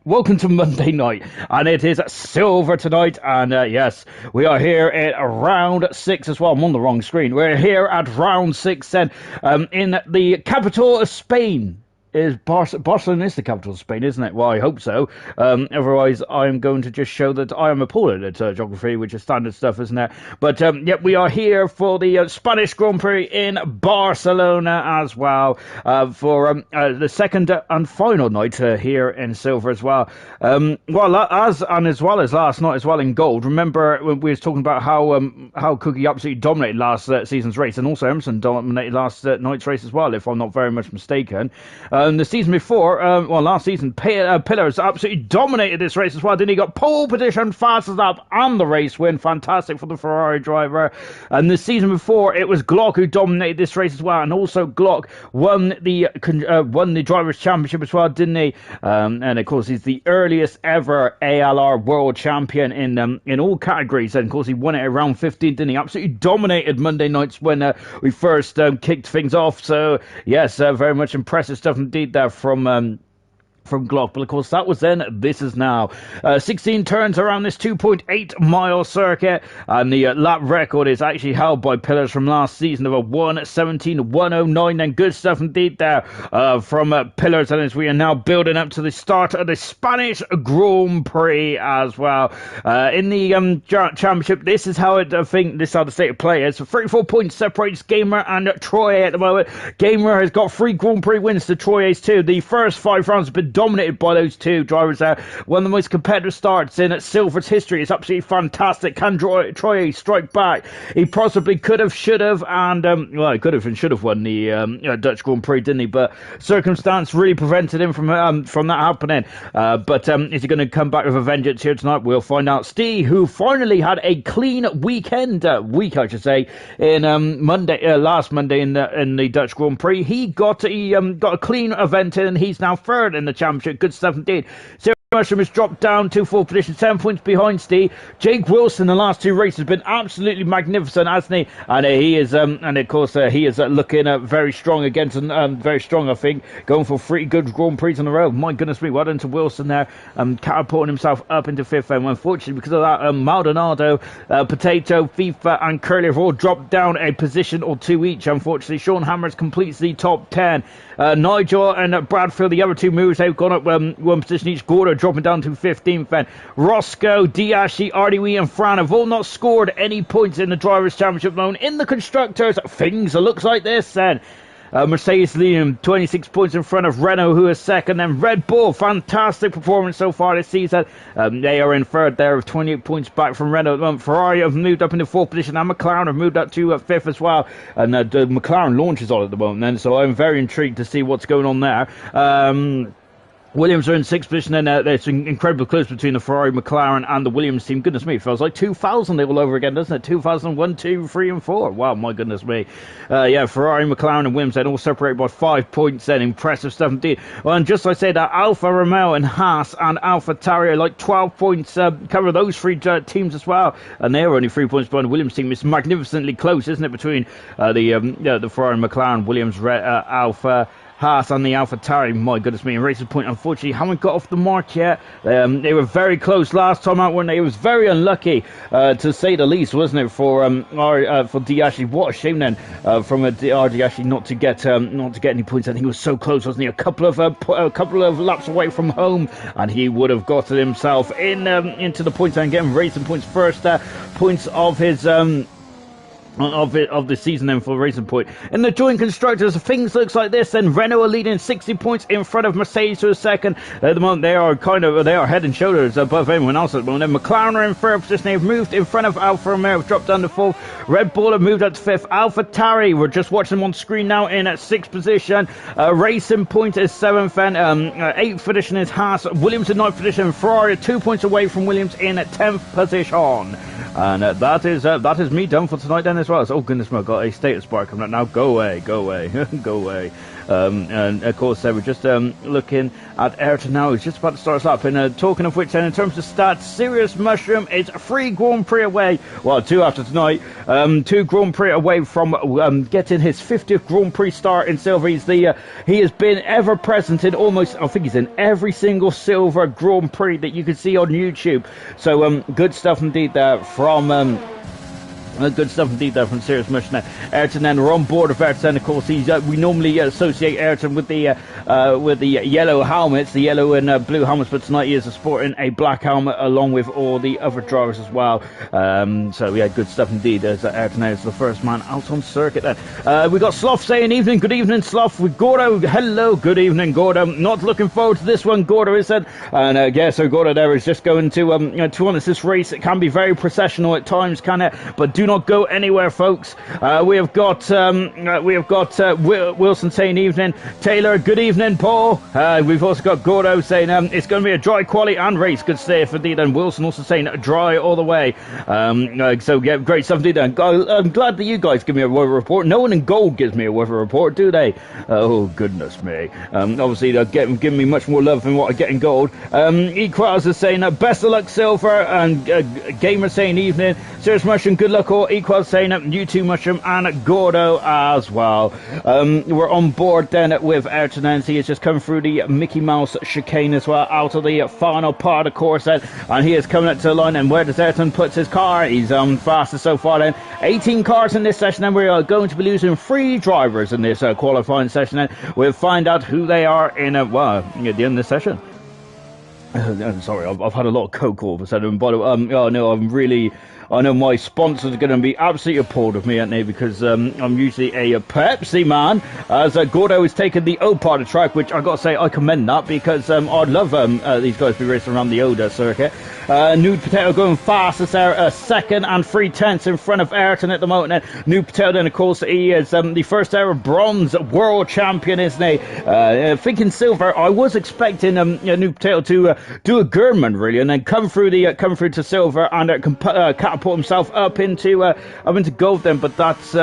welcome to Monday night, and it is silver tonight, and yes, we are here at round 6 as well. I'm on the wrong screen. We're here at round 6 then, in the capital of Spain. Barcelona is the capital of Spain, isn't it? Well, I hope so. Otherwise, I'm going to just show that I am appalled at geography, which is standard stuff, isn't it? But, yep, we are here for the Spanish Grand Prix in Barcelona as well, for the second and final night here in silver as well. Well, as well as last night as well in gold. Remember, when we was talking about how Cookie absolutely dominated last season's race, and also Emerson dominated last night's race as well, if I'm not very much mistaken. The season before, last season, Pillars absolutely dominated this race as well. Then he got pole position, fastest lap, and the race win. Fantastic for the Ferrari driver. And the season before, it was Glock who dominated this race as well. And also Glock won the Drivers' Championship as well, didn't he? And of course, he's the earliest ever ALR World Champion in all categories. And of course, he won it around 15, didn't he? Absolutely dominated Monday nights when we first kicked things off. So, yes, very much impressive stuff indeed there from Glock, but of course that was then, this is now. 16 turns around this 2.8 mile circuit, and the lap record is actually held by Pillars from last season of a 1:17.109, and good stuff indeed there from Pillars, and as we are now building up to the start of the Spanish Grand Prix as well. In the championship, this is how this is how the state of play is. 34 points separates Gamer and Troy at the moment. Gamer has got 3 Grand Prix wins to Troy's 2. The first 5 rounds have been dominated by those two drivers there. One of the most competitive starts in Silver's history. It's absolutely fantastic. Can Troy strike back? He possibly could have, should have, and he could have and should have won the Dutch Grand Prix, didn't he? But circumstance really prevented him from that happening. But is he going to come back with a vengeance here tonight? We'll find out. Steve, who finally had a clean week, I should say, in last Monday in the Dutch Grand Prix, he got a clean event in, and he's now third in the championship. Good stuff indeed. So Mushroom has dropped down to 4th position, 7 points behind Steve. Jake Wilson, the last 2 races, has been absolutely magnificent, hasn't he? And he is, and of course, he is looking very strong against, very strong, I think, going for 3 good Grand Prix in a row. My goodness me, well done to Wilson there, catapulting himself up into 5th. And unfortunately, because of that, Maldonado, Potato, FIFA, and Curly have all dropped down a position or 2 each. Unfortunately, Sean Hammers completes the top 10. Nigel and Bradfield, the other 2 movers, they've gone up 1 position each. Gordo dropping down to 15th then. Roscoe, Diashi, Ardiwi and Fran have all not scored any points in the Drivers' Championship zone. In the Constructors, things looks like this then. Mercedes leading 26 points in front of Renault, who is second. Then Red Bull, fantastic performance so far this season. They are in third there with 28 points back from Renault. Ferrari have moved up into 4th position, and McLaren have moved up to 5th as well. And the McLaren launch is on at the moment then, so I'm very intrigued to see what's going on there. Williams are in 6th position, and there's incredible close between the Ferrari, McLaren, and the Williams team. Goodness me, it feels like 2000 all over again, doesn't it? 2001, 2, 3, and 4. Wow, my goodness me. Ferrari, McLaren, and Williams then all separated by 5 points. Then impressive stuff indeed. Well, and just like I said, Alfa Romeo and Haas and Alfa Tauri, like 12 points, cover those 3 teams as well. And they're only 3 points behind the Williams team. It's magnificently close, isn't it, between the Ferrari, McLaren, Williams, Alfa, Haas and the AlphaTauri. My goodness me, and Racing Point unfortunately haven't got off the mark yet. They were very close last time out, weren't they? It was very unlucky, to say the least, wasn't it, for Diashi. What a shame then from Diashi not to get any points. I think he was so close, wasn't he? A couple of laps away from home, and he would have gotten himself into the points and getting Racing Point's first points of his of the season then for Racing Point. In the joint constructors, things looks like this. Then Renault are leading 60 points in front of Mercedes, who is second. At the moment, they are head and shoulders above everyone else at the moment. Then McLaren are in 3rd position. They've moved in front of Alfa Romeo, have dropped down to 4th. Red Bull have moved up to 5th. AlphaTauri, we're just watching them on screen now, in at 6th position. Racing Point is 7th, and 8th position is Haas. Williams in 9th position. Ferrari are 2 points away from Williams in at 10th position. And that is me done for tonight then as well. So, oh goodness me, I've got a status bar coming up now. Go away, go away, go away. And of course, we're just looking at Ayrton now. He's just about to start us up. And talking of which, then, in terms of stats, Serious Mushroom is 3 Grand Prix away. Well, 2 after tonight. 2 Grand Prix away from getting his 50th Grand Prix start in silver. He has been ever present in almost, I think he's in every single silver Grand Prix that you can see on YouTube. So good stuff indeed there from good stuff indeed there from Serious Mushroom. Ayrton, then we're on board of Ayrton. Of course, we normally associate Ayrton with the yellow helmets, the yellow and blue helmets, but tonight he is sporting a black helmet along with all the other drivers as well. So yeah, good stuff indeed. As Ayrton is the first man out on circuit. Then we got Sloth saying evening, good evening, Sloth. With Gordo, hello, good evening, Gordo. Not looking forward to this one, Gordo is said. And yeah, so Gordo there is just going to be honest, this race, it can be very processional at times, can it? But do not go anywhere, folks. We have got Wilson saying evening. Taylor, good evening, Paul. We've also got Gordo saying it's going to be a dry quali and race. Good stuff indeed. And Wilson also saying dry all the way. So yeah, great stuff indeed. I'm glad that you guys give me a weather report. No one in gold gives me a weather report, do they? Oh goodness me. Obviously they're giving me much more love than what I get in gold. Equals is saying best of luck, Silver, and Gamer saying evening. Serious Mushroom, good luck all. Equals saying you too, Mushroom, and Gordo as well. We're on board then with Ayrton, and he is just coming through the Mickey Mouse chicane as well, out of the final part of the course then, and he is coming up to the line. And where does Ayrton put his car? He's fastest so far then. 18 cars in this session, and we are going to be losing 3 drivers in this qualifying session. Then we'll find out who they are in at the end of this session. Sorry, I've had a lot of coke all of a sudden, but oh no, I know my sponsors are going to be absolutely appalled with me, aren't they? Because I'm usually a Pepsi man. As Gordo has taken the O part of the track, which I've got to say I commend that, because I'd love these guys to be racing around the Oda circuit. Nude Potato going fastest there, second and 3/10 in front of Ayrton at the moment. Nude Potato, then of course he is the first ever bronze world champion, isn't he? Thinking silver, I was expecting Nude Potato to do a Gurman really, and then come through to silver and catapult himself up into gold then, but that's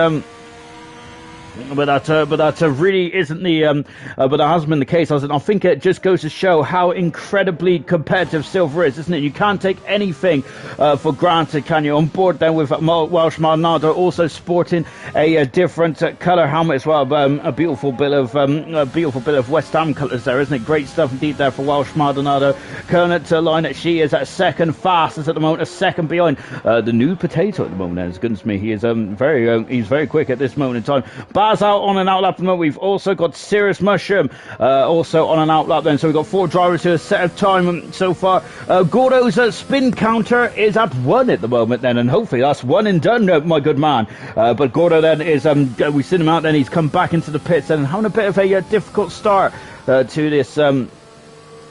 but that really isn't the but that hasn't been the case, has it? I think it just goes to show how incredibly competitive silver is, isn't it? You can't take anything for granted, can you? On board then with Welsh Maldonado, also sporting a different colour helmet as well. A beautiful bit of West Ham colours there, isn't it? Great stuff indeed there for Welsh Maldonado. Coming to line, she is at second fastest at the moment, a second behind the Nude Potato at the moment. Then, goodness me, he is he's very quick at this moment in time. Baz out on an outlap at the moment. We've also got Serious Mushroom also on an outlap then. So we've got 4 drivers who are set of time so far. Gordo's spin counter is at 1 at the moment then, and hopefully that's 1 and done, my good man. But Gordo then is, we've seen him out then, he's come back into the pits and having a bit of a difficult start to this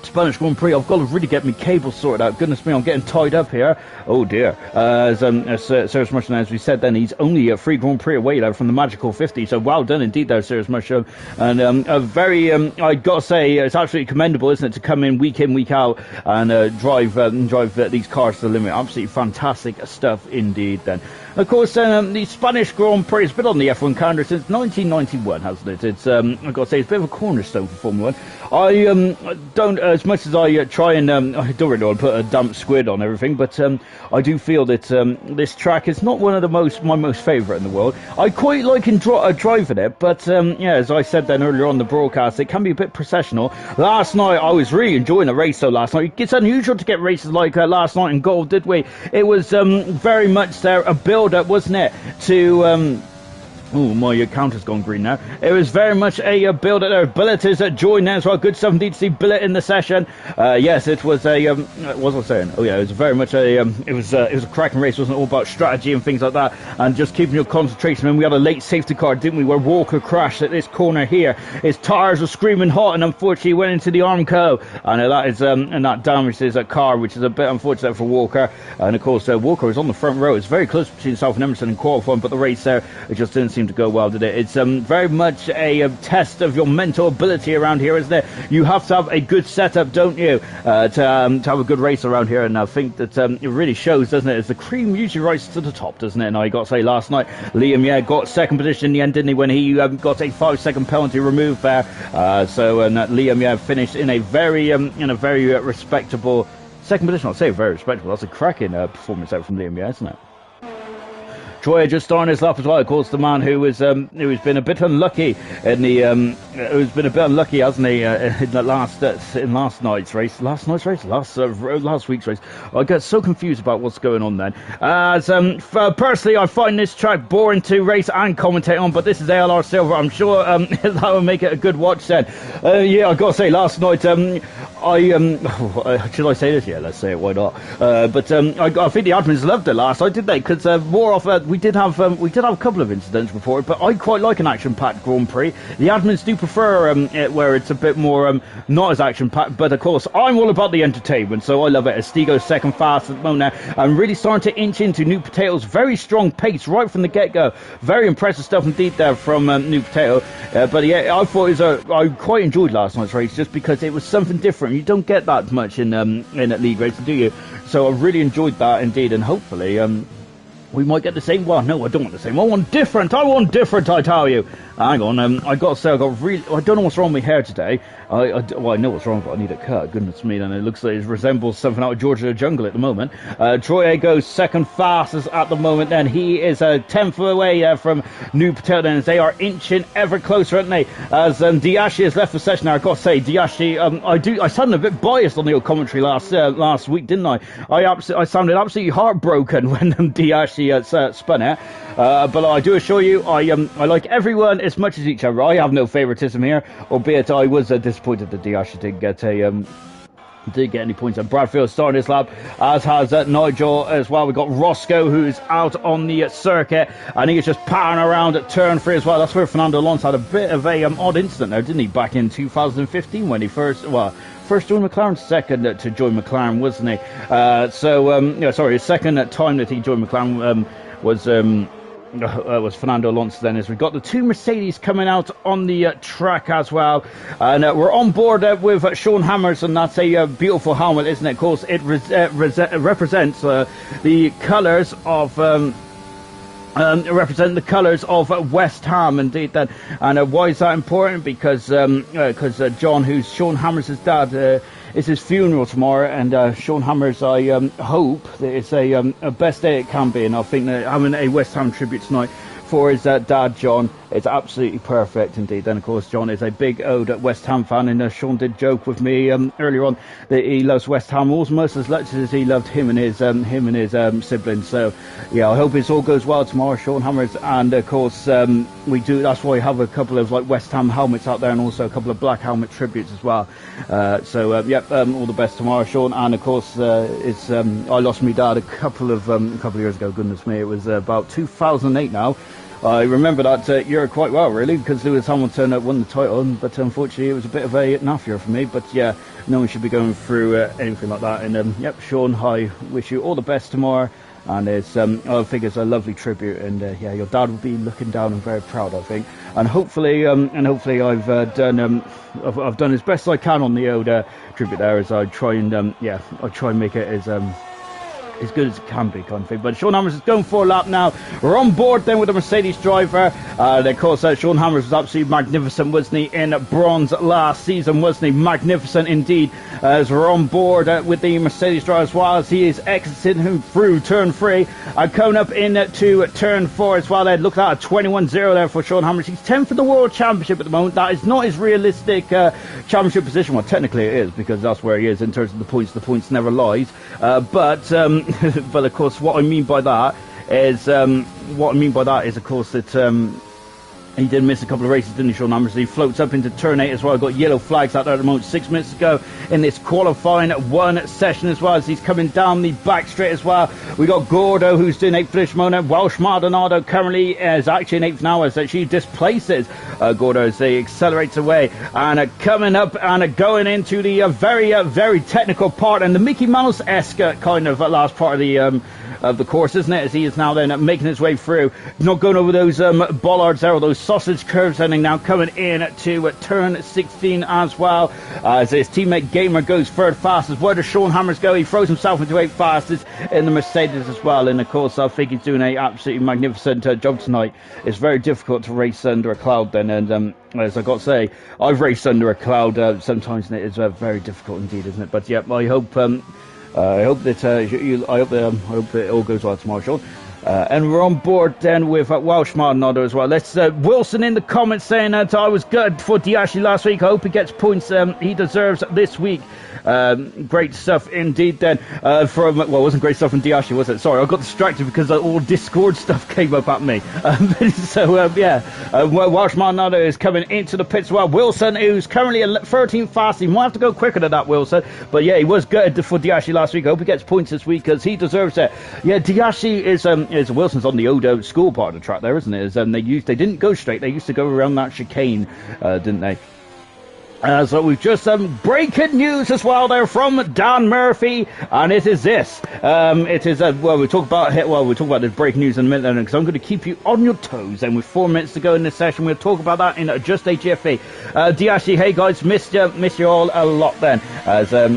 Spanish Grand Prix. I've got to really get my cables sorted out. Goodness me, I'm getting tied up here. Oh dear. As Serious Mushroom, as we said then, he's only a 3 Grand Prix away there from the magical 50. So well done indeed there, Serious Mushroom. And I got to say, it's absolutely commendable, isn't it, to come in, week out and drive these cars to the limit. Absolutely fantastic stuff indeed then. Of course, the Spanish Grand Prix has been on the F1 calendar since 1991, hasn't it? It's I've got to say, it's a bit of a cornerstone for Formula 1. I don't, as much as I try and I don't really want to put a damp squid on everything, but I do feel that this track is not one of my most favourite in the world. I quite like driving it, but yeah, as I said then earlier on the broadcast, it can be a bit processional. Last night I was really enjoying the race though. Last night it's unusual to get races like last night in gold, did we? It was very much there a build up, wasn't it, to oh, my counter's gone green now. It was very much a build up there. Billet is joined there as well. Good stuff indeed to see Billet in the session. Yes, it was a what was I saying? Oh yeah, it was very much a it was a cracking race. It wasn't all about strategy and things like that, and just keeping your concentration. And we had a late safety car, didn't we, where Walker crashed at this corner here. His tires were screaming hot, and unfortunately went into the Armco, and that is and that damaged his car, which is a bit unfortunate for Walker. And of course Walker was on the front row. It's very close between himself and Emerson in qualifying, but the race there, it just didn't seem seem to go well, did it? It's very much a test of your mental ability around here, isn't it? You have to have a good setup, don't you, to have a good race around here, and I think that it really shows, doesn't it? As the cream usually rises to the top, doesn't it? And I got to say, last night, Liam, got second position in the end, didn't he, when he got a 5-second penalty removed there. So Liam, finished in a very respectable second position. I'll say very respectable. That's a cracking performance out from Liam, isn't it? Troy just starting his lap as well. Of course, the man who's been a bit unlucky in the hasn't he, in the last week's race. I get so confused about what's going on then. Personally, I find this track boring to race and commentate on, but this is ALR Silver. I'm sure that will make it a good watch then. I gotta say, last night should I say this? Yeah, let's say it. Why not? But I think the admins loved it last night, didn't they? Because more often we did have a couple of incidents before, but I quite like an action-packed Grand Prix. The admins do prefer it where it's a bit more not as action-packed, but of course I'm all about the entertainment, so I love it. Estigo's second fast at the moment now, and really starting to inch into New Potato's very strong pace right from the get-go. Very impressive stuff indeed there from New Potato. But yeah, I thought I quite enjoyed last night's race just because it was something different. You don't get that much in league races, do you? So I really enjoyed that indeed, and hopefully we might get the same. Well, no, I don't want the same. I want different, I tell you. Hang on, I got to say, I don't know what's wrong with my hair today. I know what's wrong, but I need it cut. Goodness me, and it looks like it resembles something out of Georgia the Jungle at the moment. Troy goes second fastest at the moment, then he is a 10th away from New Potato, and they are inching ever closer, aren't they? As Diashi has left the session now. I got to say, Diashi, I sounded a bit biased on the old commentary last week, didn't I? I sounded absolutely heartbroken when Diashi spun it. But I do assure you, I like everyone as much as each other. I have no favouritism here, albeit I was disappointed that Diashi didn't get any points. And Bradfield starting his lap, as has Nigel as well. We've got Roscoe, who's out on the circuit, and he's just powering around at turn 3 as well. That's where Fernando Alonso had a bit of a odd incident there, didn't he, back in 2015 when he first joined McLaren, second to join McLaren, wasn't he? His second time that he joined McLaren was Fernando Alonso then, as we've got the two Mercedes coming out on the track as well, and we're on board with Sean Hammers, and that's a beautiful helmet, isn't it? Of course, it represents the colours of West Ham, indeed. Then, and why is that important? Because John, who's Sean Hammers' dad, it's his funeral tomorrow, and Sean Hammers, I hope that it's a best day it can be, and I think that having a West Ham tribute tonight for his dad, John, it's absolutely perfect indeed. And of course, John is a big ode West Ham fan, and Sean did joke with me earlier on that he loves West Ham almost as much as he loved him and his siblings. So yeah, I hope it all goes well tomorrow, Sean Hammers. And of course, we do. That's why we have a couple of West Ham helmets out there, and also a couple of black helmet tributes as well. All the best tomorrow, Sean. And of course, I lost my dad a couple of years ago. Goodness me, it was about 2008 now. I remember that year quite well, really, because Lewis Hamilton won the title, but unfortunately it was a bit of a naff year for me. But yeah, no one should be going through anything like that. And Sean, I wish you all the best tomorrow, and I think it's a lovely tribute, and your dad will be looking down and very proud, I think. And hopefully I've done as best I can on the old tribute there, as I try and make it as good as it can be, kind of thing. But Sean Hammers is going for a lap now. We're on board then with the Mercedes driver. Of course, Sean Hammers was absolutely magnificent, wasn't he, in bronze last season, wasn't he? Magnificent indeed. As we're on board with the Mercedes driver as well, as he is exiting through turn 3, coming up into turn 4 as well. There, look at that, 21-0 there for Sean Hammers. He's 10th for the World Championship at the moment. That is not his realistic championship position. Well, technically it is, because that's where he is in terms of the points. The points never lies. But of course, what I mean by that is, of course, that he did miss a couple of races, didn't he, Sean Hammers? He floats up into turn 8 as well. Got yellow flags out there at the moment. 6 minutes ago in this qualifying 1 session as well, as he's coming down the back straight as well. We got Gordo, who's doing 8th for this moment. Welsh Maldonado currently is actually in 8th now, as she displaces Gordo as he accelerates away, and coming up and going into the very technical part, and the Mickey Mouse-esque kind of last part of the of the course, isn't it? As he is now then making his way through, not going over those bollards there, or those sausage curves, and now coming in to turn 16 as well, as his teammate Gamer goes third fastest. Where does Sean Hammers go? He throws himself into 8th fastest in the Mercedes as well, and of course I think he's doing a absolutely magnificent job tonight. It's very difficult to race under a cloud then, and as I got to say, I've raced under a cloud sometimes, and it is very difficult indeed, isn't it? But yeah, I hope that I hope that it all goes well tomorrow, Sean. And we're on board then with Welsh Martin Otto as well. Let's Wilson in the comments saying that I was good for Diashi last week. I hope he gets points he deserves this week. Great stuff indeed then from, well, it wasn't great stuff from Diashi, was it? Sorry, I got distracted because all Discord stuff came up at me. Welsh Martin Otto is coming into the pits as well. Wilson, who's currently 13th fast, he might have to go quicker than that, Wilson. But yeah, he was good for Diashi last week. I hope he gets points this week because he deserves it. Yeah, Diashi is Wilson's on the Odo school part of the track there, isn't it? They didn't go straight, they used to go around that chicane, didn't they? So we've just breaking news as well there from Dan Murphy, and it is this. We'll talk about this breaking news in a minute, because I'm going to keep you on your toes. And with 4 minutes to go in this session, we'll talk about that in just a jiffy. Diashi, hey guys, missed you all a lot then. Hello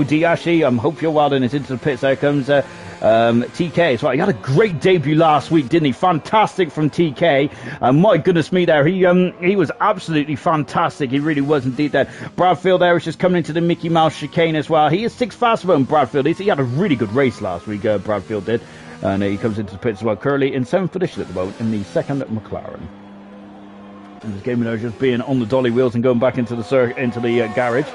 Diashi, hope you're well. And it's into the pits. There comes TK as well. He had a great debut last week, didn't he? Fantastic from TK. My goodness me, there he was absolutely fantastic. He really was indeed. There, Bradfield there is just coming into the Mickey Mouse chicane as well. He is 6th fastest on Bradfield. He had a really good race last week. Bradfield did, and he comes into the pits as well. Curly in 7th position at the moment in the 2nd McLaren. And this game there just being on the dolly wheels and going back into the garage.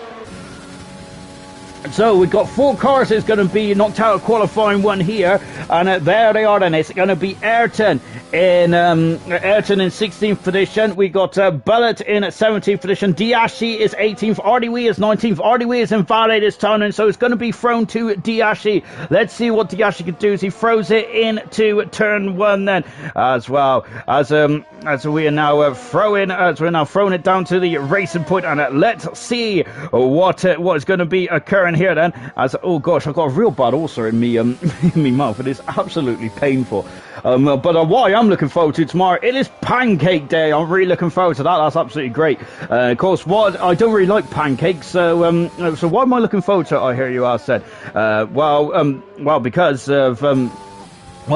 So we've got 4 cars that's going to be knocked out of qualifying one here, and there they are. Then it's going to be Ayrton in 16th position. We got Bullet in 17th position. Diashi is 18th. Ardiwi is 19th. Ardiwi is invalid this time, and so it's going to be thrown to Diashi. Let's see what Diashi can do as he throws it into turn 1 then, as well as we are now throwing it down to the racing point, and let's see what is going to be occurring here then. Oh gosh, I've got a real bad ulcer in me in my mouth. It is absolutely painful. But what I am looking forward to tomorrow, it is Pancake Day. I'm really looking forward to that. That's absolutely great. Of course, I don't really like pancakes, so why am I looking forward to it, I hear you ask said?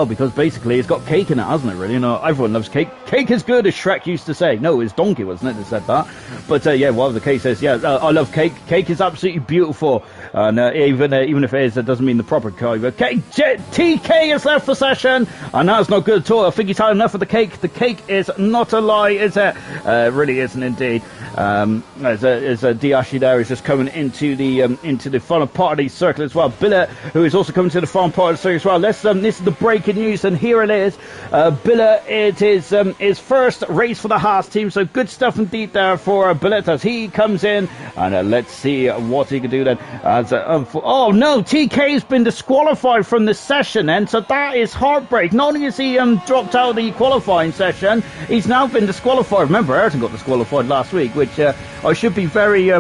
Because basically it's got cake in it, hasn't it, really? You know, everyone loves cake. Cake is good, as Shrek used to say. No, it's Donkey, wasn't it, that said that? But, whatever the case is, I love cake. Cake is absolutely beautiful. And even if it is, it doesn't mean the proper kind. But TK is left for session, and that's not good at all. I think he's had enough of the cake. The cake is not a lie, is it? It really isn't indeed. As Diashi there is just coming into the final part of the circle as well. Billet, who is also coming to the final part of the circle as well. This is the breaking news, and here it is. Billet, it is his first race for the Haas team, so good stuff indeed there for Billet as he comes in, and let's see what he can do then. Oh no, TK has been disqualified from the session, and so that is heartbreak. Not only has he dropped out of the qualifying session, he's now been disqualified. Remember, Ayrton got disqualified last week, which I should be very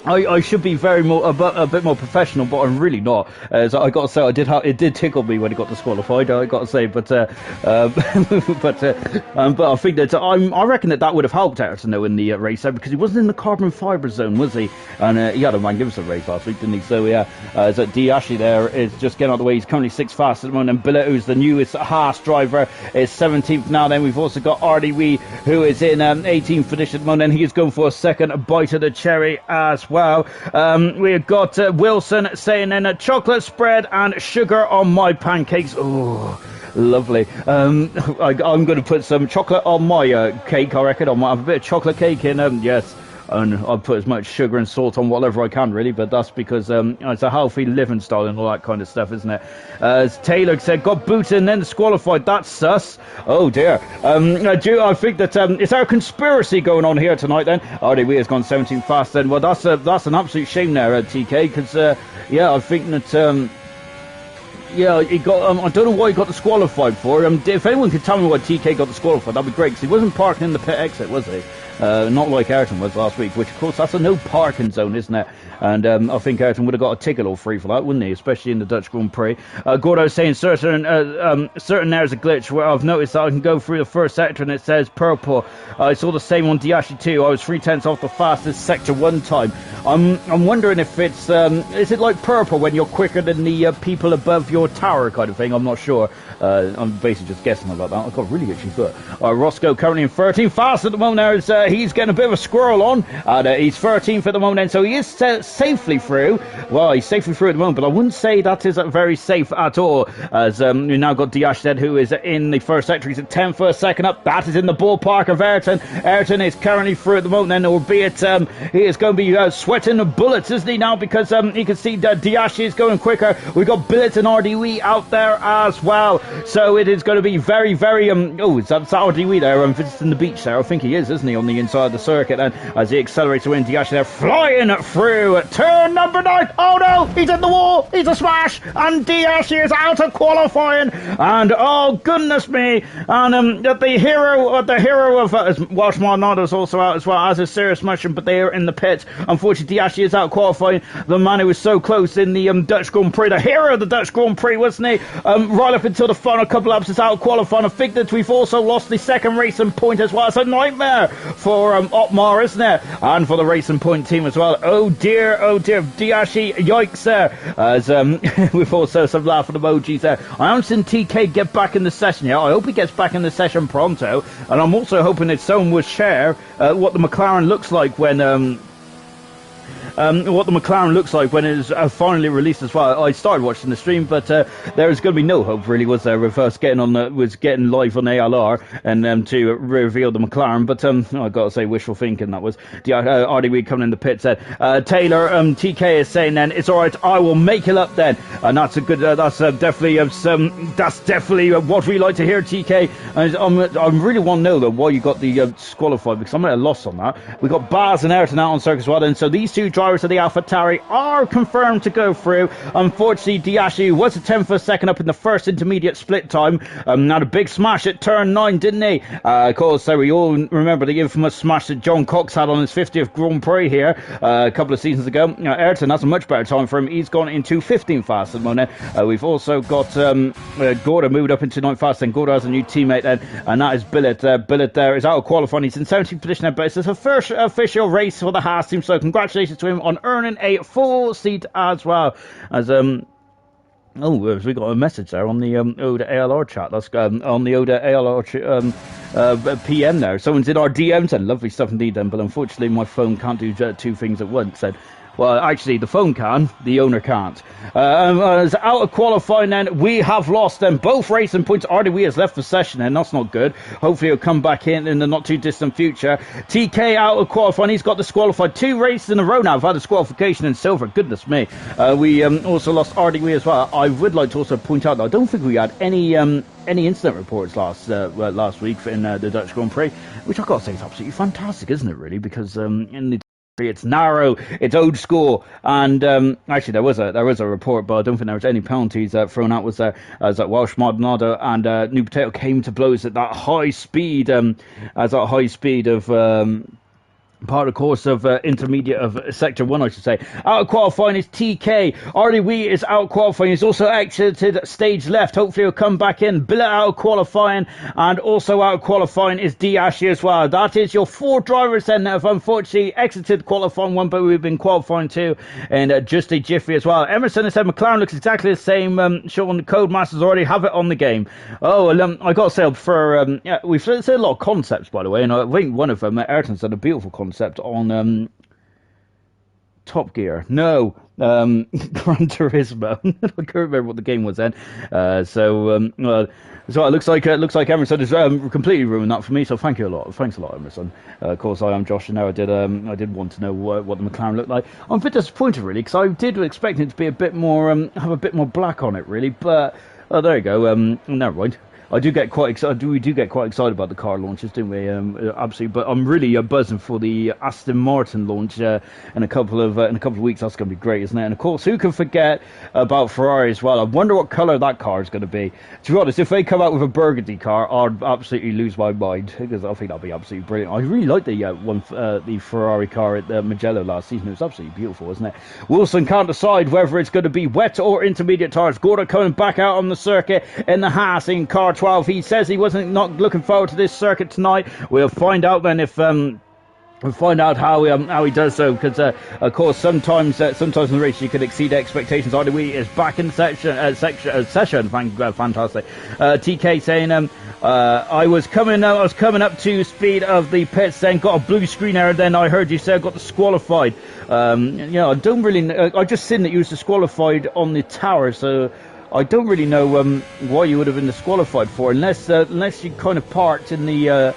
I should be a bit more professional, but I'm really not. As I got to say, it did tickle me when he got disqualified. I got to say, but I think that I reckon that would have helped Ayrton though in the race there, because he wasn't in the carbon fibre zone, was he? And he had a magnificent race last week, didn't he? So yeah, as Diashi there is just getting out of the way. He's currently 6th fast at the moment, and Billet, who's the newest Haas driver, is 17th now. Then we've also got Ardiwi, who is in 18th position at the moment, and he is going for a second bite of the cherry as well. We've got Wilson saying then a chocolate spread and sugar on my pancakes. Oh, lovely. I'm going to put some chocolate on my cake, I reckon. I might have a bit of chocolate cake in. Yes. And I'll put as much sugar and salt on whatever I can, really, but that's because it's a healthy living style and all that kind of stuff, isn't it? As Taylor said, got booted and then disqualified. That's sus. Oh dear. I think that is there a conspiracy going on here tonight then? Ardiwi has gone 17 fast then. Well, that's an absolute shame there, TK, because I think that Yeah, he got. I don't know why he got disqualified for. If anyone could tell me why TK got disqualified, that'd be great. Because he wasn't parking in the pit exit, was he? Not like Ayrton was last week. Which, of course, that's a no parking zone, isn't it? And I think Ayrton would have got a ticket all free for that, wouldn't he? Especially in the Dutch Grand Prix. Gordo saying certain there's a glitch where I've noticed that I can go through the first sector and it says purple. I saw the same on Diashi too. I was 3/10 off the fastest sector one time. I'm wondering if it's is it like purple when you're quicker than the people above your tower kind of thing? I'm not sure. I'm basically just guessing about that. I've got a really itchy foot. Roscoe currently in 13th, fast at the moment. He's getting a bit of a squirrel on, and he's 13th at the moment, so he is safely through. Well, he's safely through at the moment, but I wouldn't say that is very safe at all, as we've now got Diashted, who is in the first sector. He's at 10th, first second up. That is in the ballpark of Ayrton. Ayrton is currently through at the moment, then, albeit he is going to be sweating the bullets, isn't he, now, because he can see that Diashi is going quicker. We've got Billet and RDW out there as well, so it is going to be very, very, is that RDW there, visiting the beach there? I think he is, isn't he, on the inside of the circuit, and as he accelerates away, Diashi there, flying through turn number 9. Oh no, he's in the wall, he's a smash, and Diashi is out of qualifying, and oh goodness me, and the hero of Welsh Maldonado is also out as well, as a serious motion, but they are in the pits. Unfortunately, Diashi is out qualifying. The man who was so close in the Dutch Grand Prix, the hero of the Dutch Grand Prix, wasn't he? Right up until the final couple laps is out qualifying. I think that we've also lost the second racing point as well. It's a nightmare for Otmar, isn't it? And for the racing point team as well. Oh dear, Diashi, yikes there. As we've also some laughing emojis there. I haven't seen TK get back in the session yet. I hope he gets back in the session pronto. And I'm also hoping that someone will share what the McLaren looks like when it is finally released as well. I started watching the stream, but there is going to be no hope, really, was there, with us getting live on ALR and to reveal the McLaren. But I got to say, wishful thinking that was. RDW coming in the pit said, Taylor, TK is saying then, it's all right, I will make it up then, and that's a good. That's definitely what we like to hear, TK. And I really want to know though why you got the disqualified, because I'm at a loss on that. We got Baz and Ayrton out on circuit as well, and so these two drivers of the AlphaTauri are confirmed to go through. Unfortunately, Diashi was a 10th for a second up in the first intermediate split time. Had a big smash at turn 9, didn't he? Of course, so we all remember the infamous smash that John Cox had on his 50th Grand Prix here a couple of seasons ago. Ayrton, that's a much better time for him. He's gone into 15th fast at the moment. We've also got Gorda moved up into 9th fast, and Gorda has a new teammate then, and that is Billet. Billet there is out of qualifying. He's in 17th position there, but it's a first official race for the Haas team, so congratulations to him on earning a full seat as well. As we got a message there on the Oda ALR chat. That's on the Oda ALR PM there. Someone's in our DMs and lovely stuff indeed then, but unfortunately my phone can't do two things at once. Said, well, actually, the phone can, the owner can't. As out of qualifying then, we have lost them both racing points. RDW has left the session and that's not good. Hopefully he'll come back in the not too distant future. TK out of qualifying, he's got disqualified 2 races in a row now. I've had a disqualification in silver, goodness me. We also lost RDW as well. I would like to also point out that I don't think we had any incident reports last week in the Dutch Grand Prix, which I've got to say is absolutely fantastic, isn't it, really? Because in the it's narrow, it's old school, and actually there was a report, but I don't think there was any penalties thrown out. Was there as that Welsh Maldonado and New Potato came to blows at that high speed, of part of course of intermediate of sector 1, I should say. Out of qualifying is TK. RDW is out qualifying. He's also exited stage left. Hopefully he'll come back in. Billet out of qualifying, and also out of qualifying is Diashi as well. That is your 4 drivers then that have unfortunately exited qualifying 1, but we've been qualifying 2 in just a jiffy as well. Emerson has said McLaren looks exactly the same. Sean, the Codemasters already have it on the game. Oh, well, I got to say, I prefer, we've said a lot of concepts, by the way, and I think one of them, Ayrton, said a beautiful concept on Top Gear. No, Gran Turismo. I can't remember what the game was then. So it looks like Emerson has completely ruined that for me. So thanks a lot, Emerson. Of course, I am Josh, and now I did want to know what the McLaren looked like. I'm a bit disappointed, really, because I did expect it to be a bit more have a bit more black on it, really. But there you go. Never mind. I do get quite excited. We do get quite excited about the car launches, don't we? Absolutely. But I'm really buzzing for the Aston Martin launch in a couple of weeks. That's going to be great, isn't it? And of course, who can forget about Ferrari as well? I wonder what colour that car is going to be. To be honest, if they come out with a burgundy car, I'd absolutely lose my mind, because I think that'd be absolutely brilliant. I really like the Ferrari car at Mugello last season. It was absolutely beautiful, wasn't it? Wilson can't decide whether it's going to be wet or intermediate tyres. Gordo coming back out on the circuit in the Haas in car 12. He says he wasn't not looking forward to this circuit tonight. We'll find out then if we'll find out how he does so, because of course sometimes in the race you can exceed expectations. Ardewi is back in session. Fantastic. TK saying I was coming up to speed of the pits, then got a blue screen error. Then I heard you say I got disqualified. I don't really. I just seen that you was disqualified on the tower, so I don't really know why you would have been disqualified for, unless you kind of parked in the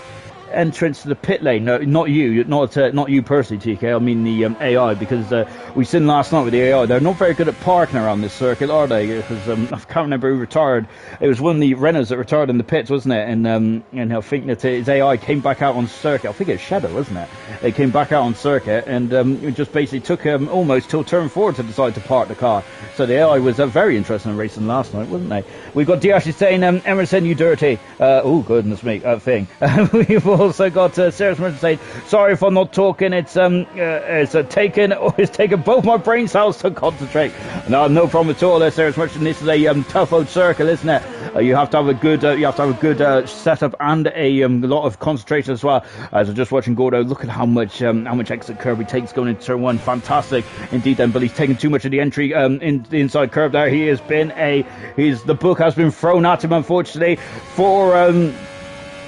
entrance to the pit lane. No, not you personally, TK. I mean the AI, because we seen last night with the AI, they're not very good at parking around this circuit, are they? Because I can't remember who retired. It was one of the Renaults that retired in the pits, wasn't it? And I think that his AI came back out on circuit. I think it's Shadow, wasn't it? It came back out on circuit, and it just basically took him almost till turn 4 to decide to park the car. So the AI was very interesting in racing last night, wasn't they? We've got Diash saying, Emerson, you dirty. Oh goodness me, thing. We've also got Sarah Merchant saying, sorry if I'm not talking. It's taken both my brain cells to concentrate. No problem at all. Sarah Merchant, this is a tough old circle, isn't it? You have to have a good setup and a lot of concentration as well. As I'm just watching Gordo, look at how much exit curve he takes going into turn 1. Fantastic indeed. Then, but he's taken too much of the entry in the inside curve there. The book has been thrown at him, unfortunately, for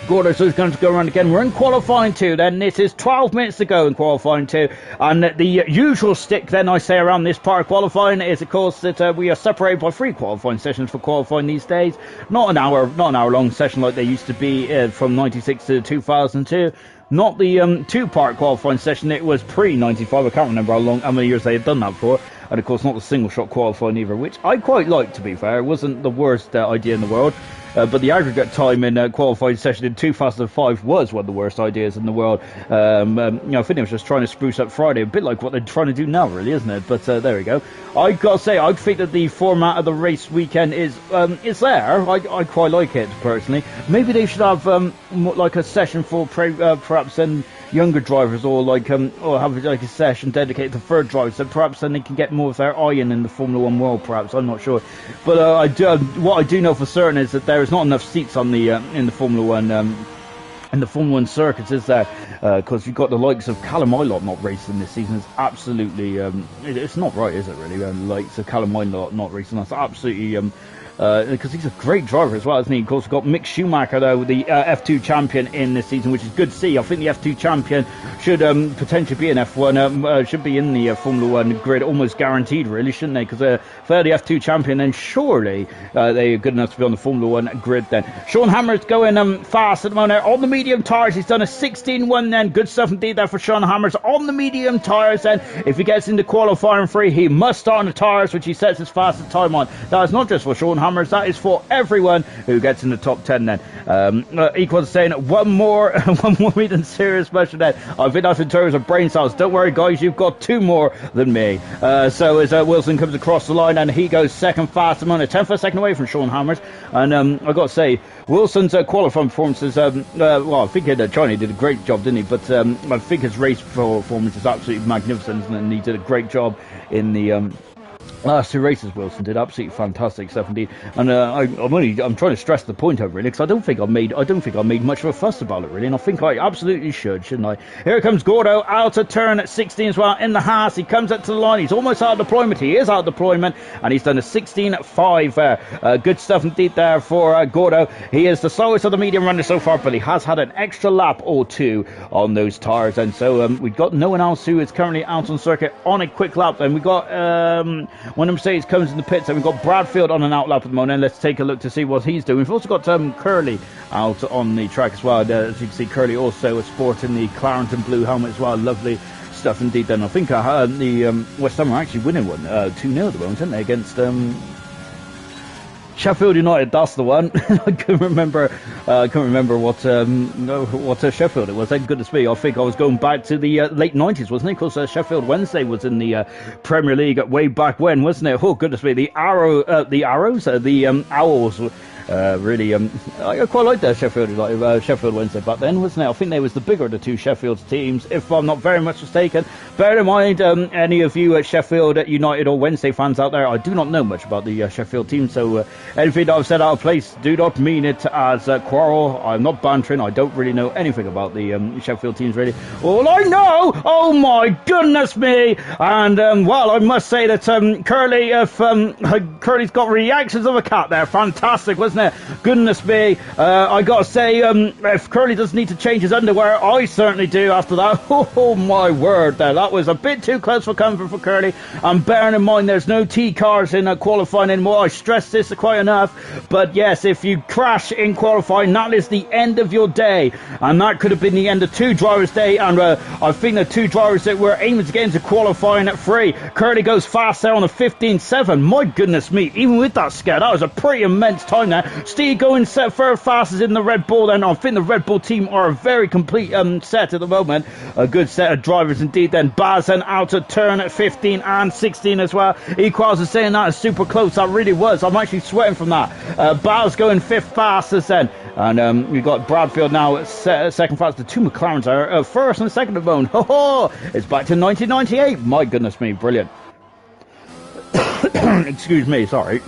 Gordo, so he's going to go around again. We're in qualifying 2 then. This is 12 minutes to go in qualifying 2, and the usual stick then I say around this part of qualifying is of course that we are separated by 3 qualifying sessions for qualifying these days. Not an hour long session like they used to be from 96 to 2002. Not the 2-part qualifying session. It was pre-95. I can't remember how many years they had done that for. And of course not the single shot qualifying either, which I quite liked, to be fair. It wasn't the worst idea in the world. But the aggregate time in qualifying session in 2005 was one of the worst ideas in the world. I think they were just trying to spruce up Friday, a bit like what they're trying to do now, really, isn't it? But there we go. I gotta say, I think that the format of the race weekend is there. I quite like it personally. Maybe they should have like a session for perhaps then younger drivers, or have like a session dedicated to third drivers, so perhaps then they can get more of their eye in the Formula 1 world. Perhaps, I'm not sure, but what I do know for certain is that there is not enough seats on the in the Formula 1 circuits, is there? Because you've got the likes of Callum Ilott not racing this season. It's absolutely it's not right, is it? Really, the likes of Callum Ilott not racing. That's absolutely because he's a great driver as well, isn't he? Of course, we've got Mick Schumacher, though, the F2 champion in this season, which is good to see. I think the F2 champion should potentially be an F1, should be in the Formula 1 grid, almost guaranteed, really, shouldn't they? Because if they're the F2 champion, then surely they're good enough to be on the Formula 1 grid then. Sean Hammer's going fast at the moment on the medium tyres. He's done a 16-1 then. Good stuff indeed there for Sean Hammers on the medium tyres then. If he gets into qualifying 3, he must start on the tyres, which he sets his fastest time on. That is not just for Sean Hammer. That is for everyone who gets in the top 10 then. Equals saying one more than serious measure then. I think that's in terms of brain cells. Don't worry, guys, you've got 2 more than me. So as Wilson comes across the line, and he goes second fast, I'm on a 10th of a second away from Sean Hammers. And I've got to say, Wilson's qualifying performances, I think China did a great job, didn't he? But I think his race performance is absolutely magnificent, and he did a great job in the last 2 races. Wilson did absolutely fantastic stuff indeed, and I'm trying to stress the point over really, because I don't think I made much of a fuss about it really, and I think I absolutely shouldn't I? Here comes Gordo out of turn 16 as well in the Haas. He comes up to the line. He's almost out of deployment. He is out of deployment, and he's done a 16.5 there. Good stuff indeed there for Gordo. He is the slowest of the medium runners so far, but he has had an extra lap or 2 on those tyres, and so we've got no one else who is currently out on circuit on a quick lap. And we've got one of Mercedes comes in the pits, and we've got Bradfield on an out lap at the moment. Let's take a look to see what he's doing. We've also got Curly out on the track as well. As you can see, Curly also sporting the Clarendon blue helmet as well. Lovely stuff indeed then. I think the West Ham are actually winning one 2-0 at the moment, aren't they, against Sheffield United, that's the one. I couldn't remember what Sheffield it was. Thank goodness me. I think I was going back to the late 90s, wasn't it? Because Sheffield Wednesday was in the Premier League way back when, wasn't it? Oh goodness me, the Owls. Really, I quite liked that Sheffield Wednesday back then, wasn't it? I think they was the bigger of the two Sheffield teams, if I'm not very much mistaken. Bear in mind, any of you Sheffield United or Wednesday fans out there, I do not know much about the Sheffield team, so anything that I've said out of place, do not mean it as a quarrel. I'm not bantering. I don't really know anything about the Sheffield teams, really. All I know, oh my goodness me, and well, I must say that Curly's got reactions of a cat there. Fantastic, wasn't it? Goodness me, I gotta say, if Curly doesn't need to change his underwear, I certainly do after that. Oh my word, there, that was a bit too close for comfort for Curly. And bearing in mind there's no T cars in qualifying anymore, I stress this quite enough, but yes, if you crash in qualifying, that is the end of your day, and that could have been the end of two drivers' day. And I think the two drivers that were aiming to get into qualifying at 3, Curly goes fast there on a 15.7. My goodness me, even with that scare, that was a pretty immense time there. Steve going third fastest in the Red Bull, then I think the Red Bull team are a very complete set at the moment. A good set of drivers indeed. Then Baz then out at turn 15 and 16 as well. Equals is saying that is super close. That really was. I'm actually sweating from that. Baz going 5th fastest then. And we've got Bradfield now at second fastest. The two McLarens are first and second of the moment. It's back to 1998. My goodness me, brilliant. Excuse me, sorry.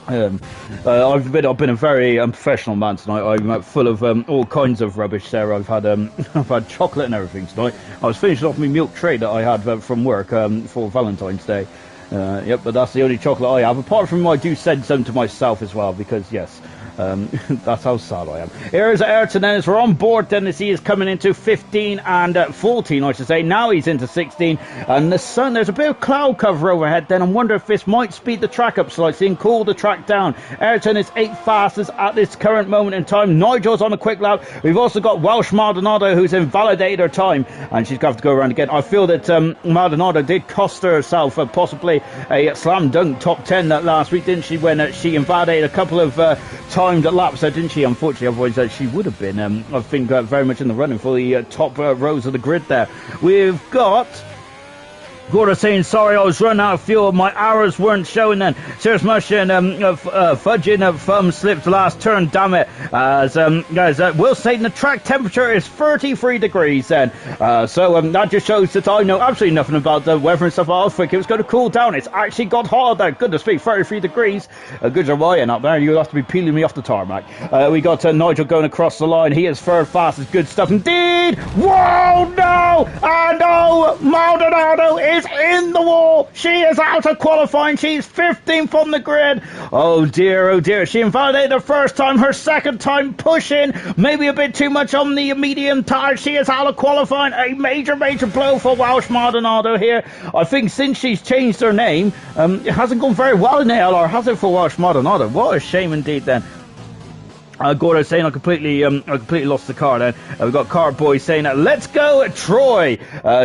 I've been a very professional man tonight. I'm full of all kinds of rubbish there. I've had chocolate and everything tonight. I was finishing off my milk tray that I had from work for Valentine's Day. Yep, but that's the only chocolate I have. Apart from I do send some to myself as well, because yes, that's how sad I am. Here's Ayrton Ennis. We're on board. Dennis, he is coming into 15 and 14, I should say. Now he's into 16. And the sun, there's a bit of cloud cover overhead then. I wonder if this might speed the track up slightly and cool the track down. Ayrton is 8th fastest at this current moment in time. Nigel's on a quick lap. We've also got Welsh Maldonado, who's invalidated her time, and she's going to have to go around again. I feel that Maldonado did cost herself possibly a slam dunk top 10 that last week, didn't she, when she invalidated a couple of timed laps, didn't she? Unfortunately, otherwise she would have been, I think, very much in the running for the top rows of the grid there. We've got Gorda saying, sorry, I was running out of fuel. My arrows weren't showing then. Serious motion, fudging thumb slipped last turn, damn it. As guys, Will Satan, the track temperature is 33 degrees then. So that just shows that I know absolutely nothing about the weather and stuff. I was thinking it was going to cool down. It's actually got hot there. Goodness me, 33 degrees. Good job I up there. You'll have to be peeling me off the tarmac. We got Nigel going across the line. He is third fastest. Good stuff indeed. Whoa, no! And oh, Maldonado is in the wall. She is out of qualifying. She's 15th on the grid. Oh dear, oh dear. She invalidated her first time, her second time pushing, maybe a bit too much on the medium tire. She is out of qualifying. A major blow for Welsh Maldonado here. I think since she's changed her name, it hasn't gone very well in the ALR, has it, for Welsh Maldonado? What a shame indeed then. Gordo saying I completely lost the car then. We've got Car Boy saying, let's go Troy.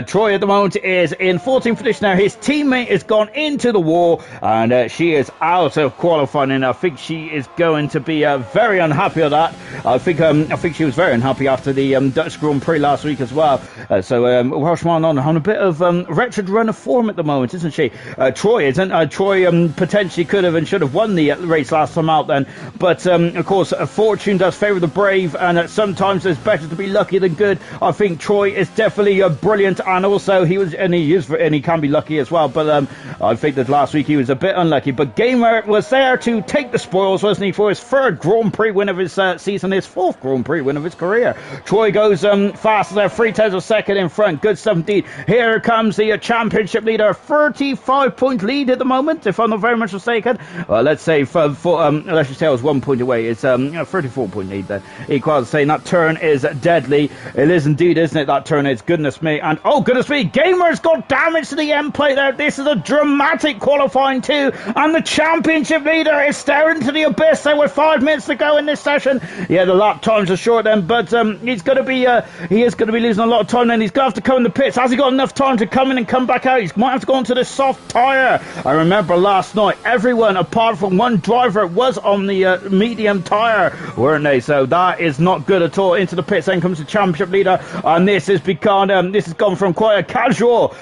Troy at the moment is in 14th position now. His teammate has gone into the wall, and she is out of qualifying, and I think she is going to be very unhappy with that. I think she was very unhappy after the Dutch Grand Prix last week as well. So Welshman on a bit of wretched run of form at the moment, isn't she? Troy isn't. Troy potentially could have and should have won the race last time out then, but of course fortune does favour the brave, and sometimes it's better to be lucky than good. I think Troy is definitely brilliant, and also he can be lucky as well, but I think that last week he was a bit unlucky. But Gamer was there to take the spoils, wasn't he, for his third Grand Prix win of his season, his fourth Grand Prix win of his career. Troy goes fast there, 3/10 of a second in front. Good stuff indeed. Here comes the championship leader, 35-point lead at the moment, if I'm not very much mistaken. Let's say let's just say I was 1 point away. It's 34.8 then. Equals saying that turn is deadly. It is indeed, isn't it? That turn is, goodness me. And oh, goodness me, Gamer's got damage to the end plate there. This is a dramatic qualifying too. And the championship leader is staring into the abyss there with 5 minutes to go in this session. Yeah, the lap times are short then, but he's going to be, he is going to be losing a lot of time then. He's going to have to come in the pits. Has he got enough time to come in and come back out? He might have to go onto the soft tyre. I remember last night, everyone apart from one driver was on the medium tyre, weren't they? So that is not good at all. Into the pits then comes the championship leader, and this has become this has gone from quite a casual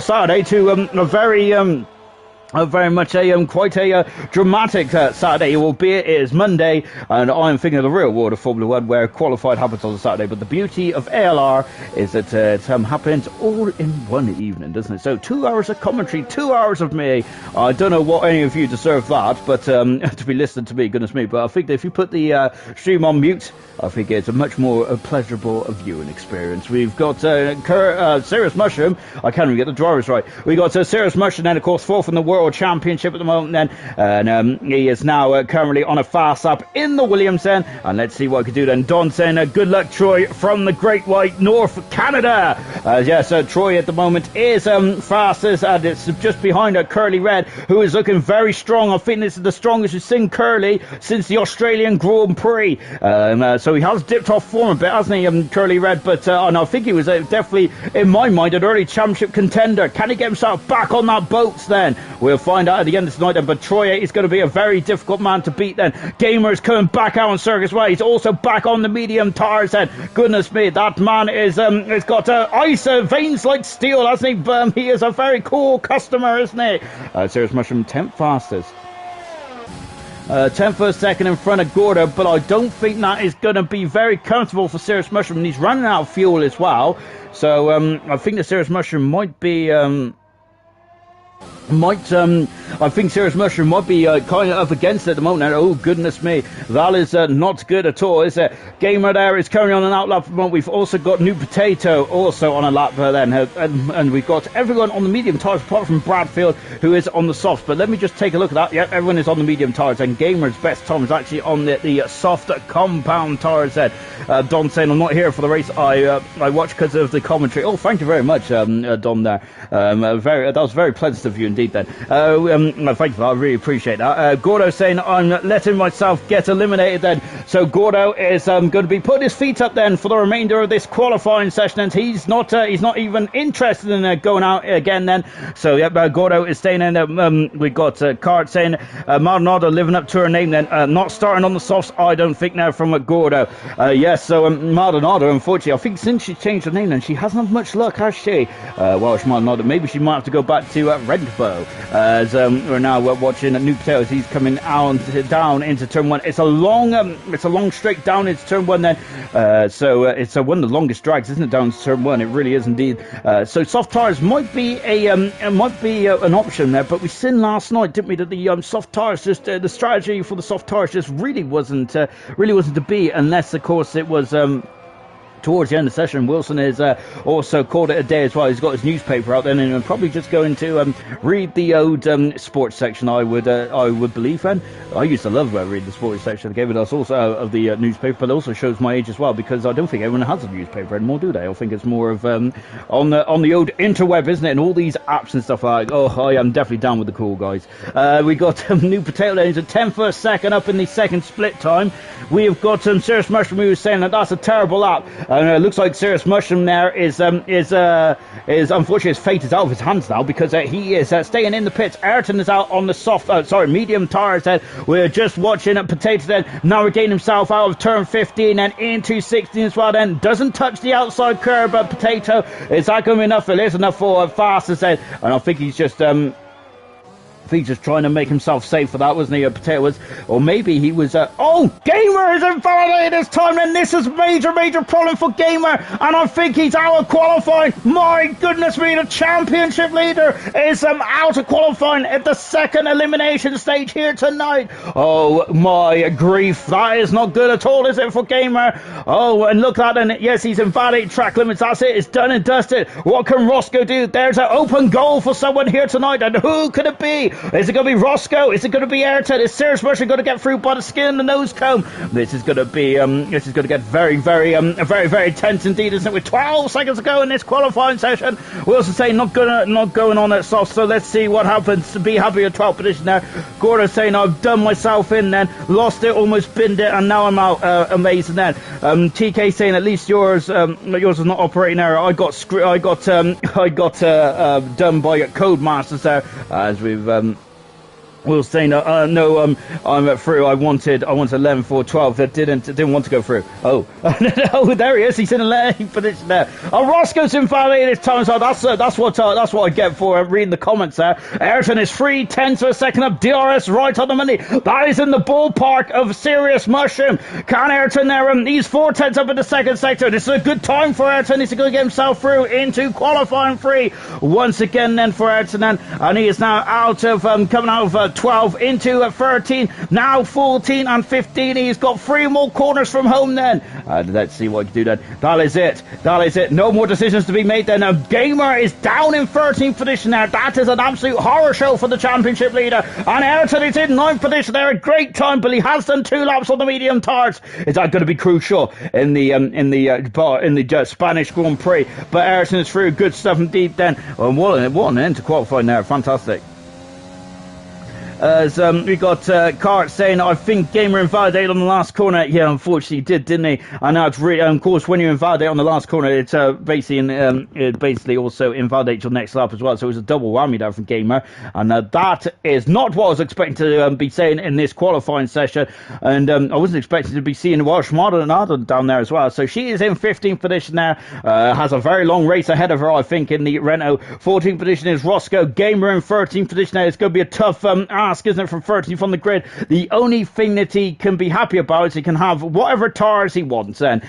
Saturday to a very much quite a dramatic Saturday, albeit it is Monday, and I'm thinking of the real world of Formula 1 where qualified happens on Saturday. But the beauty of ALR is that it happens all in one evening, doesn't it? So 2 hours of commentary, 2 hours of me. I don't know what any of you deserve that, but to be listening to me, goodness me. But I think that if you put the stream on mute, I think it's a much more pleasurable viewing experience. We've got Serious Mushroom. I can't even get the drivers right. We got Serious Mushroom, and of course fourth in the World Championship at the moment then, and he is now currently on a fast lap in the Williams then, and let's see what he can do then. Don saying good luck Troy from the Great White North Canada. Yes, Troy at the moment is fastest, and it's just behind Curly Red, who is looking very strong. I think this is the strongest we've seen Curly since the Australian Grand Prix, so he has dipped off form a bit, hasn't he, Curly Red, but and I think he was definitely in my mind an early championship contender. Can he get himself back on that boat then? We'll find out at the end of tonight then, but Troy is going to be a very difficult man to beat then. Gamer is coming back out on Circus Way. He's also back on the medium tires then. Goodness me, that man is has got ice veins like steel, hasn't he? He is a very cool customer, isn't he? Serious Mushroom 10th fastest. 10th for a second in front of Gordo, but I don't think that is going to be very comfortable for Serious Mushroom. And he's running out of fuel as well, so I think the Serious Mushroom might be I think Serious Mushroom might be kind of up against it at the moment. Oh, goodness me. That is not good at all, is it? Gamer there is currently on an outlap at the moment. We've also got New Potato also on a lap then. And we've got everyone on the medium tyres apart from Bradfield, who is on the softs. But let me just take a look at that. Yep, everyone is on the medium tyres. And Gamer's best time is actually on the soft compound tyres then. Don saying, I'm not here for the race. I watch because of the commentary. Oh, thank you very much, Don there. That was very pleasant of you indeed then. Thank you, I really appreciate that. Gordo saying, I'm letting myself get eliminated then. So Gordo is going to be putting his feet up then for the remainder of this qualifying session, and he's not even interested in going out again then. So yep, Gordo is staying in. We've got Cart saying, Maldonado living up to her name then, not starting on the softs, I don't think now, from Gordo. Yes, so Maldonado, unfortunately, I think since she changed her name then, she hasn't had much luck, has she? Welsh Maldonado, maybe she might have to go back to Redbow, as we're now watching New Potato as he's coming down into turn one. It's a long straight down into turn one then, so it's one of the longest drags, isn't it, down to turn one? It really is indeed. So soft tyres might be an option there, but we seen last night, didn't we, that the soft tyres just the strategy for the soft tyres just really wasn't to be, unless of course it was towards the end of the session. Wilson has also called it a day as well. He's got his newspaper out there, and I'm probably just going to read the old sports section, I would believe. And I used to love reading the sports section. They gave it us also of the newspaper, but it also shows my age as well, because I don't think everyone has a newspaper anymore, do they? I think it's more of on the old interweb, isn't it? And all these apps and stuff like. Oh, I am definitely down with the cool guys. We got New Potato there. He's a 10th for a second up in the second split time. We have got Serious Mushroom, who was saying that that's a terrible lap. And it looks like Serious Mushroom there is unfortunately, his fate is out of his hands now, because he is staying in the pits. Ayrton is out on the medium tyres. We're just watching Potato then navigating himself out of turn 15 and into 16 as well. Then doesn't touch the outside curb, but Potato, is that going to be enough? It is enough for fastest then, and I think he's just trying to make himself safe for that, wasn't he? Potato was, or maybe he was. Gamer is invalidated this time, and this is major problem for Gamer, and I think he's out of qualifying. My goodness me, the championship leader is out of qualifying at the second elimination stage here tonight. Oh my grief, that is not good at all, is it, for Gamer? Oh, and look at that, and yes, he's invalidated track limits. That's it, it's done and dusted. What can Roscoe do? There's an open goal for someone here tonight, and who could it be? Is it going to be Roscoe? Is it going to be Ayrton? Is Serious Russia going to get through by the skin and the nose comb? This is going to be this is going to get very, very tense indeed, isn't it? With 12 seconds to go in this qualifying session. Wilson saying not going on at soft, so let's see what happens. Be happy with 12th position there. Gordo saying I've done myself in then, lost it, almost binned it, and now I'm out. Amazing then. TK saying at least yours is not operating error. I got done by Codemasters there, as we've Will saying no, I'm through. I wanted 11 4 12 that didn't want to go through. Oh no, there he is. He's in 11th position there. Roscoe's invalidated this time, so that's what I get for reading the comments there. Ayrton is 3/10 of a second up. DRS right on the money. That is in the ballpark of Serious Mushroom. Can Ayrton there? He's 4/10 up in the second sector. This is a good time for Ayrton. He's going to get himself through into qualifying 3 once again then for Ayrton, and he is now out of coming out of 12 into 13, now 14 and 15. He's got 3 more corners from home then. Let's see what he can do then. That is it. No more decisions to be made then. Gamer is down in 13th position there. That is an absolute horror show for the championship leader. And Ayrton is in 9th position there. A great time, but he has done 2 laps on the medium tires. Is that going to be crucial in the Spanish Grand Prix? But Ayrton is through. Good stuff indeed then. What an end to qualifying there. Fantastic. As we got Cart saying, I think Gamer invalidated on the last corner. Yeah, unfortunately he did, didn't he? And now it's really, of course, when you invalidate on the last corner, it basically also invalidates your next lap as well. So it was a double whammy there from Gamer, and that is not what I was expecting to be saying in this qualifying session. And I wasn't expecting to be seeing Welsh Maldonado down there as well. So she is in 15th position there. Has a very long race ahead of her, I think, in the Renault. 14th position is Roscoe. Gamer in 13th position there. It's going to be a tough ask, isn't it, from 13th on the grid. The only thing that he can be happy about is he can have whatever tires he wants then.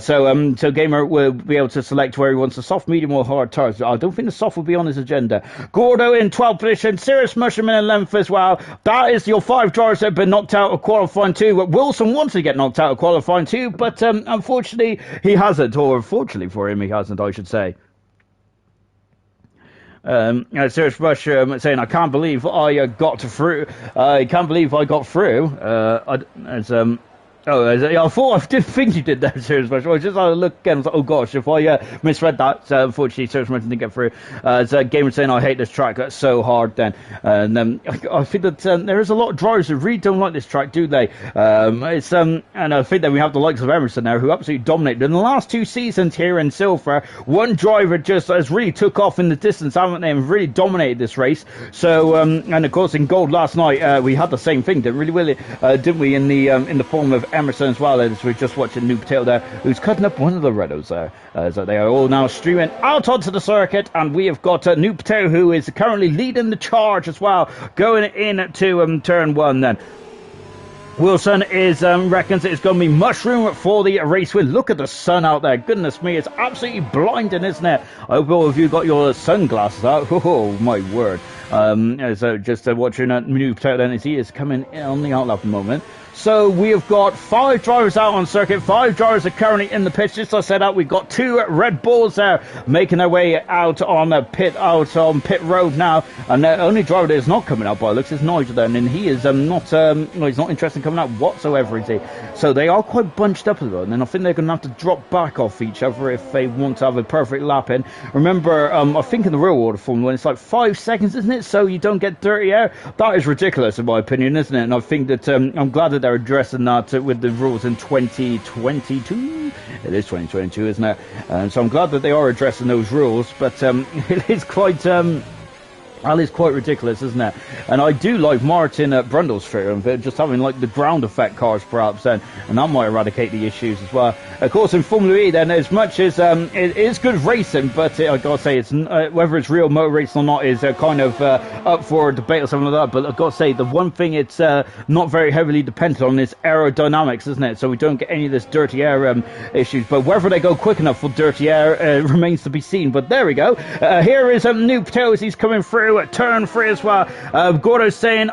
So Gamer will be able to select where he wants the soft, medium or hard tires. I don't think the soft will be on his agenda. Gordo in 12th position. Serious Mushroom in 11th as well. That is your 5 drivers that have been knocked out of qualifying 2. Wilson wanted to get knocked out of qualifying 2, but unfortunately he hasn't, or fortunately for him he hasn't, I should say. Serious Rush saying, I can't believe I got through. I can't believe I got through. I did think you did that, Serious Rush. I just had a look again. I was like, oh gosh, if I misread that, unfortunately, Serious Rush didn't get through. Gamer saying, I hate this track. That's so hard then. And I think that there is a lot of drivers who really don't like this track, do they? And I think that we have the likes of Emerson there, who absolutely dominated. In the last 2 seasons here in Silver, one driver just has really took off in the distance, haven't they, and really dominated this race. So, and of course, in Gold last night, we had the same thing, didn't we, in the form of Emerson as well, as we're just watching New Potato there, who's cutting up one of the Redos there. So they are all now streaming out onto the circuit, and we have got New Potato, who is currently leading the charge as well, going into turn 1 then. Wilson reckons it's going to be Mushroom for the race win. Look at the sun out there. Goodness me, it's absolutely blinding, isn't it? I hope all of you got your sunglasses out. Oh, my word. So just watching New Potato then, as he is coming in on the outlap at the moment. So we have got 5 drivers out on circuit. 5 drivers are currently in the pit. Just as I said out, we've got 2 Red Bulls there making their way out on pit road now. And the only driver that is not coming out by looks is Nigel then, and he is he's not interested in coming out whatsoever, is he? So they are quite bunched up as well, and I think they're going to have to drop back off each other if they want to have a perfect lap in. Remember, I think in the real world of Formula 1, it's like 5 seconds, isn't it? So you don't get dirty air. That is ridiculous in my opinion, isn't it? And I think that I'm glad that they're addressing that with the rules in 2022. It is 2022, isn't it? So I'm glad that they are addressing those rules, but it is quite that is quite ridiculous, isn't it? And I do like Martin Brundle's theory, just having like the ground effect cars perhaps then, and that might eradicate the issues as well. Of course, in Formula E then, as much as it is good racing, but I gotta say, it's whether it's real motor racing or not is kind of up for debate or something like that. But I've got to say, the one thing it's not very heavily dependent on is aerodynamics, isn't it? So we don't get any of this dirty air issues. But whether they go quick enough for dirty air remains to be seen. But there we go. Here is New Potatoes. He's coming through at turn 3 as well. Gordo's saying,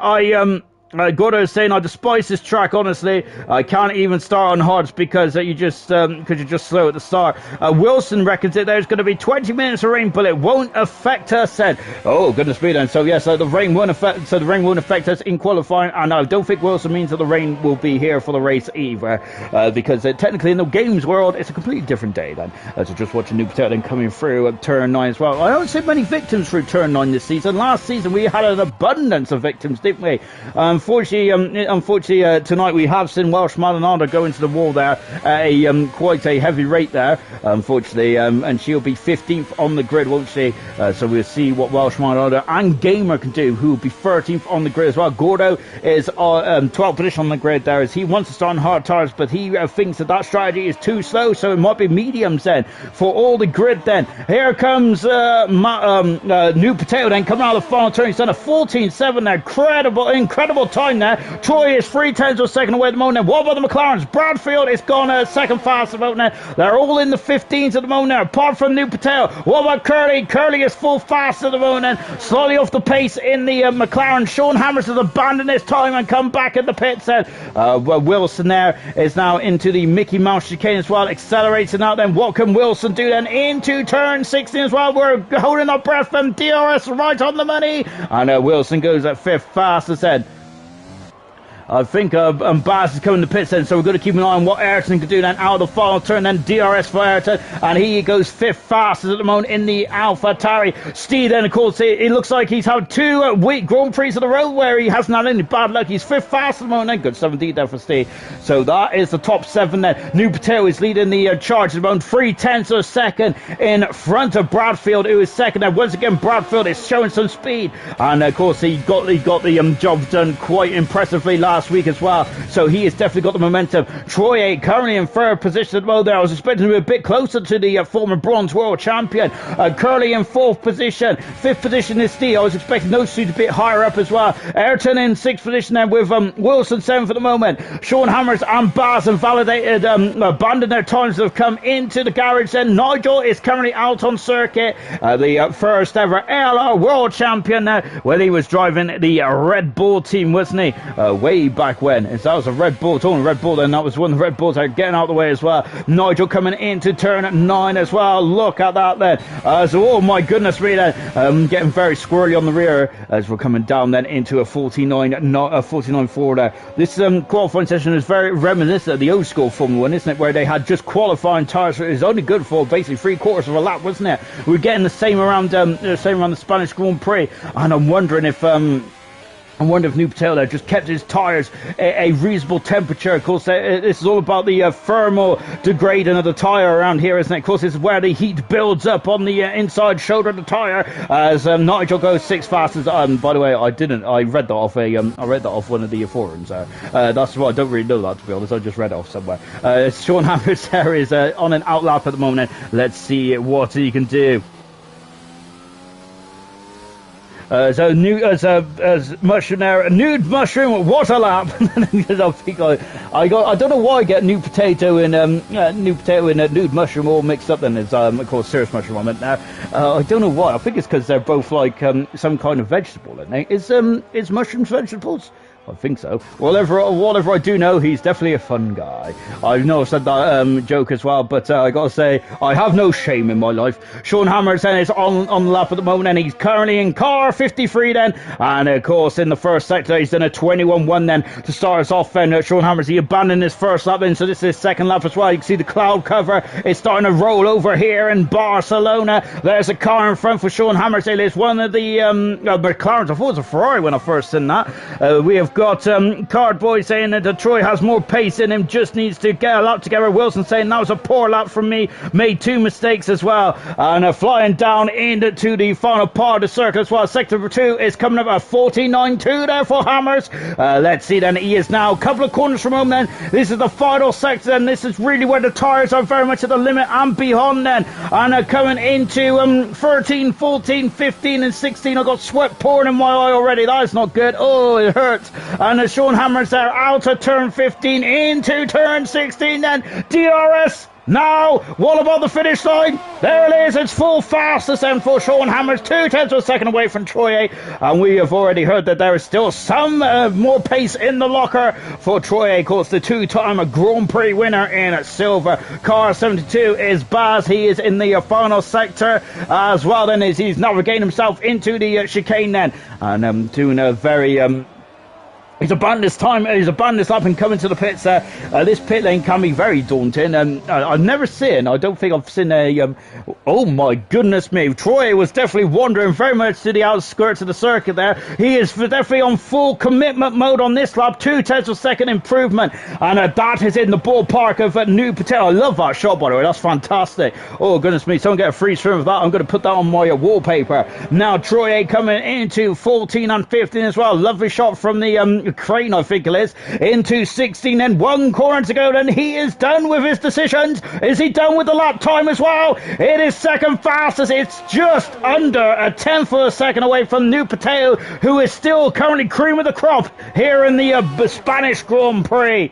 Gordo is saying, I despise this track, honestly. I can't even start on hards because you're just slow at the start. Wilson reckons that there's going to be 20 minutes of rain, but it won't affect us. Said, oh goodness me, then. So yes, the rain won't affect us in qualifying, and I don't think Wilson means that the rain will be here for the race either, because technically in the games world it's a completely different day then. So just watching New Potato then coming through at turn 9 as well. I don't see many victims through turn 9 this season. Last season we had an abundance of victims, didn't we? Unfortunately, tonight we have seen Welsh Malinada go into the wall there at a quite a heavy rate there, unfortunately, and she'll be 15th on the grid, won't she? So we'll see what Welsh Malinada and Gamer can do, who will be 13th on the grid as well. Gordo is 12th position on the grid there, as he wants to start on hard tires, but he thinks that strategy is too slow, so it might be mediums then for all the grid then. Here comes New Potato then coming out of the final turn. He's done a 14.7 there. Incredible time there. Troy is 3/10 of a second away at the moment. What about the McLarens? Bradfield is gone second fast at the moment. They're all in the 15s at the moment, apart from New Patel. What about Curly? Curly is full fast at the moment, slightly off the pace in the McLaren. Sean Hammers has abandoned his time and come back at the pits. Wilson there is now into the Mickey Mouse chicane as well, accelerating out. Then what can Wilson do then into turn 16 as well? We're holding our breath from DRS right on the money, and Wilson goes at 5th fastest then. I think Baz is coming to pits then, so we're going to keep an eye on what Ayrton can do then out of the final turn. Then DRS for Ayrton, and he goes 5th fastest at the moment in the Alpha Tari. Steve then, of course, it looks like he's had 2 weak Grand Prix of the road where he hasn't had any bad luck. He's 5th fastest at the moment. Good 17 there for Steve. So that is the top 7 then. New Patel is leading the charge at the moment, 3/10 of a second in front of Bradfield, who is second. Now once again, Bradfield is showing some speed, and of course he got the job done quite impressively last week as well, so he has definitely got the momentum. Troy currently in 3rd position at the moment there. I was expecting to be a bit closer to the former bronze world champion. Curly in 4th position, 5th position is Steve. I was expecting those two to be a bit higher up as well. Ayrton in 6th position then, with Wilson 7th at the moment. Sean Hammers and Baz have validated, abandoned their times that have come into the garage then. Nigel is currently out on circuit, the first ever ALR world champion when he was driving the Red Bull team, wasn't he? Way back when. And so that was a Red Bull, talking Red Bull, then that was one of the Red Bulls getting out of the way as well. Nigel coming into turn 9 as well. Look at that then. So, oh my goodness, really, getting very squirrely on the rear as we're coming down then into a 49.4 there. This qualifying session is very reminiscent of the old school Formula 1, isn't it? Where they had just qualifying tyres. It was only good for basically 3/4 of a lap, wasn't it? We're getting the same around the Spanish Grand Prix, and I'm wondering if New Patel just kept his tyres a reasonable temperature. Of course, this is all about the thermal degrading of the tyre around here, isn't it? Of course, this is where the heat builds up on the inside shoulder of the tyre. As Nigel goes 6th fastest. By the way, I read that off one of the forums. That's why I don't really know that, to be honest. I just read it off somewhere. Sean Hammers there is on an outlap at the moment. Let's see what he can do. So new as mushroom there, nude mushroom, what a lap! I don't know why I get new potato and nude mushroom all mixed up. Then it's of course serious mushroom I meant now. I don't know why. I think it's because they're both like some kind of vegetable. Isn't it? Is mushrooms vegetables? I think so. Whatever I do know, he's definitely a fun guy. I know I've said that joke as well, but I gotta say, I have no shame in my life. Sean Hammers then is on the lap at the moment, and he's currently in car 53 then, and of course in the first sector he's done a 21.1 then to start us off. And Sean Hammers, he abandoned his first lap then, so this is his second lap as well. You can see the cloud cover is starting to roll over here in Barcelona. There's a car in front for Sean Hammers. It's one of the McLarens. I thought it was a Ferrari when I first seen that. We have got Cardboy saying that Detroit has more pace in him, just needs to get a lap together. Wilson saying that was a poor lap from me, made 2 mistakes as well. And flying down into the final part of the circle as well. Sector 2 is coming up at 49.2 there for Hammers. Let's see then, he is now a couple of corners from home then. This is the final sector, and this is really where the tyres are very much at the limit and beyond then. And coming into 13, 14, 15 and 16. I've got sweat pouring in my eye already. That is not good. Oh, it hurts. And Sean Hammers there out of turn 15 into turn 16 then. DRS Now, what about the finish line? There it is, it's full fastest and for Sean Hammers, 2/10 of a second away from Troy. And we have already heard that there is still some more pace in the locker for Troy. Of course, the two-time Grand Prix winner in silver. Car 72 is Baz. He is in the final sector as well. Then he's navigating himself into the chicane then. And doing a very... He's abandoned this time. He's abandoned this lap and coming to the pits. This pit lane can be very daunting. I've never seen. I don't think I've seen a. Oh my goodness me! Troy was definitely wandering very much to the outskirts of the circuit. There, he is definitely on full commitment mode on this lap. 2/10 of a second improvement, and that is in the ballpark of New Patel. I love that shot, by the way. That's fantastic. Oh goodness me! Someone get a free stream of that. I'm going to put that on my wallpaper. Now Troy coming into 14 and 15 as well. Lovely shot from the crane, I think it is, into 16 and 1 corner to go. Then he is done with his decisions. Is he done with the lap time as well? It is second fastest. It's just under a 10th of a second away from New Patel, who is still currently cream of the crop here in the Spanish Grand Prix.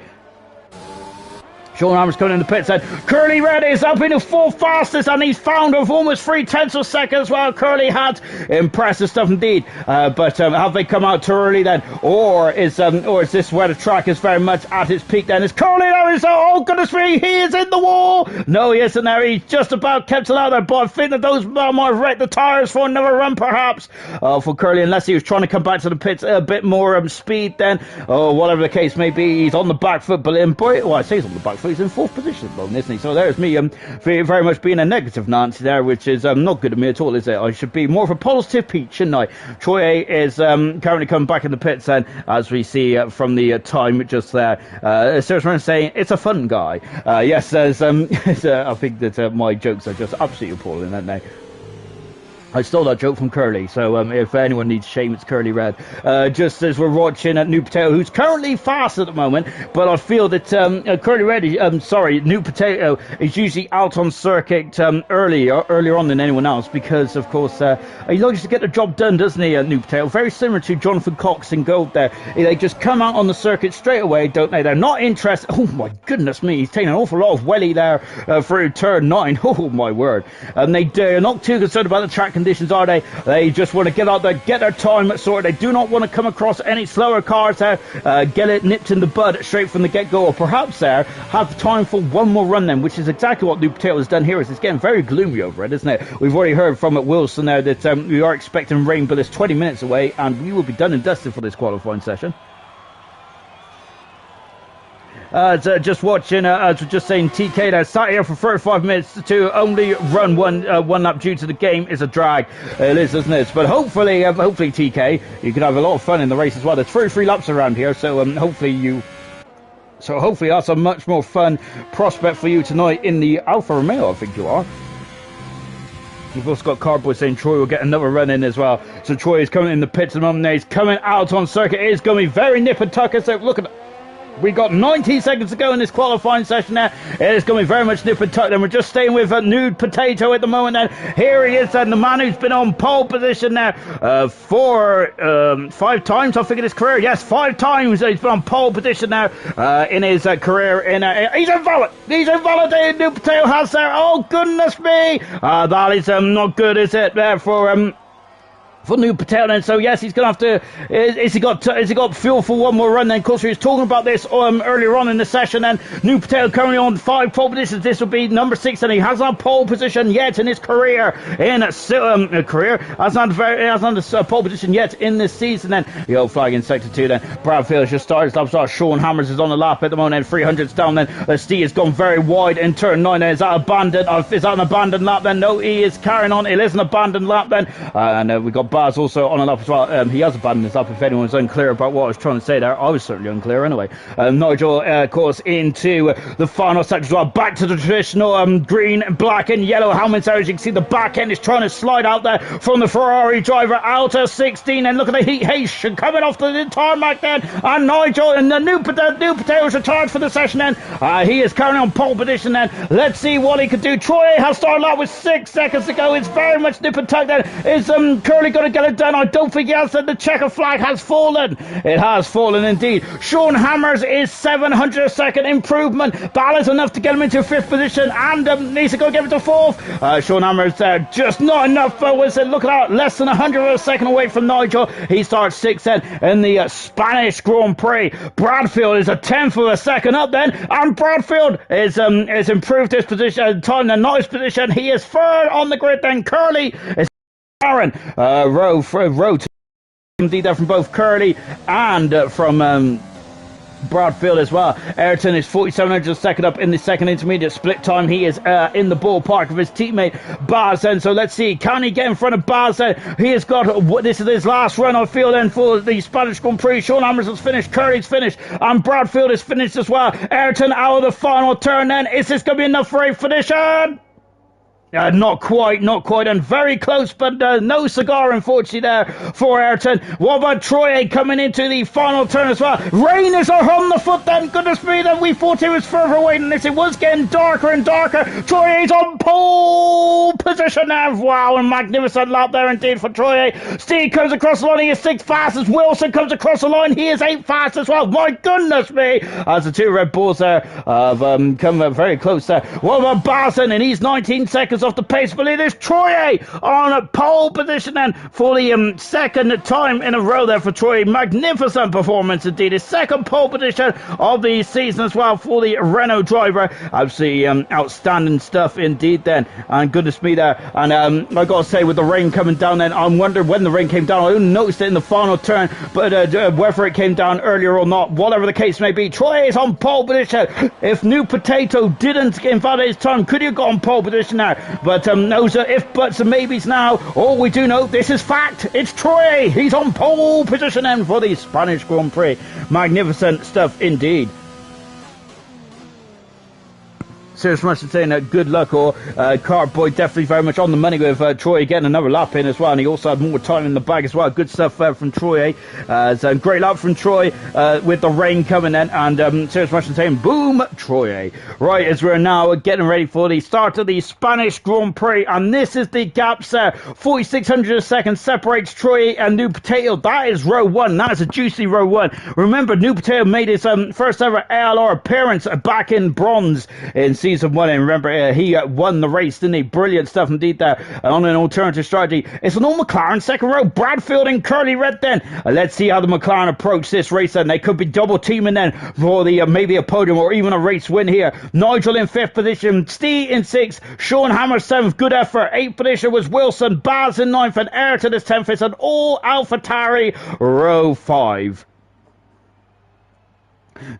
Sean Hammers coming in the pits. And Curly Red is up into fourth fastest, and he's found of almost 3/10 of a second as well. Curly had impressive stuff indeed. But have they come out too early then, or is this where the track is very much at its peak? Then is Curly there? Is oh goodness me, he is in the wall. No, he isn't there. He's just about kept it out there. But I think that those might have wrecked the tires for another run, perhaps, for Curly, unless he was trying to come back to the pits a bit more speed. Then, or whatever the case may be, he's on the back foot. But I say he's on the back foot. He's in fourth position at the moment, isn't he? So there's me very much being a negative Nancy there, which is not good of me at all, is it? I should be more of a positive peach, shouldn't I? Troy is currently coming back in the pits, and as we see from the time just there, Sarah's saying it's a fun guy. Yes, I think that my jokes are just absolutely appalling, aren't they? I stole that joke from Curly, so if anyone needs shame, it's Curly Red. Just as we're watching at New Potato, who's currently fast at the moment, but I feel that Curly Red, New Potato is usually out on circuit earlier on than anyone else, because of course he likes to get the job done, doesn't he? New Potato, very similar to Jonathan Cox in Gold. There, they just come out on the circuit straight away, don't they? They're not interested. Oh my goodness me, he's taking an awful lot of welly there through turn 9. Oh my word! And they're not too concerned about the track conditions, are they? They just want to get out there, get their time sorted. They do not want to come across any slower cars there, get it nipped in the bud straight from the get-go, or perhaps there have time for one more run then, which is exactly what New Potato has done here. Is it's getting very gloomy over it, isn't it? We've already heard from Wilson there that we are expecting rain, but it's 20 minutes away and we will be done and dusted for this qualifying session. Just watching, as we're just saying, TK there sat here for 35 minutes to only run one lap due to the game is a drag. It is, isn't it? But hopefully TK, you can have a lot of fun in the race as well. There's 33 laps around here, so hopefully that's a much more fun prospect for you tonight in the Alfa Romeo, I think you are. You've also got Cardboard saying Troy will get another run in as well. So Troy is coming in the pits at the moment. He's coming out on circuit. It is going to be very nip and tuck. So look at we got 19 seconds to go in this qualifying session there. It is going to be very much nip and tuck. Then we're just staying with Nude Potato at the moment. And here he is, and the man who's been on pole position there for 5 times, I think, in his career. Yes, 5 times he's been on pole position now in his career. He's invalid. He's invalidated. Nude Potato has there. Oh goodness me! That is not good, is it? There for New Patel, and so yes, he's going to have to. Is he got fuel for one more run? Then, of course, he was talking about this earlier on in the session. And New Patel currently on 5 pole positions. This will be number 6, and he hasn't had pole position yet in his career. Hasn't had a pole position yet in this season. Then the old flag in sector 2. Then Bradfield just started his lap. Sean Hammers is on the lap at the moment. 300's down. Then Steve has gone very wide in turn 9. Is that abandoned? Is that an abandoned lap? Then no, he is carrying on. It is an abandoned lap. Then and we got Baz also on and up as well. He has abandoned his up. If anyone's unclear about what I was trying to say there, I was certainly unclear anyway. Nigel, of course, into the final section as well. Back to the traditional green, black and yellow helmets there. As you can see, the back end is trying to slide out there from the Ferrari driver out of 16. And look at the heat haste coming off the tarmac then. And Nigel and the new potatoes retired for the session then. He is currently on pole position then. Let's see what he can do. Troy has started out with 6 seconds to go. It's very much nip and tuck then. Is Curly going going to get it done? I don't think he has. The checker flag has fallen. It has fallen indeed. Sean Hammers is 700 a second improvement. That is enough to get him into 5th position, and needs to go get him to 4th. Sean Hammers just not enough. Was it? Look at that, less than 100 of a second away from Nigel. He starts 6th then in the Spanish Grand Prix. Bradfield is a 10th of a second up then, and Bradfield is improved his position, time in a nice position. He is 3rd on the grid. Then Curly is Aaron row to indeed there from both Curly and from Bradfield as well. Ayrton is 4700 a second up in the second intermediate split time. He is in the ballpark of his teammate Baz then. So let's see, can he get in front of Baz then? He has got, this is his last run on field then for the Spanish Grand Prix. Sean Hammers has finished, Curry's finished, and Bradfield is finished as well. Ayrton out of the final turn then. Is this going to be enough for a finish? Not quite, and very close, but no cigar, unfortunately, there for Ayrton. What about Troye coming into the final turn as well? Rain is on the foot then, goodness me, then we thought he was further away than this. It was getting darker and darker. Troye is on pole position now. Wow, a magnificent lap there indeed for Troye. Steve comes across the line, he is 6th fastest. Wilson comes across the line, he is 8th fast as well. My goodness me, as the 2 Red Bulls there have come very close there. What about Barson? And he's 19 seconds off the pace, but it is Troye on a pole position and for the second time in a row there for Troye. Magnificent performance indeed. His 2nd pole position of the season as well for the Renault driver. Absolutely outstanding stuff indeed then, and goodness me there. And I gotta say, with the rain coming down then, I'm wondering when the rain came down. I didn't notice it in the final turn, but whether it came down earlier or not, whatever the case may be, Troye is on pole position. If New Potato didn't invalidate his time, could he have got on pole position now? But those are if, buts and maybes now. All we do know, this is fact. It's Troye. He's on pole position and for the Spanish Grand Prix. Magnificent stuff indeed. Serious much to saying good luck, or Cartboy definitely very much on the money with Troye getting another lap in as well, and he also had more time in the bag as well. Good stuff from Troye. So great lap from Troye with the rain coming in, and serious much to saying boom Troye. Right, as we're now getting ready for the start of the Spanish Grand Prix, and this is the gaps there. 4600 a second separates Troye and New Potato. That is row 1. That is a juicy row 1. Remember, New Potato made his first ever ALR appearance back in bronze in season 1, and remember he won the race, didn't he? Brilliant stuff indeed there on an alternative strategy. It's an all McLaren second row. Bradfield and Curly Red then. Let's see how the McLaren approach this race then. They could be double teaming then for the maybe a podium or even a race win here. Nigel in 5th position, Steve in 6th, Sean Hammer 7th, good effort. 8th position was Wilson, Baz in 9th, and Ayrton is 10th. It's an all AlphaTauri row 5.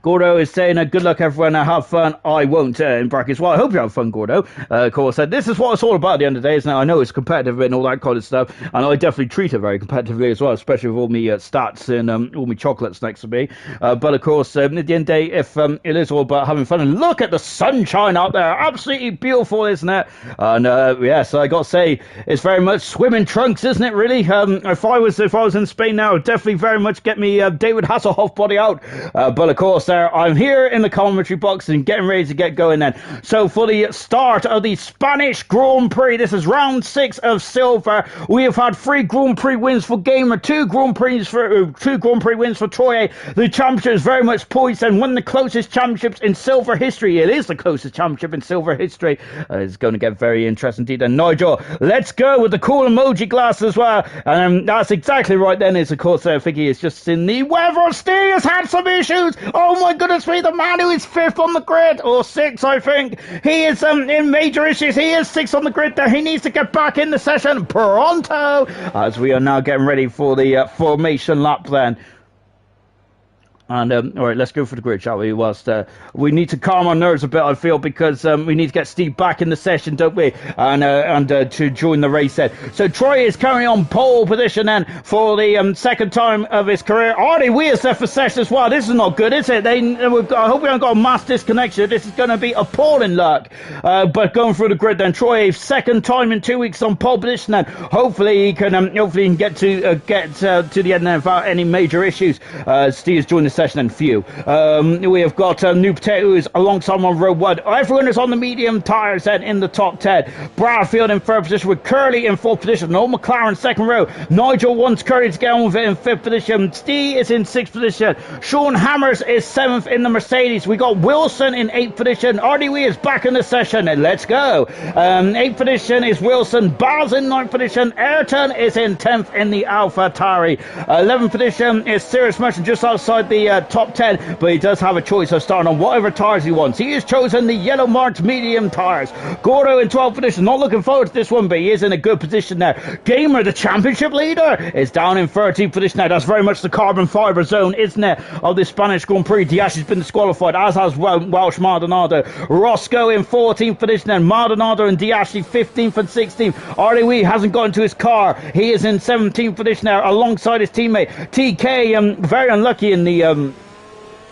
Gordo is saying, good luck everyone, have fun. I won't, in brackets. Well, I hope you have fun, Gordo. Of course, this is what it's all about at the end of the day, isn't it? I know it's competitive and all that kind of stuff, and I definitely treat it very competitively as well, especially with all my stats and all my chocolates next to me. But of course, at the end of the day, if it is all about having fun, and look at the sunshine out there, absolutely beautiful, isn't it? And yes, I got to say, it's very much swimming trunks, isn't it, really? If I was in Spain now, it'd definitely very much get me David Hasselhoff body out. But of course, I'm here in the commentary box and getting ready to get going then. So for the start of the Spanish Grand Prix, this is round 6 of silver. We have had 3 Grand Prix wins for Gamer, 2 Grand Prix wins for Troye. The championship is very much poised and one of the closest championships in silver history. It is the closest championship in silver history. It's going to get very interesting indeed. And Nigel, let's go with the cool emoji glass as well. And that's exactly right then. Is of course Figgy is just in the weather. Steve has had some issues. Oh my goodness me, the man who is 5th on the grid, or 6th I think, he is in major issues. He is 6th on the grid there. He needs to get back in the session pronto, as we are now getting ready for the formation lap then. And all right, let's go for the grid, shall we? Whilst we need to calm our nerves a bit, I feel, because we need to get Steve back in the session, don't we? And to join the race then. So Troye is currently on pole position then for the second time of his career. Artie Weir's there for session as well. This is not good, is it? I hope we haven't got a mass disconnection. This is going to be appalling luck. But going through the grid then, Troye, second time in 2 weeks on pole position then. Hopefully he can get to the end there without any major issues. Steve's joined the session and few. We have got New Potatoes alongside on row 1. Everyone is on the medium tyres then in the top 10. Bradfield in 3rd position with Curly in 4th position. Old McLaren 2nd row. Nigel wants Curly to get on with it in 5th position. Steve is in 6th position. Sean Hammers is 7th in the Mercedes. We got Wilson in 8th position. RDW is back in the session and let's go. 8th position is Wilson. Baz in 9th position. Ayrton is in 10th in the Alpha Tari. 11th position is Sirius Merchant just outside the top 10, but he does have a choice of starting on whatever tyres he wants. He has chosen the yellow marked medium tyres. Gordo in 12th position. Not looking forward to this one, but he is in a good position now. Gamer, the championship leader, is down in 13th position now. That's very much the carbon fibre zone, isn't it, of the Spanish Grand Prix. Diash has been disqualified, as has Welsh Maldonado. Roscoe in 14th position, and Maldonado and Diash 15th and 16th. RDW hasn't got into his car. He is in 17th position now alongside his teammate TK. Very unlucky in the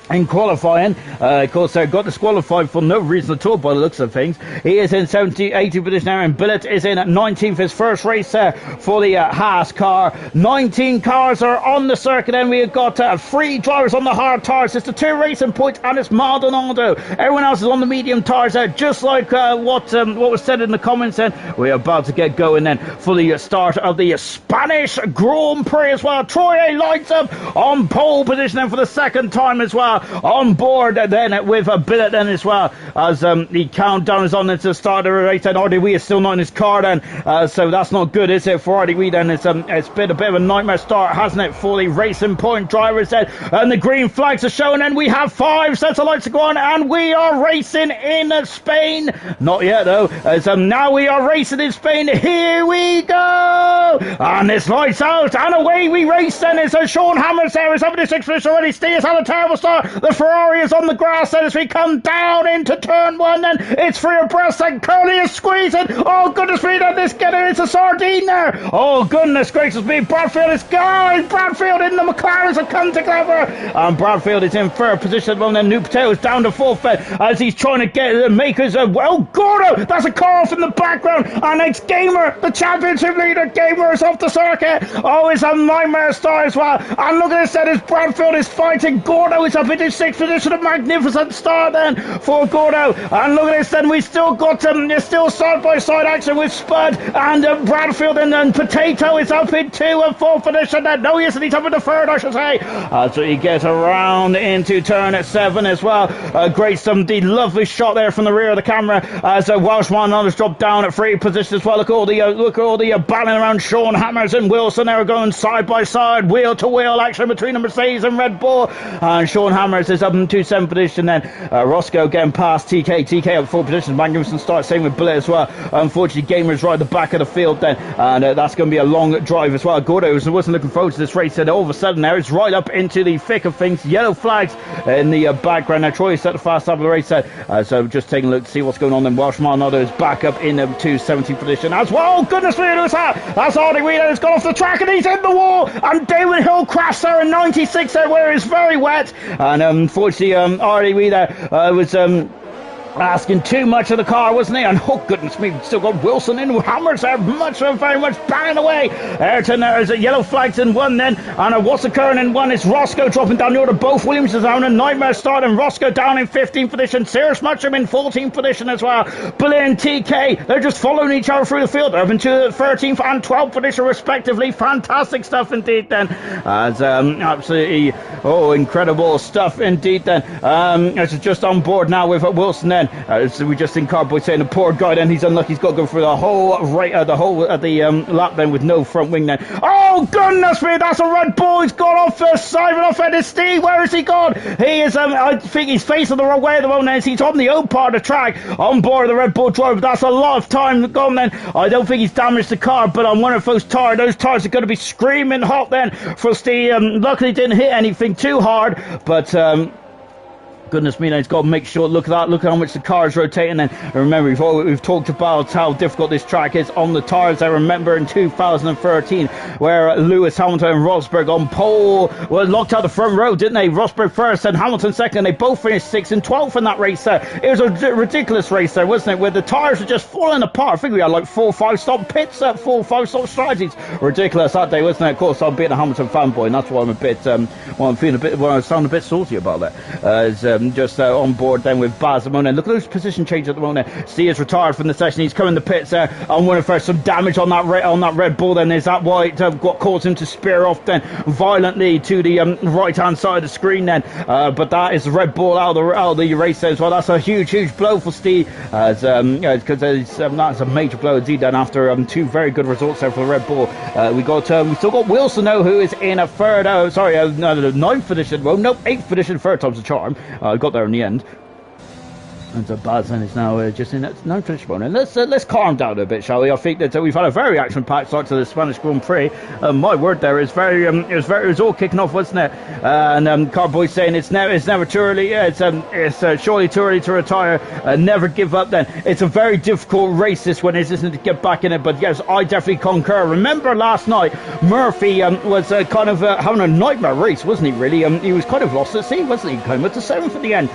in qualifying. Of course, they got disqualified for no reason at all by the looks of things. He is in 80th position now, and Billet is in 19th, his first race for the Haas car. 19 cars are on the circuit, and we have got 3 drivers on the hard tyres. It's the 2 racing points, and it's Maldonado. Everyone else is on the medium tyres just like what was said in the comments. Then we're about to get going then for the start of the Spanish Grand Prix as well. Troy lights up on pole position then for the 2nd time as well. On board then with a billet then as well, as the countdown is on to the start of the race, and RDW is still not in his car then, so that's not good, is it, for RDW then? It's been a bit of a nightmare start, hasn't it, for the Racing Point drivers then, and the green flags are showing, and we have 5 sets of lights to go on, and we are racing in Spain. Not yet though, as now we are racing in Spain. Here we go, and it's lights out, and away we race then. It's Sean Hammers there is up in the 6th position already. Steve's had a terrible start. The Ferrari is on the grass then as we come down into turn 1, and it's free abreast, and Curly is squeezing. Oh goodness me, then this getter is a sardine there. Oh goodness gracious me, Bradfield is going. Bradfield in the McLarens have come together, and Bradfield is in 3rd position. Well, then New Potatoes down to 4th as he's trying to get the makers of, well, Gordo, that's a car off in the background, and it's Gamer, the championship leader. Gamer is off the circuit. Oh, it's a nightmare start as well, and look at this, that is Bradfield is fighting. Gordo is up in 6th position. A magnificent start then for Gordo, and look at this then, we still got still side by side action with Spud and Bradfield, and then Potato is up in 2 and 4th position then. No, yes, and he's up in the 3rd, I should say, so he gets around into turn 7 as well. Great, the lovely shot there from the rear of the camera as Welshman has dropped down at 3 position as well. Look at all the battling around. Sean Hammers and Wilson they are going side by side, wheel to wheel action between the Mercedes and Red Bull, and Sean Hammers is up into 7th position then. Roscoe getting past TK up 4th position. Magnificent start, same with Billet as well. Unfortunately, Gamer's right at the back of the field then, and that's going to be a long drive as well. Gordo wasn't looking forward to this race, and all of a sudden now it's right up into the thick of things. Yellow flags in the background now. Troy is at the fast side of the race so just taking a look to see what's going on then. Welsh Maldonado is back up in 17th position as well. Oh, goodness me, who's that? That's Hardy Wheeler has gone off the track, and he's in the wall, and David Hill crashed there in 96 there where it's very wet, and unfortunately Hardy Wheeler was asking too much of the car, wasn't he? And oh goodness me, still got Wilson in. Hammers there, very much banging away. Ayrton there is a yellow flags in 1 then, and what's occurring in 1 is Roscoe dropping down the order. Both Williams is down, a nightmare start, and Roscoe down in 15th position. Sirius Mushroom in 14th position as well. Billy and TK, they're just following each other through the field. They're up into 13th and 12th position respectively. Fantastic stuff indeed then, as absolutely incredible stuff indeed then. It's just on board now with Wilson then. So we just think Cardboy saying the poor guy then, he's unlucky, he's got to go for the whole lap then with no front wing then. Oh goodness me, that's a Red Bull. He's gone off Simon off at his Steve. Where has he gone? He is I think he's facing the wrong way at the moment as he's on the old part of the track on board the Red Bull driver. That's a lot of time gone then. I don't think he's damaged the car, but I'm wondering if those tires are going to be screaming hot then for Steve. Luckily didn't hit anything too hard, but Goodness me, now he's got to make sure. Look at that. Look at how much the car is rotating. And remember, we've talked about how difficult this track is on the tyres. I remember in 2013 where Lewis Hamilton and Rosberg on pole were locked out the front row, didn't they? Rosberg first and Hamilton second. They both finished 6th and 12th in that race there. It was a ridiculous race there, wasn't it? Where the tyres were just falling apart. I think we had like 4 or 5 stop pits, 4 or 5 stop strategies. Ridiculous that day, wasn't it? Of course, I'm being a Hamilton fanboy, and that's why I'm a bit, I sound a bit salty about that. Just on board then with Baz at the moment. Look at those position changes at the moment. Steve is retired from the session. He's coming to the pits there. I'm wondering for some damage on that Red Bull. Then is that why it what caused him to spear off then violently to the right hand side of the screen then? But that is the Red Bull out of the race there as well. That's a huge blow for Steve, because that's a major blow indeed. Then after 2 very good results there for the Red Bull, we still got Wilson who is in a third. Ninth position. Well, no, 8th position. Third time's a charm. Got there in the end. And so Bazin is now just in that non-finish mode. And let's calm down a bit, shall we? I think that we've had a very action-packed start to the Spanish Grand Prix. My word, there is it was all kicking off, wasn't it? And Carboy saying it's never too early. Yeah, it's surely too early to retire. Never give up. Then it's a very difficult race this one, isn't it, to get back in it? But yes, I definitely concur. Remember last night, Murphy was kind of having a nightmare race, wasn't he? Really, he was kind of lost at sea, wasn't he? Came up to 7th at the end.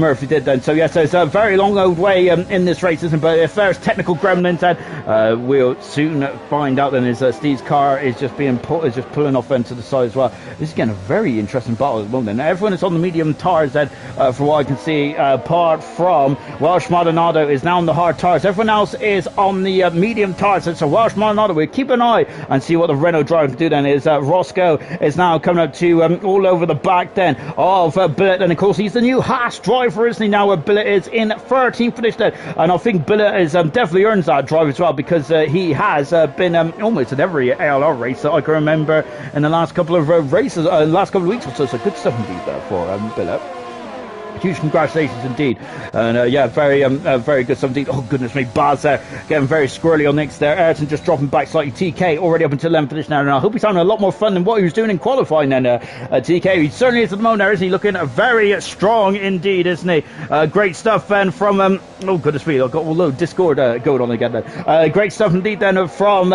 Murphy did then. So yes, there's a very long old way in this race, isn't it? But if there's technical gremlins, then we'll soon find out. Then is Steve's car is just pulling off into the side as well. This is again a very interesting battle at the moment. Now, everyone is on the medium tires then, from what I can see, apart from Welsh Maldonado is now on the hard tires. Everyone else is on the medium tires. So Welsh Maldonado, we'll keep an eye and see what the Renault driver can do. Then is Roscoe is now coming up to all over the back then of Billet, and of course he's the new Haas driver, isn't he? Now where Billet is in 13th finish there, and I think Billet is definitely earns that drive as well, because he has been almost in every ALR race that I can remember in the last couple of races, last couple of weeks or so. So good stuff indeed there for Billet. Huge congratulations indeed, and very good stuff indeed. Oh goodness me, Baz there getting very squirrely on next there. Ayrton just dropping back slightly. TK already up until 11th position now, and I hope he's having a lot more fun than what he was doing in qualifying then. TK, he certainly is at the moment there, isn't he? Looking very strong indeed, isn't he? Great stuff then from oh goodness me, I've got a little Discord going on again then. Great stuff indeed then from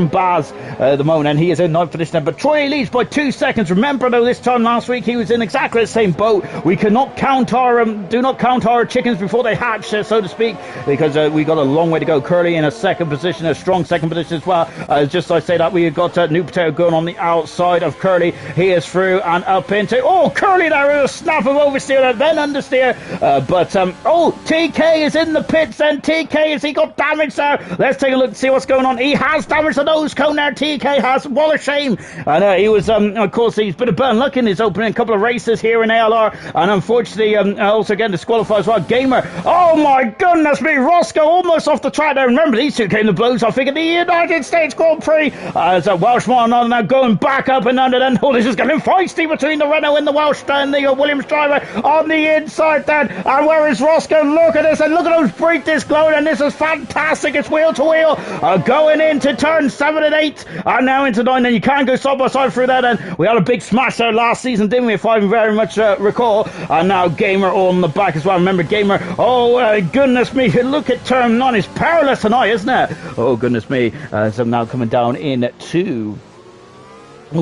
Baz at the moment, and he is in 9th position then, but Troy leads by 2 seconds. Remember though, this time last week he was in exactly the same boat. We cannot do not count our chickens before they hatch, so to speak, because we got a long way to go. Curly in a second position, a strong second position as well. Just I say that, we got New Potato going on the outside of Curly. He is through and up into Curly there, a snap of oversteer then understeer, but TK is in the pits then. TK, has he got damage there? Let's take a look and see what's going on. He has damage to nose cone there. TK has, what a shame. And he was of course he's been a bit unlucky in his opening couple of races here in ALR, and unfortunately also getting disqualified as well. Gamer, oh my goodness me, Roscoe almost off the track there. Remember, these two came to blows, I think, in the United States Grand Prix. As a Welshman now going back up and under, then this is getting feisty between the Renault and the Welsh and the Williams driver on the inside then. And where is Roscoe? Look at this, and look at those brake discs glowing, and this is fantastic. It's wheel to wheel going into turn 7 and 8 and now into 9, and you can't go side by side through that. And we had a big smash there last season, didn't we, if I very much recall. And now Gamer on the back as well. Remember Gamer, goodness me, look at turn 9, it's perilous tonight, isn't it? Oh goodness me. So now coming down in 2.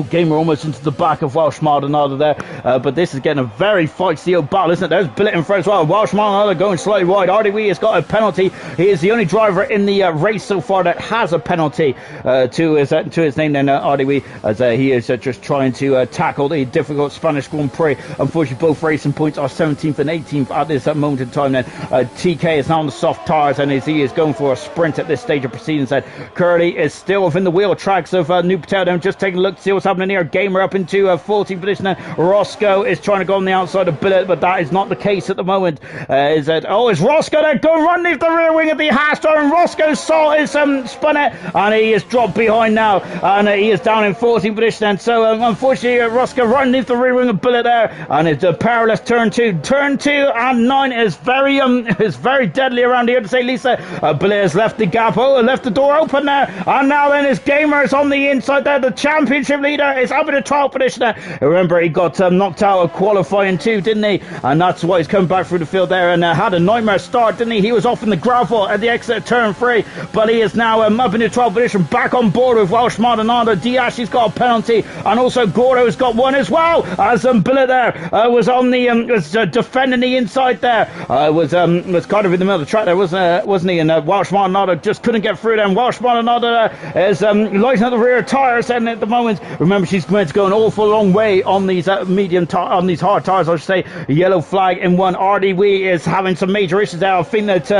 Gamer almost into the back of Welsh Maldonado there, but this is getting a very feisty old battle, isn't it? There's Billet in front as well. Welsh Maldonado going slightly wide. RDW has got a penalty. He is the only driver in the race so far that has a penalty to his name then, RDW, as he is just trying to tackle the difficult Spanish Grand Prix. Unfortunately, both racing points are 17th and 18th at this moment in time then. TK is now on the soft tyres, and he is going for a sprint at this stage of proceedings. Curly is still within the wheel tracks of New Potato. Just taking a look to see what's happening here. Gamer up into 14th position. Roscoe is trying to go on the outside of Billet, but that is not the case at the moment. Is Roscoe there? Go run leave the rear wing of the Haas driver, and Roscoe saw his spun it, and he is dropped behind now, and he is down in 14th position. And so unfortunately Roscoe run leave the rear wing of Billet there, and it's a perilous turn 2 and 9 is very deadly around here, to say Lisa. Billet has left the gap, left the door open there, and now then his Gamer is on the inside there. The championship leader is up in the 12th position there. Remember, he got knocked out of qualifying too, didn't he? And that's why he's coming back through the field there, and had a nightmare start, didn't he? He was off in the gravel at the exit of turn 3, but he is now up in the 12th position, back on board with Welsh Maldonado. Diashi's got a penalty, and also Gordo's got one as well, as Billet there was on the was defending the inside there, was kind of in the middle of the track there, wasn't he? And Welsh Maldonado just couldn't get through there, and Welsh Maldonado is lighting up the rear tyres, and at the moment, remember, she's meant to go an awful long way on these on these hard tyres, I should say. Yellow flag in one. RDW is having some major issues there. I think that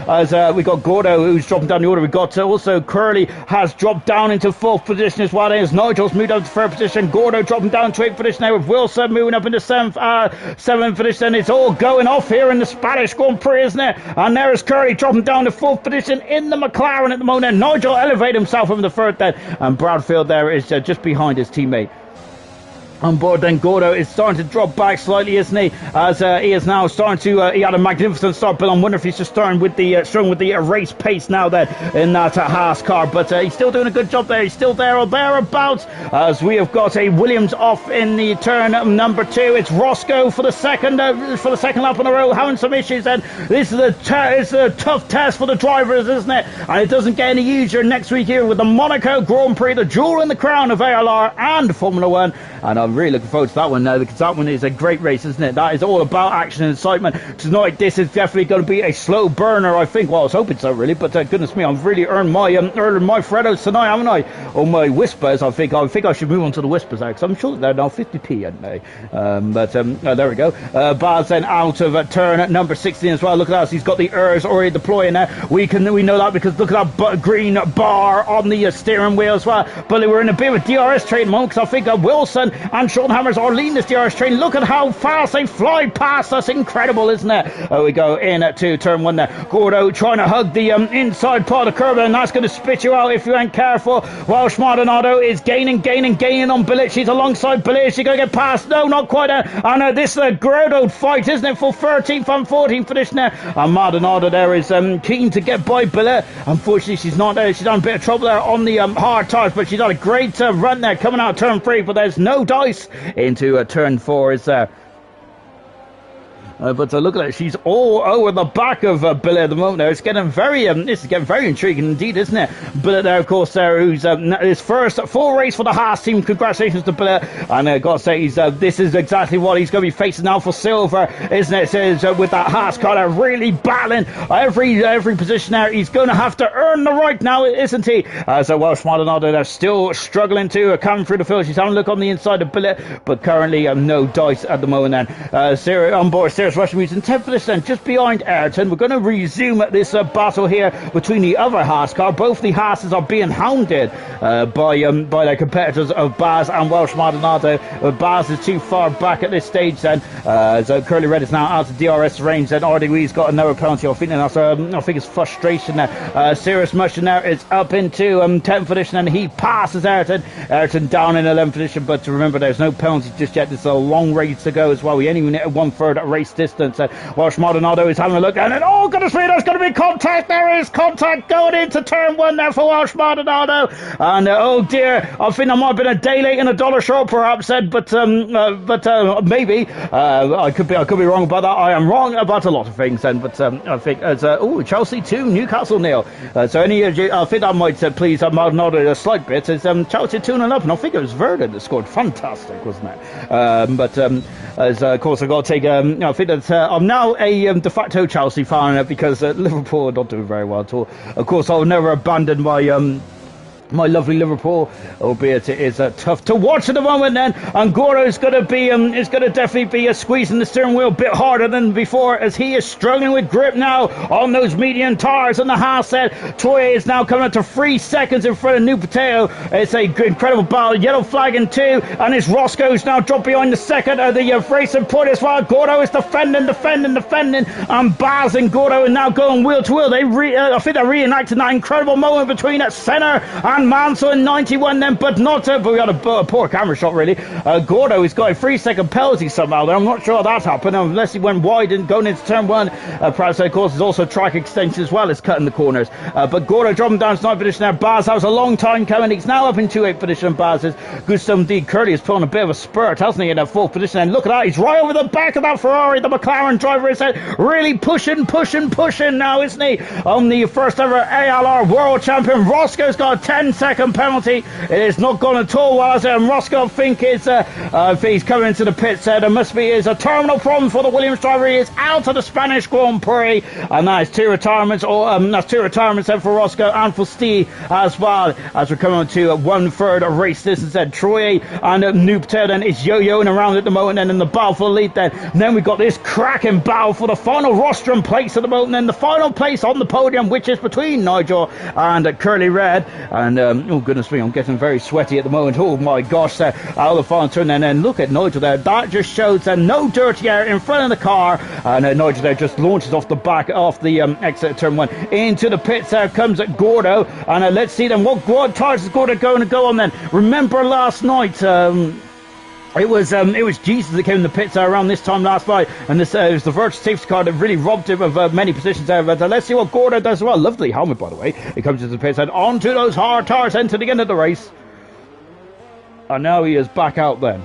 as we got Gordo, who's dropping down the order, we got also Curly has dropped down into 4th position as well. As Nigel's moved up to 3rd position, Gordo dropping down to 8th position now, with Wilson moving up into 7th position. It's all going off here in the Spanish Grand Prix, isn't it? And there is Curly dropping down to 4th position in the McLaren at the moment. Nigel elevated himself from the 3rd then, and Bradfield there is just behind his teammate. On board then, Gordo is starting to drop back slightly, isn't he? As he is now starting to, he had a magnificent start, but I wonder if he's just starting with the race pace now then in that Haas car. But he's still doing a good job there. He's still there or thereabouts. As we have got a Williams off in the turn number 2. It's Roscoe for the second lap in a row, having some issues. And this is a tough test for the drivers, isn't it? And it doesn't get any easier next week here with the Monaco Grand Prix, the jewel in the crown of ALR and Formula 1. And I'm really looking forward to that one now, because that one is a great race, isn't it? That is all about action and excitement. Tonight, this is definitely going to be a slow burner, I think. Well, I was hoping so, really, but goodness me, I've really earned my Freddos tonight, haven't I? Or my Whispers, I think I should move on to the Whispers now, because I'm sure that they're now 50p, aren't they? There we go. Baz then out of turn number 16 as well. Look at that, he's got the ERS already deploying there. We know that because look at that green bar on the steering wheel as well. But we're in a bit of a DRS train moment, because I think Wilson and Sean Hammers are leading this DRS train. Look at how fast they fly past us. Incredible, isn't it? We go in to turn 1 there. Gordo trying to hug the inside part of the curb, and that's going to spit you out if you ain't careful. Welsh Maldonado is gaining on Billet. She's alongside Billet. Is she going to get past? No, not quite. And this is a Gordo fight, isn't it, for 13th and 14th position there. And Maldonado there is keen to get by Billet. Unfortunately, she's not there. She's done a bit of trouble there on the hard tyres, but she's got a great run there coming out of turn 3, but there's no dice into turn 4 is there. But look at it, she's all over the back of Billet at the moment there. It's getting this is getting very intriguing indeed, isn't it? Billet there, of course, who's his first full race for the Haas team. Congratulations to Billet. And I've got to say, this is exactly what he's going to be facing now for silver, isn't it? It says, with that Haas car there, really battling every position there. He's going to have to earn the right now, isn't he? So Welsh Maldonado, they're still struggling to come through the field. She's having a look on the inside of Billet, but currently no dice at the moment then. Sarah on board, Sarah's Russian Music in 10th position, just behind Ayrton. We're going to resume this battle here between the other Haas car. Both the Haases are being hounded by their competitors of Baz and Welsh Maldonado. Baz is too far back at this stage then. So Curly Red is now out of DRS range, and RDW's got another penalty. I think it's frustration there. Sirius Mushin there is up into 10th position, and he passes Ayrton. Ayrton down in 11th position, but remember, there's no penalty just yet. There's a long race to go as well. We ain't even hit 1/3 race distance. Welsh Maldonado is having a look, and then, oh goodness me, there's going to be contact. There is contact going into turn 1 there for Welsh Maldonado, and oh dear, I think I might have been a day late and a dollar short, perhaps said, but maybe I could be wrong about that. I am wrong about a lot of things then, but I think as Chelsea 2, Newcastle 0. So I think that might please Maldonado a slight bit. As Chelsea 2-0 up, and I think it was Verdon that scored. Fantastic, wasn't it? As of course I got to take. I think that I'm now a de facto Chelsea fan because Liverpool are not doing very well at all. Of course, I'll never abandon my lovely Liverpool, albeit it is tough to watch at the moment then. And Gordo is going to definitely be squeezing the steering wheel a bit harder than before, as he is struggling with grip now on those medium tyres on the Haas set. Toye is now coming up to 3 seconds in front of New Potato. It's a incredible battle. Yellow flag in 2, and it's Roscoe's now dropped behind the second of the racing point as well. Gordo is defending, and Baz and Gordo are now going wheel to wheel. I think they're reenacting that incredible moment between Senna and and Mansell in 91 then, but not, but we got a poor camera shot really. Gordo has got a 3-second penalty somehow there. I'm not sure how that's happened, unless he went wide and going into turn 1. Perhaps, of course, there's also track extension as well as cutting the corners. But Gordo dropping down to 9th position there. Baz, that was a long time coming. He's now up into 8th position. Baz is good stuff indeed. Curly has put on a bit of a spurt, hasn't he, in that 4th position. And look at that, he's right over the back of that Ferrari. The McLaren driver is really pushing now, isn't he? On the first ever ALR world champion, Roscoe's got a 10-second penalty. It is not gone at all well, as Roscoe, I think, is if he's coming into the pits. There must be a terminal problem for the Williams driver. He is out of the Spanish Grand Prix, and that is 2 retirements, or that's 2 retirements then for Roscoe and for Steve as well, as we're coming on to 1/3 race distance. Then Troy and Noob Tail then is yo-yoing around at the moment, and in the battle for the lead then. And then we've got this cracking battle for the final rostrum place at the moment, and the final place on the podium, which is between Nigel and Curly Red. And oh goodness me, I'm getting very sweaty at the moment. Oh my gosh, out of the final turn. And then look at Nigel there. That just shows no dirty air in front of the car, and Nigel there just launches off the back off the exit of turn 1 into the pits. There comes Gordo, and let's see then what tyres is Gordo going to go on then. Remember last night, it was Jesus that came in the pits around this time last night, and this it was the virtual safety car that really robbed him of many positions there. But let's see what Gordo does as well. Lovely helmet, by the way. He comes into the pits and onto those hard tires into the end of the race, and now he is back out then.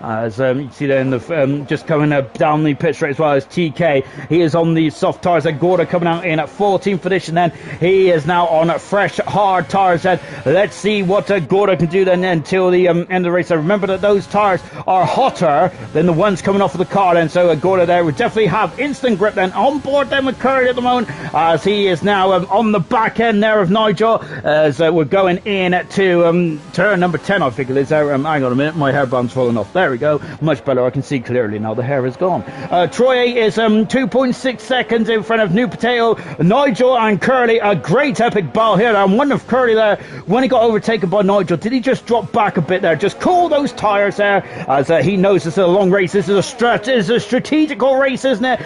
As you see there in the just coming down the pit straight as well as TK. He is on the soft tyres. And Gordo coming out in at 14th position. Then he is now on fresh hard tyres. And let's see what Gordo can do then until the end of the race. So remember that those tyres are hotter than the ones coming off of the car. Then so Gordo there would definitely have instant grip then on board then with Curry at the moment, as he is now on the back end there of Nigel, as we're going in to turn number 10, I think it is. Hang on a minute, my hairband's falling off. There we go, much better. I can see clearly now. The hair is gone. Troy is 2.6 seconds in front of New Potato, Nigel and Curly. A great epic battle here. I wonder if Curly there, when he got overtaken by Nigel, did he just drop back a bit there, just cool those tyres there, as he knows this is a long race. This is a strategical race, isn't it?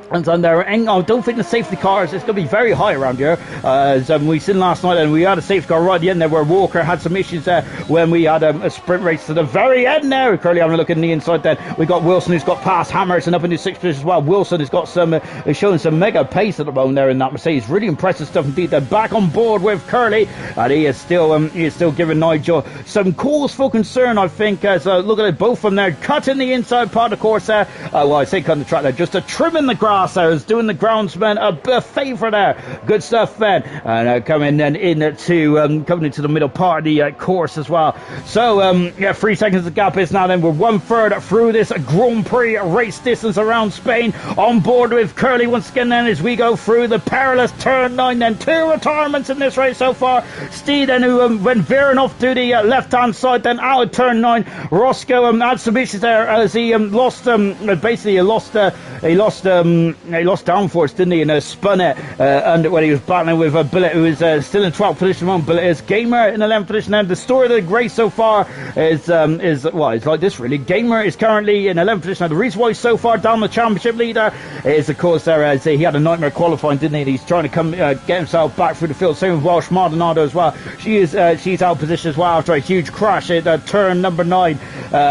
And on there, I don't think the safety cars, it's going to be very high around here. As we seen last night, and we had a safety car right at the end there where Walker had some issues there when we had a sprint race to the very end there. Currently having a look in the inside then. We got Wilson, who's got past Hammers and up into 6th position as well. Wilson has got some, is showing some mega pace at the moment there in that Mercedes. Really impressive stuff indeed. They're back on board with Curly, and he is still giving Nigel some cause for concern, I think. As look at it, both of them there cutting the inside part of the course there. Well, I say cutting the track there, just a trimming the grass there, is doing the groundsman a favour there. Good stuff then. And coming then coming into the middle part of the course as well. So yeah, 3 seconds of gap is now then. We're 1/3 through this Grand Prix race distance around Spain, on board with Curly once again then as we go through the perilous turn 9 then. 2 retirements in this race so far. Steve then, who went veering off to the left hand side then out of turn 9. Roscoe had some issues there as he lost downforce, didn't he, and spun it under when he was battling with a Billet, who is still in 12th position. Billet is Gamer in 11th position. And the story of the race so far is well, it's like this really. Gamer is currently in 11th position. Now, the reason why he's so far down the championship leader is, of course, there as he had a nightmare qualifying, didn't he? And he's trying to come get himself back through the field. Same with Welsh Maldonado as well. She's out of position as well after a huge crash at turn number 9.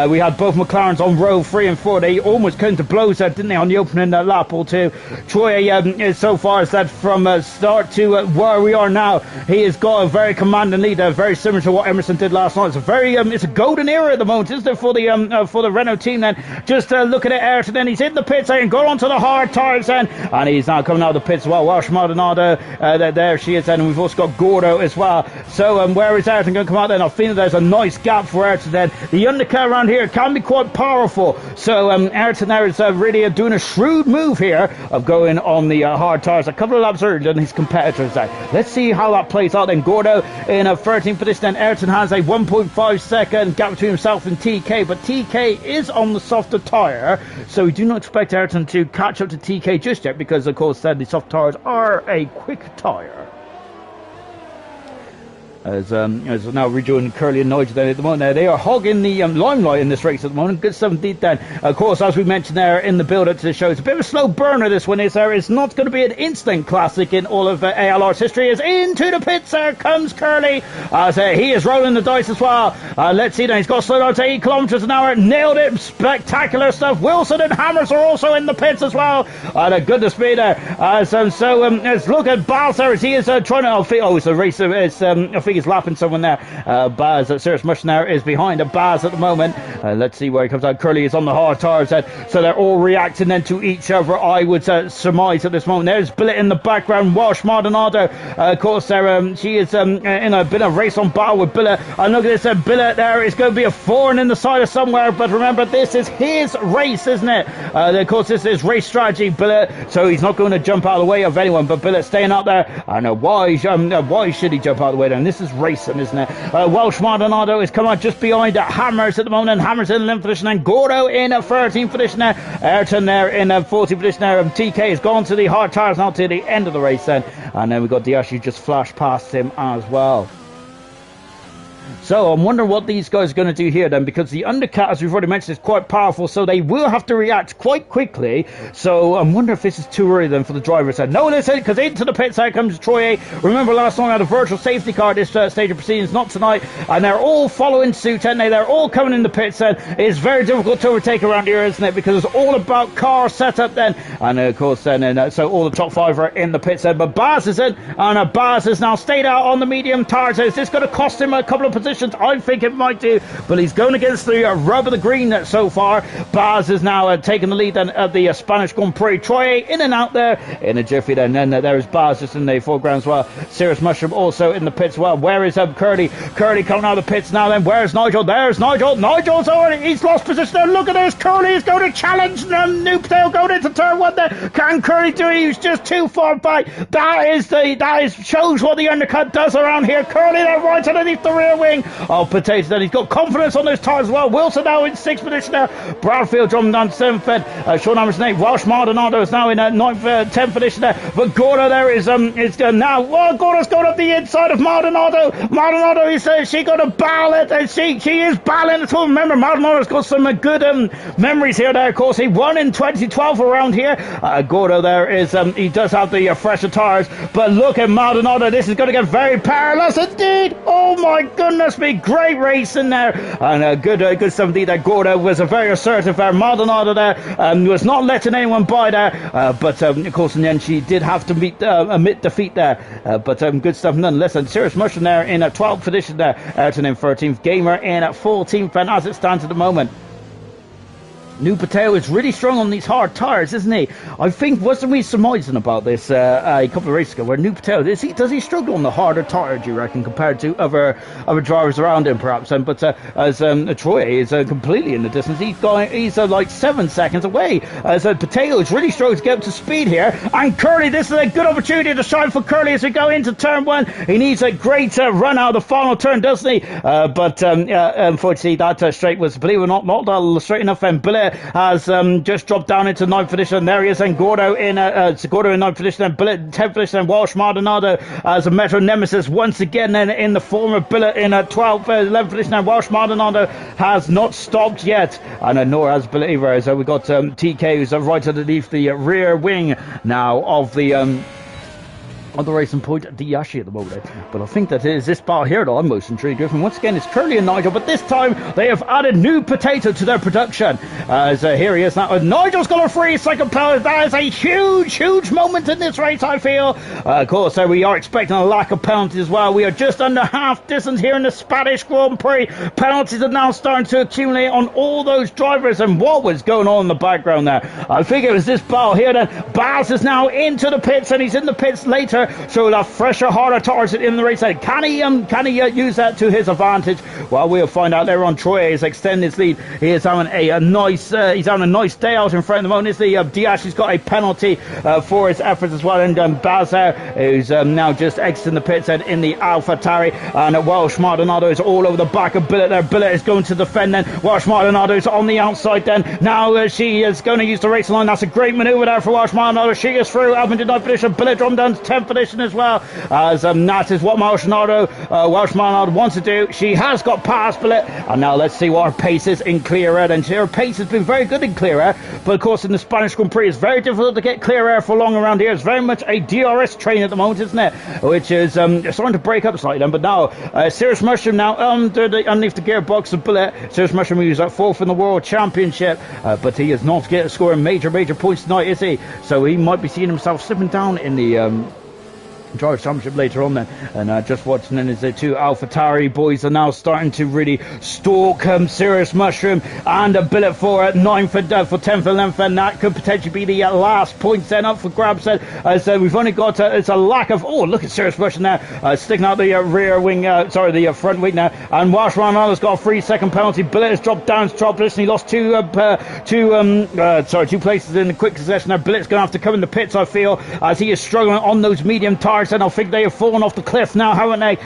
We had both McLarens on row 3 and 4. They almost came to blows there, didn't they, on the opening lap or two. Troy is so far as that from start to where we are now. He has got a very commanding lead, very similar to what Emerson did last night. It's a very it's a golden era at the moment, isn't it, for the Renault team then. Just looking at Ayrton, then he's in the pits and got onto the hard tyres then, and he's now coming out of the pits as well. Welsh Maldonado, there she is then, and we've also got Gordo as well. So where is Ayrton going to come out then? I think there's a nice gap for Ayrton then. The undercut around here can be quite powerful, so Ayrton there is really doing a shrewd move here of going on the hard tyres a couple of laps earlier than his competitors there. Let's see how that plays out then. Gordo in a 13th position, then Ayrton has a 1.5 second gap between himself and TK, but TK is on the softer tyre, so we do not expect Ayrton to catch up to TK just yet, because of course the soft tyres are a quick tyre. as now rejoining Curly and Nigel then at the moment. They are hogging the limelight in this race at the moment. Good stuff indeed then. Of course, as we mentioned there in the build-up to the show, it's a bit of a slow burner, this one is there. It's not going to be an instant classic in all of ALR's history. Is into the pits, there comes Curly, as he is rolling the dice as well. Let's see now, he's got slowed down to 8 kilometers an hour. Nailed it, spectacular stuff. Wilson and Hammers are also in the pits as well. Goodness me there. Let's look at Baz there as he is trying to, it's a race, I think he's lapping someone there. Baz, Serious Mushroom there is behind Baz at the moment. Let's see where he comes out. Curly is on the hard tires then, so they're all reacting then to each other, I would surmise at this moment. There's Billet in the background, Walsh Maldonado, of course there, she is in a bit of race on battle with Billet, and look at this, Billet there is going to be a thorn in the side of somewhere, but remember, this is his race, isn't it? Of course, this is race strategy, Billet, so he's not going to jump out of the way of anyone, but Billet staying out there. I know why should he jump out of the way then? This is racing, isn't it? Walsh Maldonado is coming out just behind Hammers at the moment, and Hammers in 11th position, and Gordo in 13th position there, Ayrton there in 14th position there, TK has gone to the hard tires now to the end of the race then, and then we've got Diashi just flashed past him as well. So I'm wondering what these guys are going to do here then, because the undercut, as we've already mentioned, is quite powerful, so they will have to react quite quickly. So I'm wondering if this is too early then for the drivers. No, listen, because into the pits here comes Troy. Remember last time we had a virtual safety car this stage of proceedings, not tonight, and they're all following suit, and they're all coming in the pits then. It's very difficult to overtake around here, isn't it, because it's all about car setup then, and of course then, so all the top 5 are in the pits then, but Baz is in, and Baz has now stayed out on the medium tires. Is this going to cost him a couple of positions? I think it might do, but he's going against the rub of the green so far. Baz is now taking the lead then at the Spanish Grand Prix. Troy in and out there in a jiffy then, there is Baz just in the foreground as well. Serious Mushroom also in the pits as well. Where is Curly coming out of the pits now then? Where's Nigel? There's Nigel. Nigel's already, he's lost position there. Look at this, Curly is going to challenge Noob Tail going into turn 1 there. Can Curly do it? He's just too far back. That shows what the undercut does around here. Curly there right underneath the rear wing. Oh, Potato then, he's got confidence on those tires as well. Wilson now in 6th position there. Bradfield dropping down to 7th then. Sean Hammers 8th. Welsh Maldonado is now in 9th, 10th position there. But Gordo there is now. Well, Gordo's going up the inside of Maldonado. Maldonado is she got to battle it, and she is battling at all. Remember, Maldonado's got some good memories here there. Of course, he won in 2012 around here. Gordo there is he does have the fresher tires, but look at Maldonado. This is going to get very perilous indeed. Oh my goodness me, great race in there, and good stuff indeed. That Gordo was a very assertive Maldonado there, was not letting anyone by there, but of course in the end she did have to admit defeat there, but good stuff nonetheless. And Serious Mushroom there in 12th position there, Ayrton in 13th, Gamer in 14th, and as it stands at the moment, New Patel is really strong on these hard tires, isn't he? I think, wasn't we surmising about this a couple of races ago, where New Patel, does he struggle on the harder tire, do you reckon, compared to other drivers around him, perhaps? But as Troy is completely in the distance, he's like 7 seconds away. As Patel is really struggling to get up to speed here, and Curly, this is a good opportunity to shine for Curly as we go into turn 1. He needs a great run out of the final turn, doesn't he? But unfortunately, that straight was, believe it or not straight enough, and Billet has just dropped down into 9th position. There he is, and Gordo in 9th position, and Billet 10th position, and Walsh Maldonado as a Metro Nemesis once again in the form of Billet in 12th, 11th position, and Walsh Maldonado has not stopped yet, and nor has Billet either. So we've got TK who's right underneath the rear wing now of the racing point Diashi at the moment, but I think that it is this bar here that I'm most intrigued with, and once again it's Curly and Nigel, but this time they have added New Potato to their production, as here he is now. Nigel's got a free second power. That is a huge moment in this race, I feel. Of course, we are expecting a lack of penalties as well. We are just under half distance here in the Spanish Grand Prix. Penalties are now starting to accumulate on all those drivers, and what was going on in the background there? I think it was this battle here then. Baz is now into the pits, and he's in the pits later, so we'll have fresher, harder tires in the race. Can he use that to his advantage? Well, we'll find out later on. Troy is extending his lead. He is having a nice day out in front of the moment. Diashi's got a penalty for his efforts as well, and Baz who's now just exiting the pits in the AlphaTauri, and Welsh Maldonado is all over the back of Billet there. Billet is going to defend then. Welsh Maldonado is on the outside then. Now she is going to use the racing line. That's a great manoeuvre there for Welsh Maldonado. She is through, up into 9th position. Billet dropping down to 10th position as well, as that is what Welsh Marnado wants to do. She has got past Bullet, and now let's see what her pace is in clear air. And her pace has been very good in clear air, but of course in the Spanish Grand Prix it's very difficult to get clear air for long around here. It's very much a DRS train at the moment, isn't it? Which is starting to break up slightly then, but now Serious Mushroom now underneath the gearbox of Bullet. Serious Mushroom, who's at 4th in the World Championship, but he is not scoring major points tonight, is he? So he might be seeing himself slipping down in the Drivers' Championship later on then. And just watching then as the two AlphaTauri boys are now starting to really stalk Serious Mushroom and a Bullet for 9th for 10th and 11th, and that could potentially be the last points then up for grabs then, as we've only got it's a lack of, oh look at Serious Mushroom now sticking out the rear wing, the front wing now, and Welsh Marnada's got a 3-second penalty. Bullet has dropped down to top position. He lost two places in the quick succession there. Bullet's going to have to come in the pits, I feel, as he is struggling on those medium tires, and I think they have fallen off the cliff now, haven't they?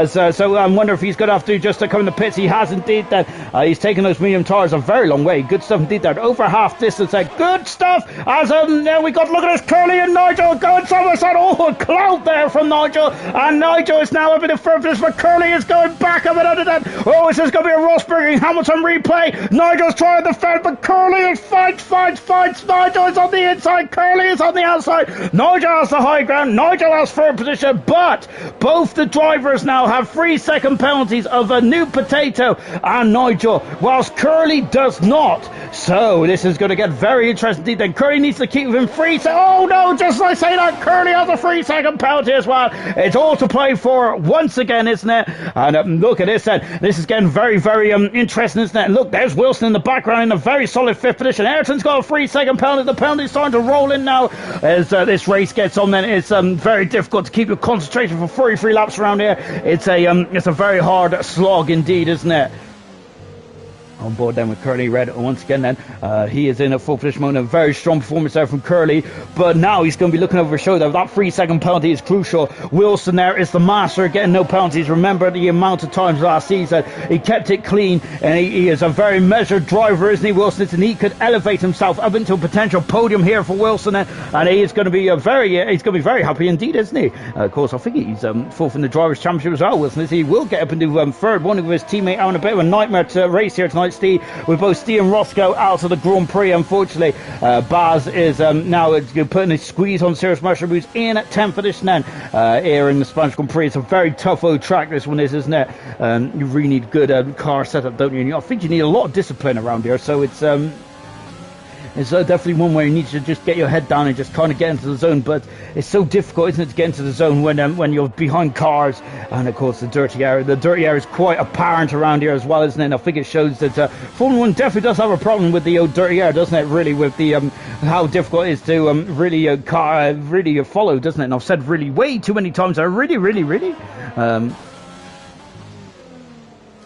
So I wonder if he's going to have to just come in the pits. He has indeed then. He's taken those medium tires a very long way. Good stuff indeed there. Over half distance there. Good stuff. As now we got, look at this, Curly and Nigel going somewhere. Oh, a cloud there from Nigel. And Nigel is now up in the front position, but Curly is going back up and under that. Oh, this is going to be a Rosberg Hamilton replay. Nigel's trying to defend, but Curly is fights. Nigel is on the inside. Curly is on the outside. Nigel has the high ground. Nigel has third position, but both the drivers now have 3-second penalties of a New Potato and Nigel, whilst Curly does not. So this is going to get very interesting indeed. Then Curly needs to keep within 3 seconds. Oh no, just as I say that, Curly has a 3-second penalty as well. It's all to play for once again, isn't it? And look at this then. This is getting very interesting, isn't it? Look, there's Wilson in the background in a very solid 5th position. Ayrton's got a 3-second penalty. The penalty's starting to roll in now as this race gets on. Then it's very difficult to keep your concentration for 43 laps around here. It's a very hard slog indeed, isn't it? On board then with Curly Red once again then. He is in a full position mode. A very strong performance there from Curly, but now he's going to be looking over his shoulder. That 3-second penalty is crucial. Wilson there is the master of getting no penalties. Remember the amount of times last season he kept it clean, and he is a very measured driver, isn't he, Wilson? And he could elevate himself up into a potential podium here for Wilson, and he is going to be very happy indeed, isn't he? Of course, I think he's 4th in the Drivers' Championship as well, Wilson. He will get up into 3rd, one of his teammate having a bit of a nightmare to race here tonight, Steve, with both Steve and Roscoe out of the Grand Prix, unfortunately. Baz is now putting a squeeze on Serious Mushroom, who's in at 10th position then here in the Spanish Grand Prix. It's a very tough old track, this one is, isn't it? You really need good car setup, don't you? I think you need a lot of discipline around here, so it's definitely one where you need to just get your head down and just kind of get into the zone, but it's so difficult, isn't it, to get into the zone when you're behind cars, and of course the dirty air is quite apparent around here as well, isn't it? And I think it shows that Formula 1 definitely does have a problem with the dirty air, doesn't it, really, with the how difficult it is to really follow, doesn't it? And I've said really way too many times, really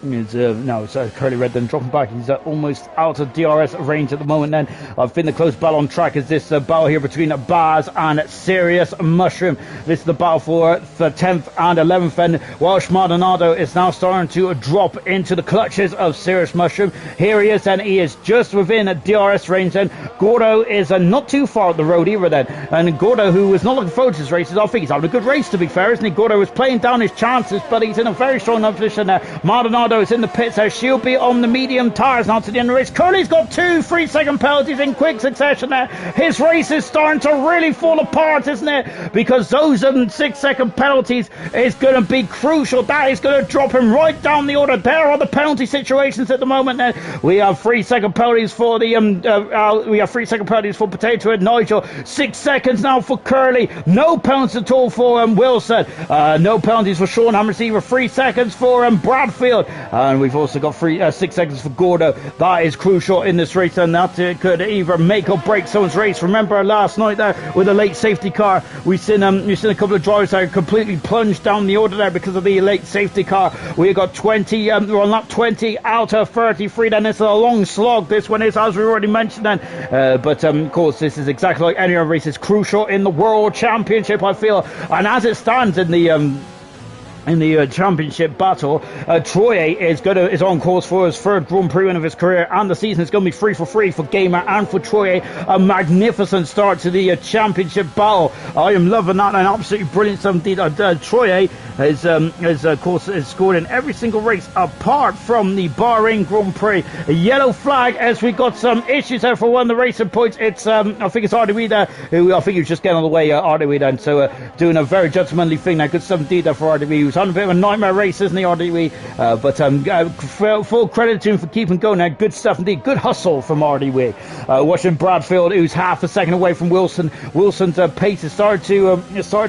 it's Curly Red then dropping back. He's almost out of DRS range at the moment then. I think the close battle on track is this battle here between Baz and Serious Mushroom. This is the battle for 10th and 11th, and Welsh Maldonado is now starting to drop into the clutches of Serious Mushroom. Here he is, and he is just within a DRS range then. Gordo is not too far up the road either then, and Gordo, who was not looking forward to his races, I think he's having a good race, to be fair, isn't he? Gordo was playing down his chances, but he's in a very strong position there. Maldonado is in the pits there. She'll be on the medium tyres now to the end of the race. Curly's got 2 3-second penalties in quick succession there. His race is starting to really fall apart, isn't it? Because those 6-second penalties is going to be crucial. That is going to drop him right down the order. There are the penalty situations at the moment. We have 3-second penalties for the 3-second penalties for Potato and Nigel. 6 seconds now for Curly. No penalties at all for Wilson. No penalties for Sean Hammerseaver. 3 seconds for Bradfield. And we've also got 6 seconds for Gordo. That is crucial in this race, and that could either make or break someone's race. Remember last night there with a late safety car, we've seen a couple of drivers that are completely plunged down the order there because of the late safety car. We got 20, we're on lap 20 out of 33. Then it's a long slog. This one is, as we already mentioned then. But of course, this is exactly like any other race. It's crucial in the World Championship, I feel. And as it stands in the in the championship battle. Troye is on course for his third Grand Prix win of his career, and the season is going to be free for Gamer and for Troye. A magnificent start to the championship battle. I am loving that, and absolutely brilliant stuff indeed. Troye has of course scored in every single race apart from the Bahrain Grand Prix. A yellow flag as we got some issues there for one of the racing points. It's I think it's RDW there, who I think he was just getting on the way, RDW then, so doing a very gentlemanly thing there. Good stuff indeed there for RDW. He was on a bit of a nightmare race, isn't he, RDW? But full credit to him for keeping going there. Good stuff indeed. Good hustle from RDW. Watching Bradfield, who's half a second away from Wilson. Wilson's pace has started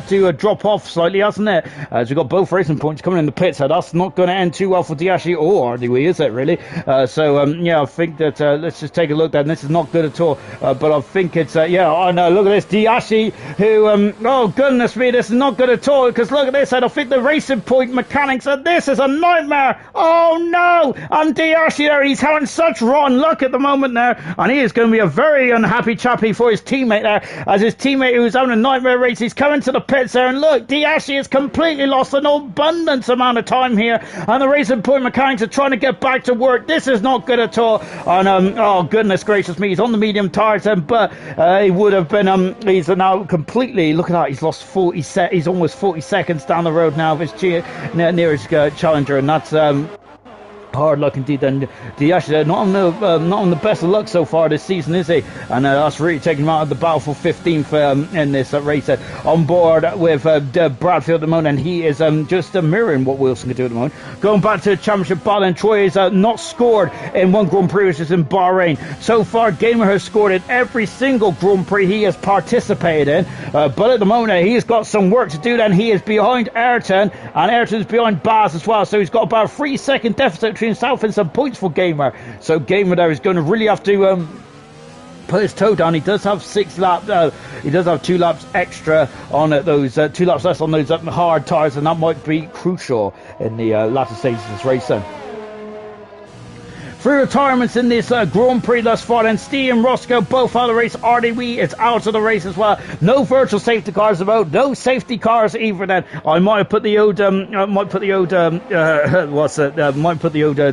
to drop off slightly, hasn't it? As we've got both racing points coming in the pits, so that's not going to end too well for Diashi or RDW, is it really? Yeah, I think that let's just take a look then. This is not good at all, but I think it's yeah. Oh no, look at this Diashi, who oh goodness me, this is not good at all, because look at this, and I think the racing point mechanics, and this is a nightmare. Oh no, and Diashi there, he's having such rotten luck at the moment there, and he is going to be a very unhappy chappy for his teammate there, as his teammate who's having a nightmare race, he's coming to the pits there, and look, Diashi has completely lost an abundance amount of time here, and the racing point mechanics are trying to get back to work. This is not good at all, and oh goodness gracious me, he's on the medium tires then, but he would have been he's now completely, look at that, he's lost 40 he's almost 40 seconds down the road now of his nearest challenger, and that's hard luck indeed. And Diash not on the best of luck so far this season, is he? And that's really taking him out of the battle for 15th in this race. On board with Bradfield at the moment, and he is just mirroring what Wilson can do at the moment. Going back to the championship battle, and Troy is not scored in one Grand Prix, which is in Bahrain. So far, Gamer has scored in every single Grand Prix he has participated in, but at the moment he has got some work to do. Then he is behind Ayrton, and Ayrton is behind Baz as well, so he's got about a 3-second deficit between himself and some points for Gamer. So Gamer there is going to really have to put his toe down. He does have 6 laps. He does have 2 laps extra on those 2 laps less on those hard tyres, and that might be crucial in the latter stages of this race then. 3 retirements in this Grand Prix thus far, and Steve and Roscoe both out of the race. RDW is out of the race as well. No virtual safety cars about, no safety cars either then. I might have put the old might put the old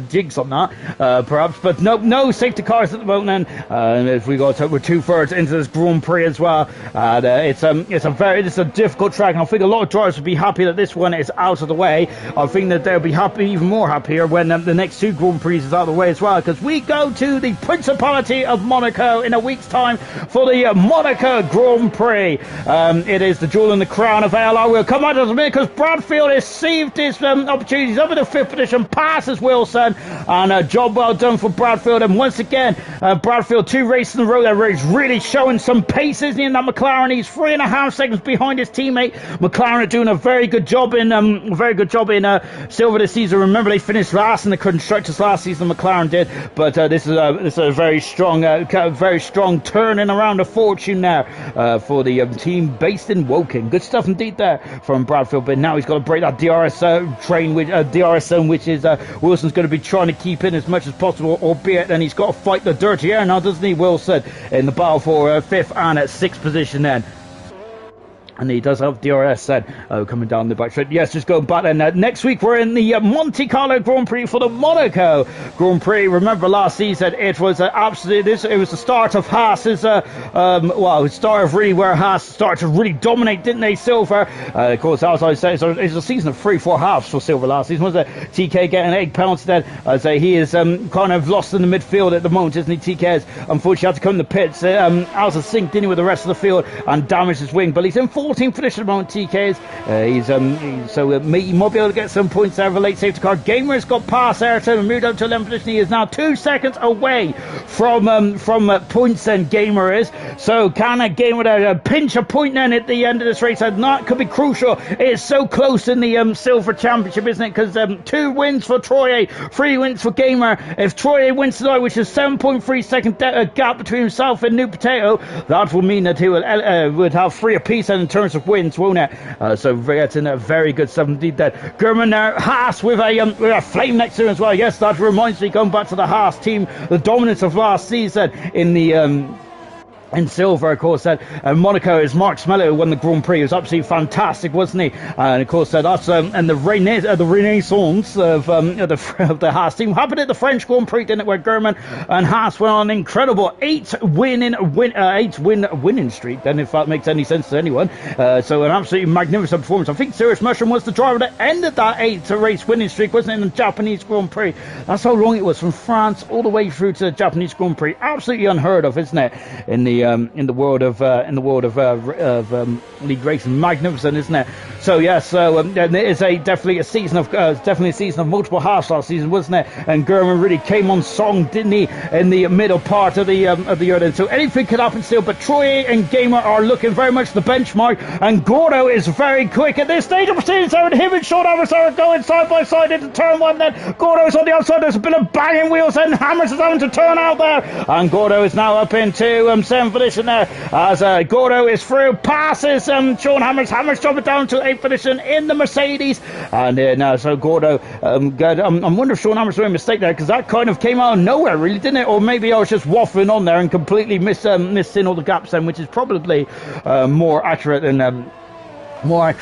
jigs on that perhaps, but no safety cars at the moment then. As we got we're 2/3 into this Grand Prix as well, and it's a difficult track, and I think a lot of drivers would be happy that this one is out of the way. I think that they'll be happy, even more happier, when the next 2 Grand Prix is out of the way as well, because we go to the Principality of Monaco in a week's time for the Monaco Grand Prix. It is the jewel in the crown of ALR. We'll come out of the minute because Bradfield has seized his opportunities up in the 5th position, passes Wilson, and a job well done for Bradfield. And once again, Bradfield 2 races in a row there where he's really showing some pace, isn't he, in that McLaren? He's 3.5 seconds behind his teammate. McLaren are doing a very good job in silver this season. Remember, they finished last in the constructors last season, McLaren did, but this is a very strong turning around of fortune now for the team based in Woking. Good stuff indeed there from Bradfield, but now he's got to break that DRS train, DRS zone, which is Wilson's going to be trying to keep in as much as possible, albeit then he's got to fight the dirty air now, doesn't he, Wilson, in the battle for 5th and 6th position then. And he does have DRS then coming down the back straight. Yes, just going back then. Next week we're in the Monte Carlo Grand Prix for the Monaco Grand Prix. Remember last season it was absolutely it was the start of Haas's start of really where Haas started to really dominate, didn't they, Silver? Of course, as I say, so it's a season of 3-4 halves for Silver last season, was it? TK getting an 8 penalty then. I'd say he is kind of lost in the midfield at the moment, isn't he? TK has unfortunately had to come in the pits. Alza synced in with the rest of the field and damaged his wing, but he's in 14th finish at the moment. TK's he might be able to get some points out of a late safety car. Gamer's got past Ayrton and moved up to 11th position. He is now 2 seconds away from points then, Gamer is. So can Gamer pinch a point then at the end of this race? That could be crucial. It's so close in the Silver Championship, isn't it? Because 2 wins for Troye, 3 wins for Gamer. If Troye wins tonight, which is 7.3 second gap between himself and New Potato, that will mean that he would have 3 apiece in terms of wins, won't it? So that's in a very good stuff indeed. That German Haas with a flame next to him as well. Yes, that reminds me, going back to the Haas team, the dominance of last season in the in silver, of course, Monaco is Mark Smello who won the Grand Prix. It was absolutely fantastic, wasn't he? And of course, that's and the renaissance of the Haas team happened at the French Grand Prix, didn't it? Where German and Haas went on an incredible 8-win winning streak. Then, if that makes any sense to anyone, so an absolutely magnificent performance. I think Serious Mushroom was the driver that ended that 8-race winning streak, wasn't it, in the Japanese Grand Prix? That's how long it was from France all the way through to the Japanese Grand Prix. Absolutely unheard of, isn't it? In the world of league racing, magnificent, isn't it? So yes, it is definitely a season of multiple halves last season, wasn't it? And German really came on song, didn't he, in the middle part of the year? Then so anything could happen still, but Troye and Gamer are looking very much the benchmark, and Gordo is very quick at this stage of proceedings. So him and Sean Hammers are going side by side into turn one. Then Gordo's on the outside. There's a bit of banging wheels, and Hammers is having to turn out there, and Gordo is now up into 7th position there, as Gordo is through, passes Sean Hammers. Hammers dropping down to 8th position in the Mercedes, and now so Gordo, I'm wondering if Sean Hammers made a mistake there, because that kind of came out of nowhere, really, didn't it? Or maybe I was just waffling on there and completely missed in all the gaps then, which is probably more accurate than what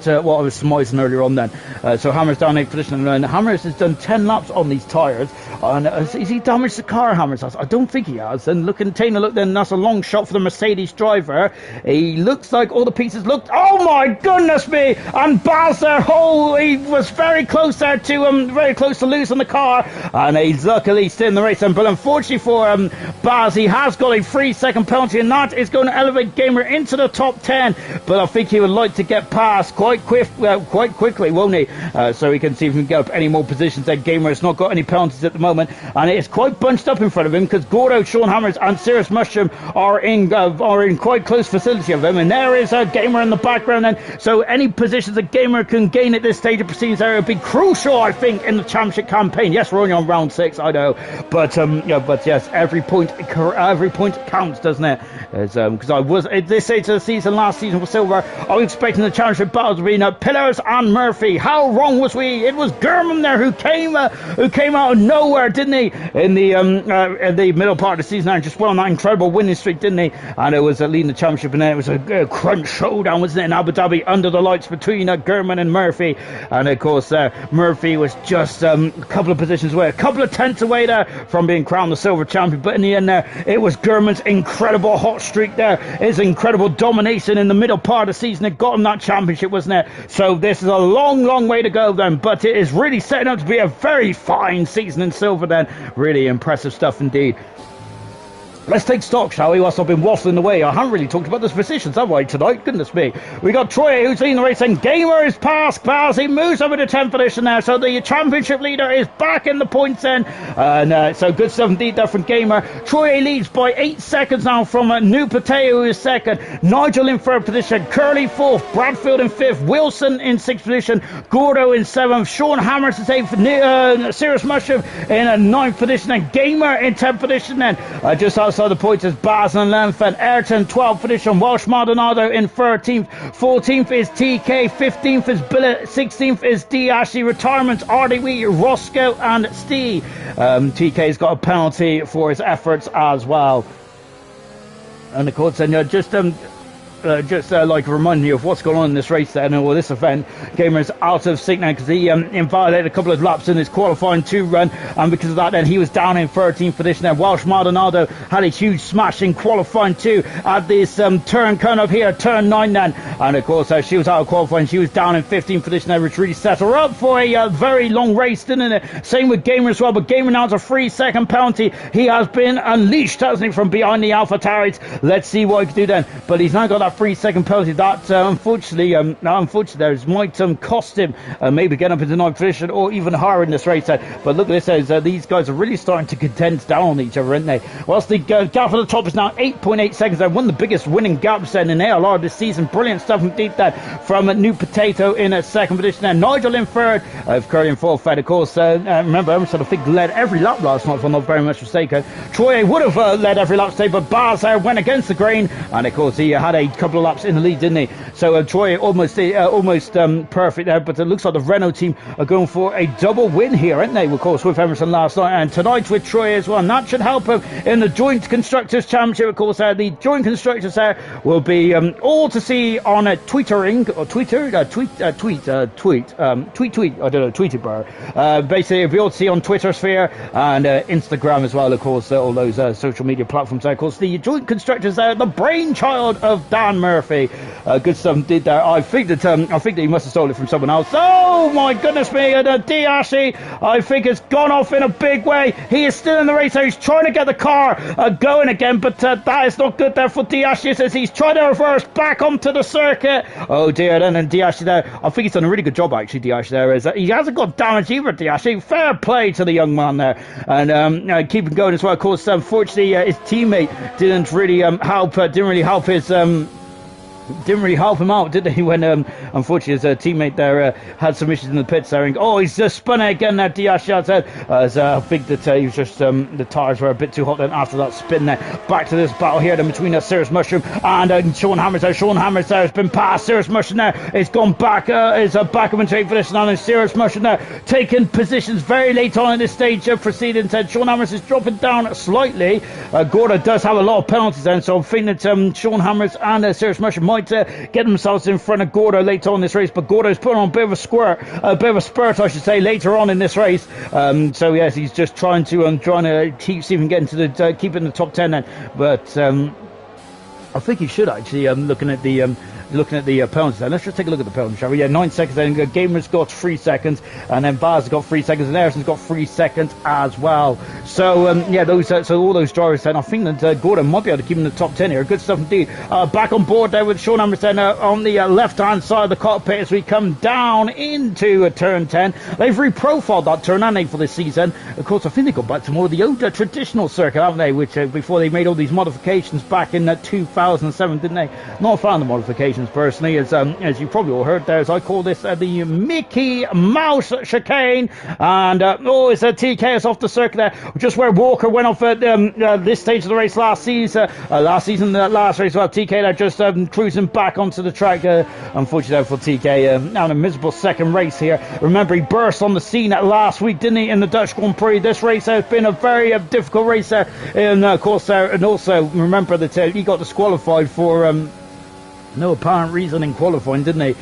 I was surmising earlier on then. So Hammers down 8th position, and Hammers has done 10 laps on these tyres. And has he damaged the car, Hammers? I don't think he has. And taking a look then, that's a long shot for the Mercedes driver. He looks like all the pieces looked, oh my goodness me! And Baz there, he was very close there to losing the car. And he's luckily still in the race. But unfortunately for Baz, he has got a 3-second penalty, and that is going to elevate Gamer into the top 10. But I think he would like to get past quite quickly, won't he? So we can see if we can get up any more positions there. Gamer has not got any penalties at the moment, and it is quite bunched up in front of him, because Gordo, Sean Hammers and Serious Mushroom are in quite close vicinity of him, and there is a Gamer in the background. And so any positions that Gamer can gain at this stage of proceedings there would be crucial, I think, in the championship campaign. Yes, we're only on round 6, I know, but yes, every point counts, doesn't it? Because I was at this stage of the season last season for silver, I was expecting the championship battles between Pillars and Murphy. How wrong was we? It was German there who came out of nowhere, didn't he? In the middle part of the season, and just went on that incredible winning streak, didn't he? And it was leading the championship, and then it was a crunch showdown, wasn't it, in Abu Dhabi under the lights between German and Murphy. And of course, Murphy was just a couple of positions away, a couple of tenths away there from being crowned the silver champion. But in the end, there it was German's incredible hot streak there, his incredible domination in the middle part of the season. It got him that championship, wasn't it? So this is a long way to go then, but it is really setting up to be a very fine season in silver then. Really impressive stuff indeed. Let's take stock, shall we, whilst I've been waffling away. I haven't really talked about the positions, have I, tonight? Goodness me. We got Troy, who's leading the race, and Gamer is past Baz. He moves over to 10th position now, so the championship leader is back in the points then. And so good stuff indeed there from Gamer. Troy leads by 8 seconds now from New Pateo, who is second. Nigel in 3rd position. Curly 4th. Bradfield in 5th. Wilson in 6th position. Gordo in 7th. Sean Hammers in 8th. Serious Mushroom in 9th position. And Gamer in 10th position then. Just outside the points is Baz and Lenfen. Ayrton 12th position. Welsh Maldonado in 13th. 14th is TK. 15th is Billet. 16th is D. Ashley. Retirements RDW, Roscoe and Steve. TK's got a penalty for his efforts as well. And of course, then just like reminding you of what's going on in this race then, or this event. Gamer's out of sync now because he invalidated a couple of laps in his qualifying 2 run, and because of that then he was down in 13th position there. Welsh Maldonado had a huge smash in qualifying 2 at this turn kind of here, turn 9 then, and of course she was out of qualifying. She was down in 15th position there, which really set her up for a very long race, didn't it? Same with Gamer as well, but Gamer now has a 3-second penalty. He has been unleashed, hasn't he, from behind the Alpha Tarids. Let's see what he can do then, but he's now got that 3-second penalty that unfortunately there might cost him maybe getting up into 9th position or even higher in this race. But look at this, these guys are really starting to condense down on each other, aren't they? Whilst the gap at the top is now 8.8 seconds, one of the biggest winning gaps then in ALR this season. Brilliant stuff indeed that from New Potato in 2nd position there. Nigel in 3rd, Curry in 4th. Of course, remember Emerson I think led every lap last night, if I'm not very much mistaken. Troy would have led every lap today, but Baz went against the grain, and of course he had a couple of laps in the lead, didn't he? So Troy almost perfect there, but it looks like the Renault team are going for a double win here, aren't they? Of course, with Emerson last night and tonight with Troy as well. And that should help them in the Joint Constructors Championship. Of course, the Joint Constructors there will be all to see on Twittering or Twitter, tweet. I don't know, tweeted bar. Basically, it'll be all to see on Twitter sphere and Instagram as well. Of course, all those social media platforms there. Of course, the Joint Constructors there, the brainchild of Dan Murphy. Good stuff did there. I think that he must have stolen it from someone else. Oh my goodness me! And Diashi, I think has gone off in a big way. He is still in the race. He's trying to get the car going again, but that is not good there for Diashi as he's trying to reverse back onto the circuit. Oh dear! And Diashi there. I think he's done a really good job actually. Diashi there is he hasn't got damage either. Diashi, fair play to the young man there, and keeping going as well. Of course, unfortunately, his teammate didn't really help him out, did he? When unfortunately his teammate there had some issues in the pits there. Oh, he's just spun it again there, Diash said. I think that he was just the tyres were a bit too hot then after that spin there. Back to this battle here then between Cirrus Mushroom and Sean Hammers there. Sean Hammers there has been past Cirrus Mushroom there. It's gone back, is back up and straight for this now, and Cirrus Mushroom there taking positions very late on in this stage of proceedings. Sean Hammers is dropping down slightly. Gorda does have a lot of penalties then, so I'm thinking that Sean Hammers and Cirrus Mushroom might get themselves in front of Gordo later on in this race, but Gordo's putting on a bit of a spurt, I should say, later on in this race. So yes, he's just trying to keep see if he can get into keep in the top 10 then. But I think he should actually. Looking at the penalties then. Let's just take a look at the penalties, shall we? Yeah, 9 seconds then. Gamer's got 3 seconds, and then Baz has got 3 seconds, and Erison's got 3 seconds as well. So yeah, those so all those drivers then. I think that Gordon might be able to keep him in the top 10 here. Good stuff indeed. Back on board there with Sean Emerson on the left hand side of the cockpit as we come down into turn 10. They've reprofiled that turn, haven't they, for this season? Of course, I think they got back to more of the old traditional circuit, haven't they? Which before they made all these modifications back in 2007, didn't they? Not a fan of the modifications personally, as you probably all heard there, as I call this the Mickey Mouse chicane, and it's TK is off the circuit there, just where Walker went off at this stage of the race last season, last race. Well, TK there just cruising back onto the track. Unfortunately for TK, now in a miserable second race here. Remember, he burst on the scene last week, didn't he, in the Dutch Grand Prix? This race has been a very difficult race there, and of course and also remember that he got disqualified for no apparent reason in qualifying, didn't he?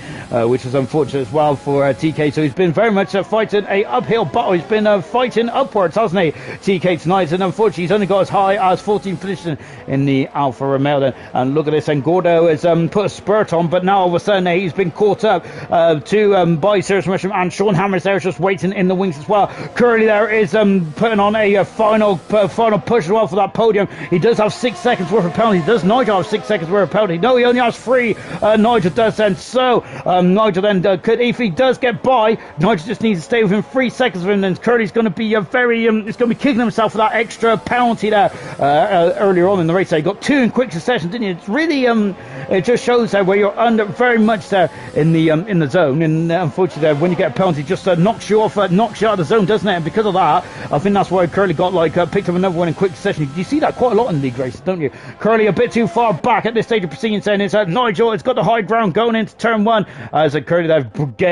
Which was unfortunate as well for TK. So he's been very much fighting a uphill battle. He's been fighting upwards, hasn't he, TK, tonight? And unfortunately, he's only got as high as 14th position in the Alfa Romeo then. And look at this, and Gordo has put a spurt on, but now all of a sudden he's been caught up by Cirrus Mushroom, and Sean Hammers there is just waiting in the wings as well. Curly there is putting on a final push as well for that podium. He does have 6 seconds worth of penalty. Does Nigel have 6 seconds worth of penalty? No, he only has 3. Nigel does then. So Nigel then could, if he does get by, Nigel just needs to stay within 3 seconds of him. And Curly's going to be he's going to be kicking himself for that extra penalty there earlier on in the race. So he got 2 in quick succession, didn't he? It's really it just shows there where you're under very much there in the zone. And unfortunately, when you get a penalty, it just knocks you off, knocks you out of the zone, doesn't it? And because of that, I think that's why Curly got picked up another one in quick succession. You see that quite a lot in league races, don't you? Curly a bit too far back at this stage of proceedings, saying it's Nigel. It's got the high ground going into turn 1 as Curly there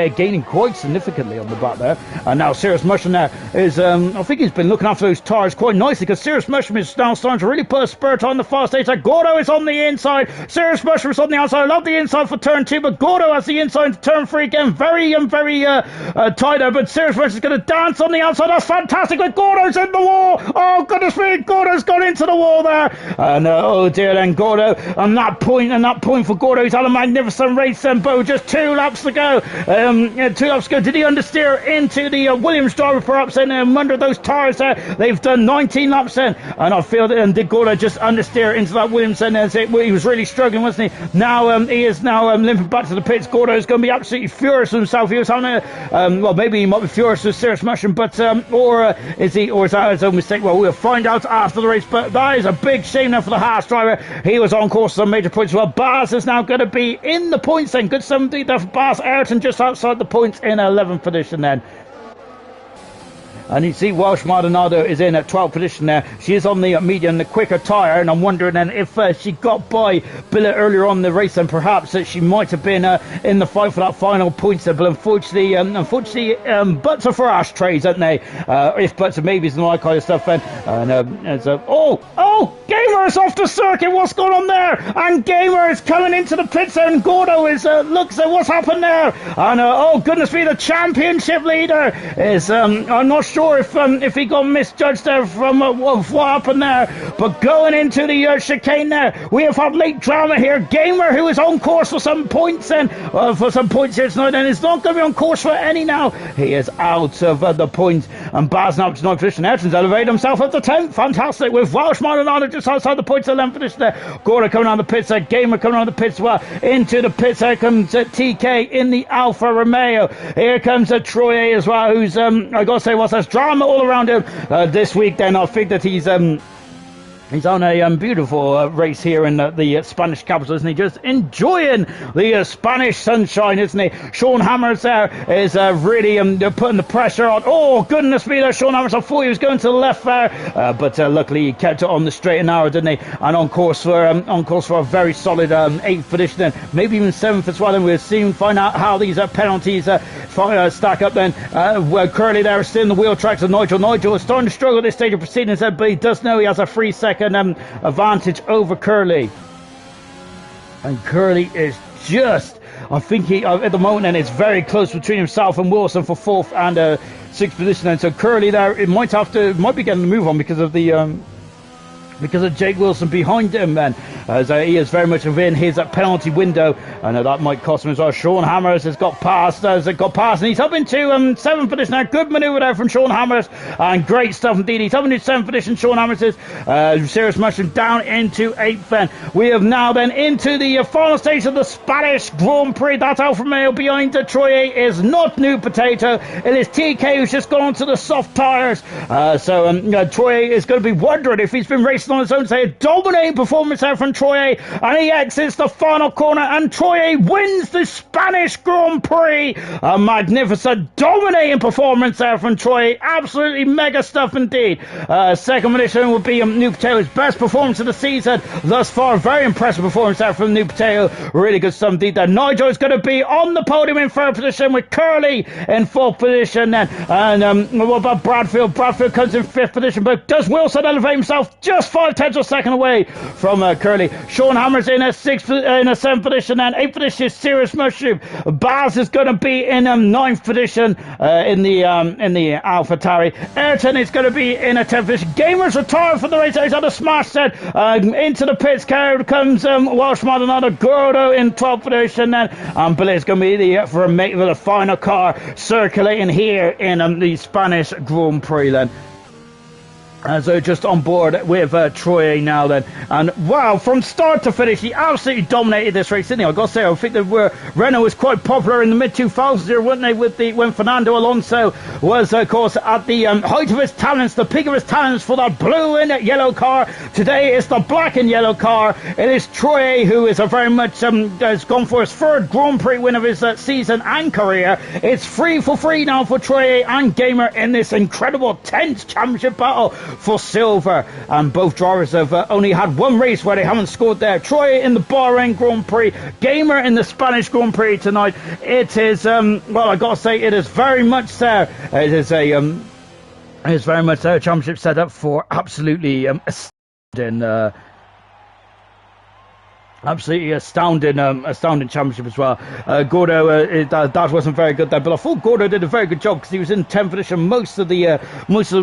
gaining quite significantly on the back there. And now Cirrus Mushroom there is I think he's been looking after those tyres quite nicely, because Cirrus Mushroom is now starting to really put a spurt on the fast stage. Gordo is on the inside, Cirrus Mushroom is on the outside. I love the inside for turn 2, but Gordo has the inside for turn 3 again. Very tight there, but Cirrus Mushroom is going to dance on the outside. That's fantastic, but Gordo's in the wall. Oh goodness me, Gordo's gone into the wall there, and oh dear, then Gordo, and that point for Gordo, he's had a magnificent race then, Bo. Just 2 laps to go. 2 laps to go. Did he understeer into the Williams driver perhaps then under those tyres there? They've done 19 laps then, and I feel that did Gordo just understeer into that Williams then? He was really struggling, wasn't he? Now he is now limping back to the pits. Gordo is going to be absolutely furious with himself. He was having well, maybe he might be furious with Cirrus Mushroom, but is that his own mistake? Well, we'll find out after the race. But that is a big shame now for the Haas driver. He was on course for some major points. Well, Baz is now going to be in the points then. Good 70 there for Baz. Ayrton just outside the points in 11th position then. And you see Welsh Maldonado is in at 12th position there. She is on the medium, the quicker tyre, and I'm wondering then if she got by Billet earlier on in the race, then perhaps that she might have been in the fight for that final points there. But unfortunately, butts are for ashtrays, aren't they? If butts and maybes and all that kind of stuff. Gamer is off the circuit. What's going on there? And Gamer is coming into the pits there, and Gordo is looks at what's happened there. And oh goodness me, the championship leader is I'm not sure if he got misjudged there from what happened there, but going into the chicane there, we have had late drama here. Gamer, who is on course for some points here tonight, and is not going to be on course for any now. He is out of the points, and Baz now to 9th position. Ayrton's elevated himself up to 10th. Fantastic, with Welsh Maldonado just outside the points, 11th position there. Gordo coming on the pits there. Gamer coming on the pits as well. Into the pits there comes TK in the Alfa Romeo. Here comes Troye as well, who's I gotta say, there's drama all around him this week. Then I think that he's on a beautiful race here in the Spanish capital, isn't he? Just enjoying the Spanish sunshine, isn't he? Sean Hammers there is really putting the pressure on. Oh, goodness me, there, Sean Hammers. I thought he was going to the left there, but luckily he kept it on the straight and narrow, didn't he? And on course for a very solid 8th position, then maybe even 7th as well. And we'll soon find out how these penalties stack up then. Where Curly there is still in the wheel tracks of Nigel. Nigel is starting to struggle at this stage of proceedings, but he does know he has a 3-second advantage over Curly, and Curly is just, I think he at the moment, and it's very close between himself and Wilson for 4th and 6th position. And so Curly there, it might be getting the move on because of Jake Wilson behind him, then, as he is very much within his penalty window, and that might cost him as well. Sean Hammers has got past, and he's up into 7th position now. Good manoeuvre there from Sean Hammers, and great stuff indeed. He's up into 7th position. Sean Hammers is serious mushroom down into 8th. Then we have now then into the final stage of the Spanish Grand Prix. That's Alfa Romeo behind Troye is not New Potato. It is TK who's just gone to the soft tyres. Troye is going to be wondering if he's been racing on his own. Say a dominating performance there from Troye, and he exits the final corner, and Troye wins the Spanish Grand Prix. A magnificent dominating performance there from Troye. Absolutely mega stuff indeed. Second position would be New Potato's best performance of the season thus far. Very impressive performance there from New Potato. Really good stuff indeed there. Nigel is going to be on the podium in 3rd position, with Curly in 4th position then. And what about Bradfield? Bradfield comes in 5th position, but does Wilson elevate himself just 5/10 of a second away from Curly? Sean Hammers in a 7th position, and 8th position is Serious Mushroom. Baz is going to be in 9th position in the AlphaTauri. Ayrton is going to be in a 10th position. Gamer's retired from the race. He's had a smash set into the pits. Here comes Welsh Maldonado. Gordo in 12th position then, and Billy is going to be for the final car circulating here in the Spanish Grand Prix then. So just on board with Troye now then, and wow, from start to finish he absolutely dominated this race, didn't he? I've got to say, I think that Renault was quite popular in the mid-2000s here, weren't they, when Fernando Alonso was of course at the height of his talents, the peak of his talents for that blue and yellow car. Today it's the black and yellow car. It is Troye who is very much has gone for his 3rd Grand Prix win of his season and career. It's free now for Troye and Gamer in this incredible tense championship battle for silver, and both drivers have only had one race where they haven't scored there. Troye in the Bahrain Grand Prix, Gamer in the Spanish Grand Prix tonight. It is I gotta say, it is very much there. It is very much a championship set up for absolutely absolutely astounding championship as well. Gordo, that wasn't very good there, but I thought Gordo did a very good job because he was in 10th position most of the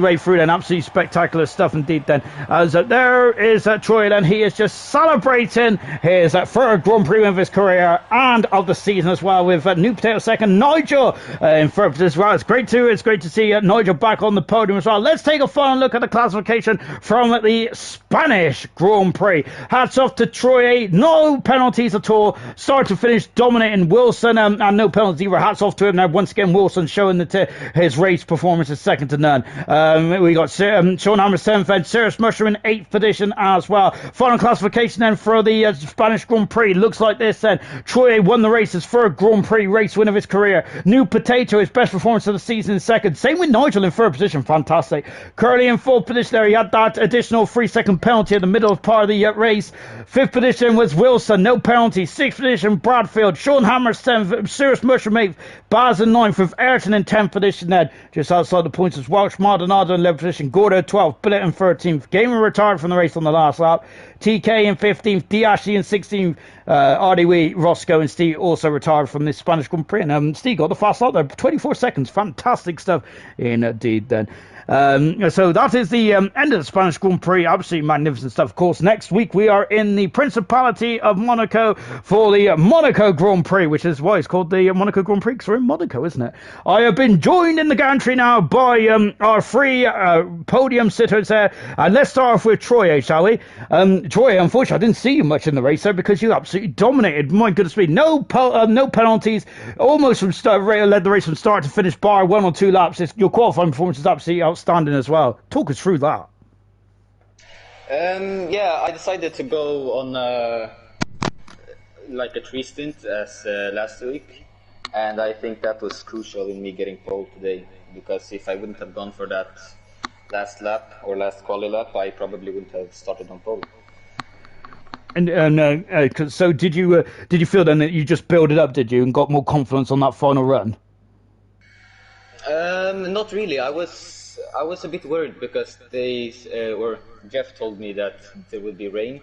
way through. Then absolutely spectacular stuff indeed. Then as there is Troye, then he is just celebrating his 3rd Grand Prix of his career and of the season as well, with New Potato 2nd, Nigel in 3rd position as well. It's great to see Nigel back on the podium as well. Let's take a final look at the classification from the Spanish Grand Prix. Hats off to Troye. no penalties at all. Start to finish dominating Wilson, and no penalties either. Hats off to him. Now, once again, Wilson showing that his race performance is second to none. We got Sean Hammer 7th and Cirrus Mushroom in 8th position as well. Final classification then for the Spanish Grand Prix. Looks like this then. Troye won the race, his third Grand Prix race win of his career. New Potato, his best performance of the season in second. Same with Nigel in third position. Fantastic. Curly in fourth position there. He had that additional 3-second penalty in the middle part of the race. Fifth position was Wilson, no penalty. Sixth position, Bradfield. Sean Hammer 7th. Cirrus Mushroom 8th. Baz in 9th with Ayrton in 10th position then. Just outside the points was Welsh Maldonado in 11th position. Gordo 12th. Billet in 13th. Gamer retired from the race on the last lap. TK in 15th. Diashi in 16th. RDW, Roscoe and Steve also retired from this Spanish Grand Prix. And Steve got the fast lap there. 24 seconds. Fantastic stuff indeed then. So that is the end of the Spanish Grand Prix. Absolutely magnificent stuff. Of course, next week we are in the Principality of Monaco for the Monaco Grand Prix, which is why it's called the Monaco Grand Prix, because we're in Monaco, isn't it? I have been joined in the gantry now by our three podium sitters there. And let's start off with Troye, shall we? Troye, unfortunately, I didn't see you much in the race there because you absolutely dominated. My goodness me, no penalties. Almost from led the race from start to finish, bar 1 or 2 laps. Your qualifying performance is absolutely outstanding as well. Talk us through that. Yeah, I decided to go on like a 3 stint as last week, and I think that was crucial in me getting pole today, because if I wouldn't have gone for that last lap or last quali lap, I probably wouldn't have started on pole. And so did you feel then that you just built it up, did you, and got more confidence on that final run? Not really. I was a bit worried because Jeff told me that there would be rain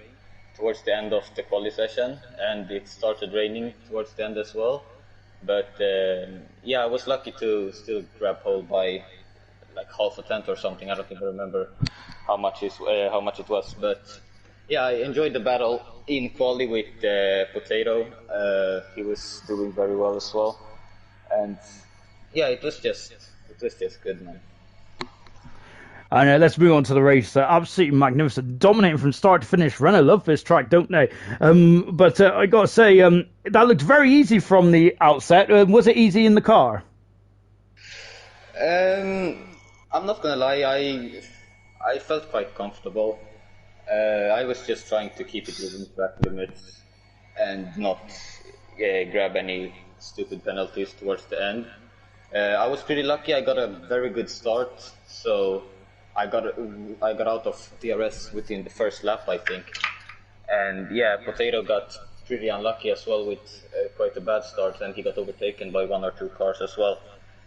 towards the end of the quali session, and it started raining towards the end as well. But yeah, I was lucky to still grab pole by like half a tenth or something. I don't even remember how much it was, but yeah, I enjoyed the battle in quali with Potato. He was doing very well as well, and yeah, it was just good, man. And let's move on to the race. Absolutely magnificent, dominating from start to finish. Renner love this track, don't they? But I got to say, that looked very easy from the outset. Was it easy in the car? I'm not gonna lie, I felt quite comfortable. I was just trying to keep it within track limits and not grab any stupid penalties towards the end. I was pretty lucky. I got a very good start, so I got out of DRS within the first lap, I think. And yeah, Potato got pretty unlucky as well with quite a bad start, and he got overtaken by 1 or 2 cars as well,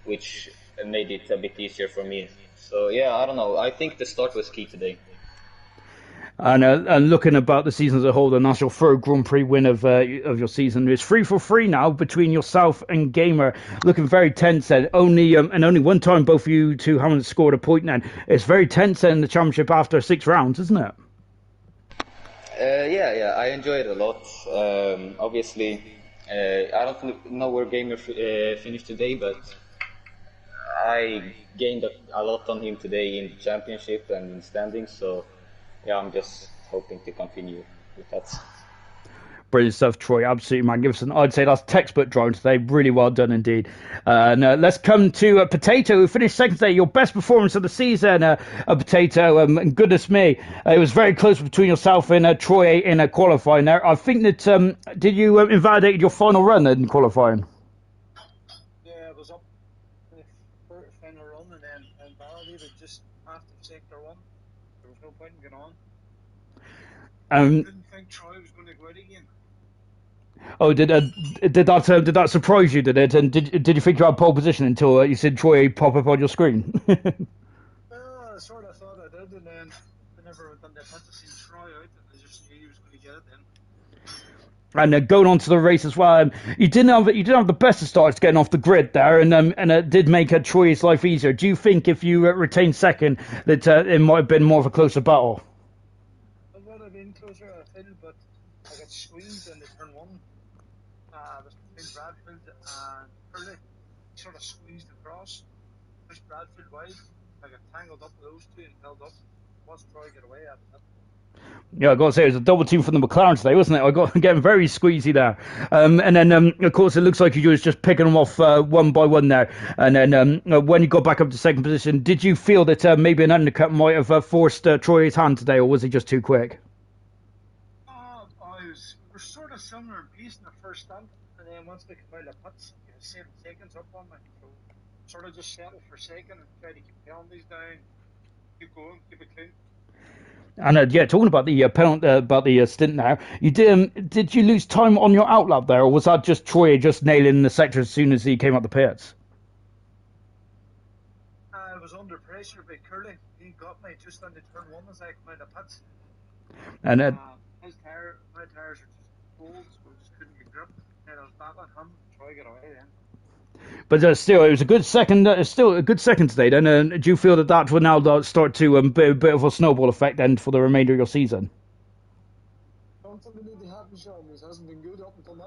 which made it a bit easier for me. So yeah, I don't know. I think the start was key today. And looking about the season as a whole, then that's your third Grand Prix win of your season. It's 3-for-3 now between yourself and Gamer. Looking very tense then. Only one time both of you two haven't scored a point then. It's very tense in the championship after 6 rounds, isn't it? Yeah, I enjoyed it a lot. Obviously, I don't know where Gamer finished today, but I gained a lot on him today in the championship and in standings, so yeah, I'm just hoping to continue with that. Brilliant stuff, Troy. Absolutely magnificent. I'd say that's textbook driving today. Really well done indeed. Now let's come to Potato, who finished second today. Your best performance of the season, Potato. And goodness me, it was very close between yourself and Troy in qualifying there. I think that, did you invalidate your final run in qualifying? Yeah, it was up in the final run and then invalidated just after sector 1. There was no point in getting on. I didn't think Troy was going to go out again. Oh, did that surprise you? Did it? And did you think you had pole position until you said Troy pop up on your screen? Well, I sort of thought I did, and then whenever I done the attempt to see Troy out, I just knew he was going to get it then. And going on to the race as well, you didn't have the best of starts getting off the grid there, and it did make Troy's life easier. Do you think if you retained second that it might have been more of a closer battle? It would have been closer, I feel, but I got squeezed in the turn 1. Between Bradfield and Hurley, sort of squeezed across, pushed Bradfield wide. I got tangled up with those two and held up. Watched Troy get away after that. Yeah, I got to say, it was a double team from the McLaren today, wasn't it? I got getting very squeezy there. And then, of course, it looks like you was just picking them off one by one there. And then when you got back up to second position, did you feel that maybe an undercut might have forced Troy's hand today, or was he just too quick? We're sort of similar in pace in the first stint, and then once we come out of the pits, you have 7 seconds up on me. So sort of just settle for second and try to keep penalties down, keep going, keep it clean. And yeah, talking about the penalty, about the stint now, you did you lose time on your outlap there, or was that just Troy just nailing the sector as soon as he came out the pits? I was under pressure by Curly. He got me just on the turn one as I came out of the pits. And my tires are just cold, so I just couldn't get grip. And I was battling him, trying to get away then. but still, it was a good second. Still a good second today. Then, do you feel that will now start to be a bit of a snowball effect then for the remainder of your season? Don't think it need to happen, Sean. This hasn't been good up until now.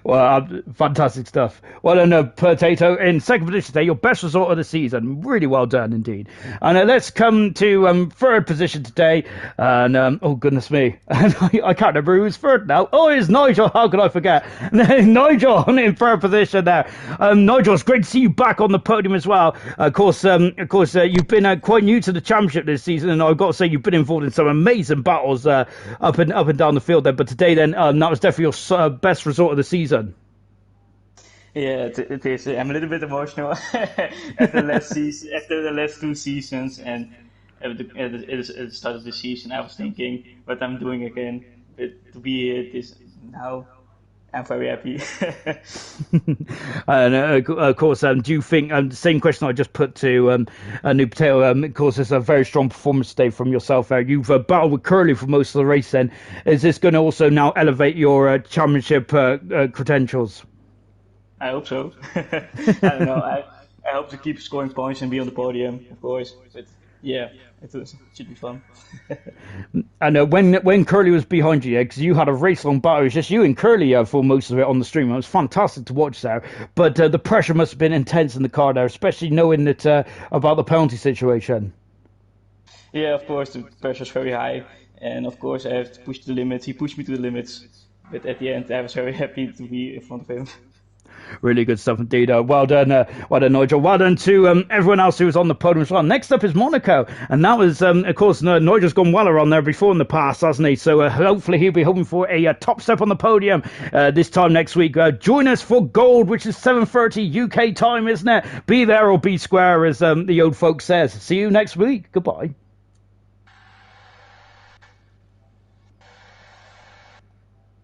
Well, fantastic stuff. Well done, Potato. In second position today, your best result of the season. Really well done indeed. And let's come to third position today. And oh goodness me, I can't remember who's third now. Oh, it's Nigel. How could I forget? Nigel in third position there. Nigel, it's great to see you back on the podium as well. Of course, you've been quite new to the championship this season, and I've got to say you've been involved in some amazing battles up and down the field there. But today, then, that was definitely your best result of the season. Yeah, it is. I'm a little bit emotional after the last 2 seasons, and at the start of the season, I was thinking what I'm doing again. But to be here this now, I'm very happy. And of course, do you think the same question I just put to New Potato? Of course, it's a very strong performance today from yourself there. You've battled with Curly for most of the race. Then, is this going to also now elevate your championship credentials? I hope so. I don't know. I hope to keep scoring points and be on the podium, of course. But yeah, it should be fun. And when Curly was behind you, because you had a race-long battle, it was just you and Curly for most of it on the stream. It was fantastic to watch there. But the pressure must have been intense in the car there, especially knowing that about the penalty situation. Yeah, of course, the pressure is very high. And of course, I have to push to the limits. He pushed me to the limits. But at the end, I was very happy to be in front of him. Really good stuff indeed. Well done, Nigel. Well done to everyone else who was on the podium as well. Next up is Monaco, and that was, of course, Nigel's gone well around there before in the past, hasn't he? So hopefully he'll be hoping for a top step on the podium this time next week. Join us for gold, which is 7:30 UK time, isn't it? Be there or be square, as the old folks says. See you next week. Goodbye.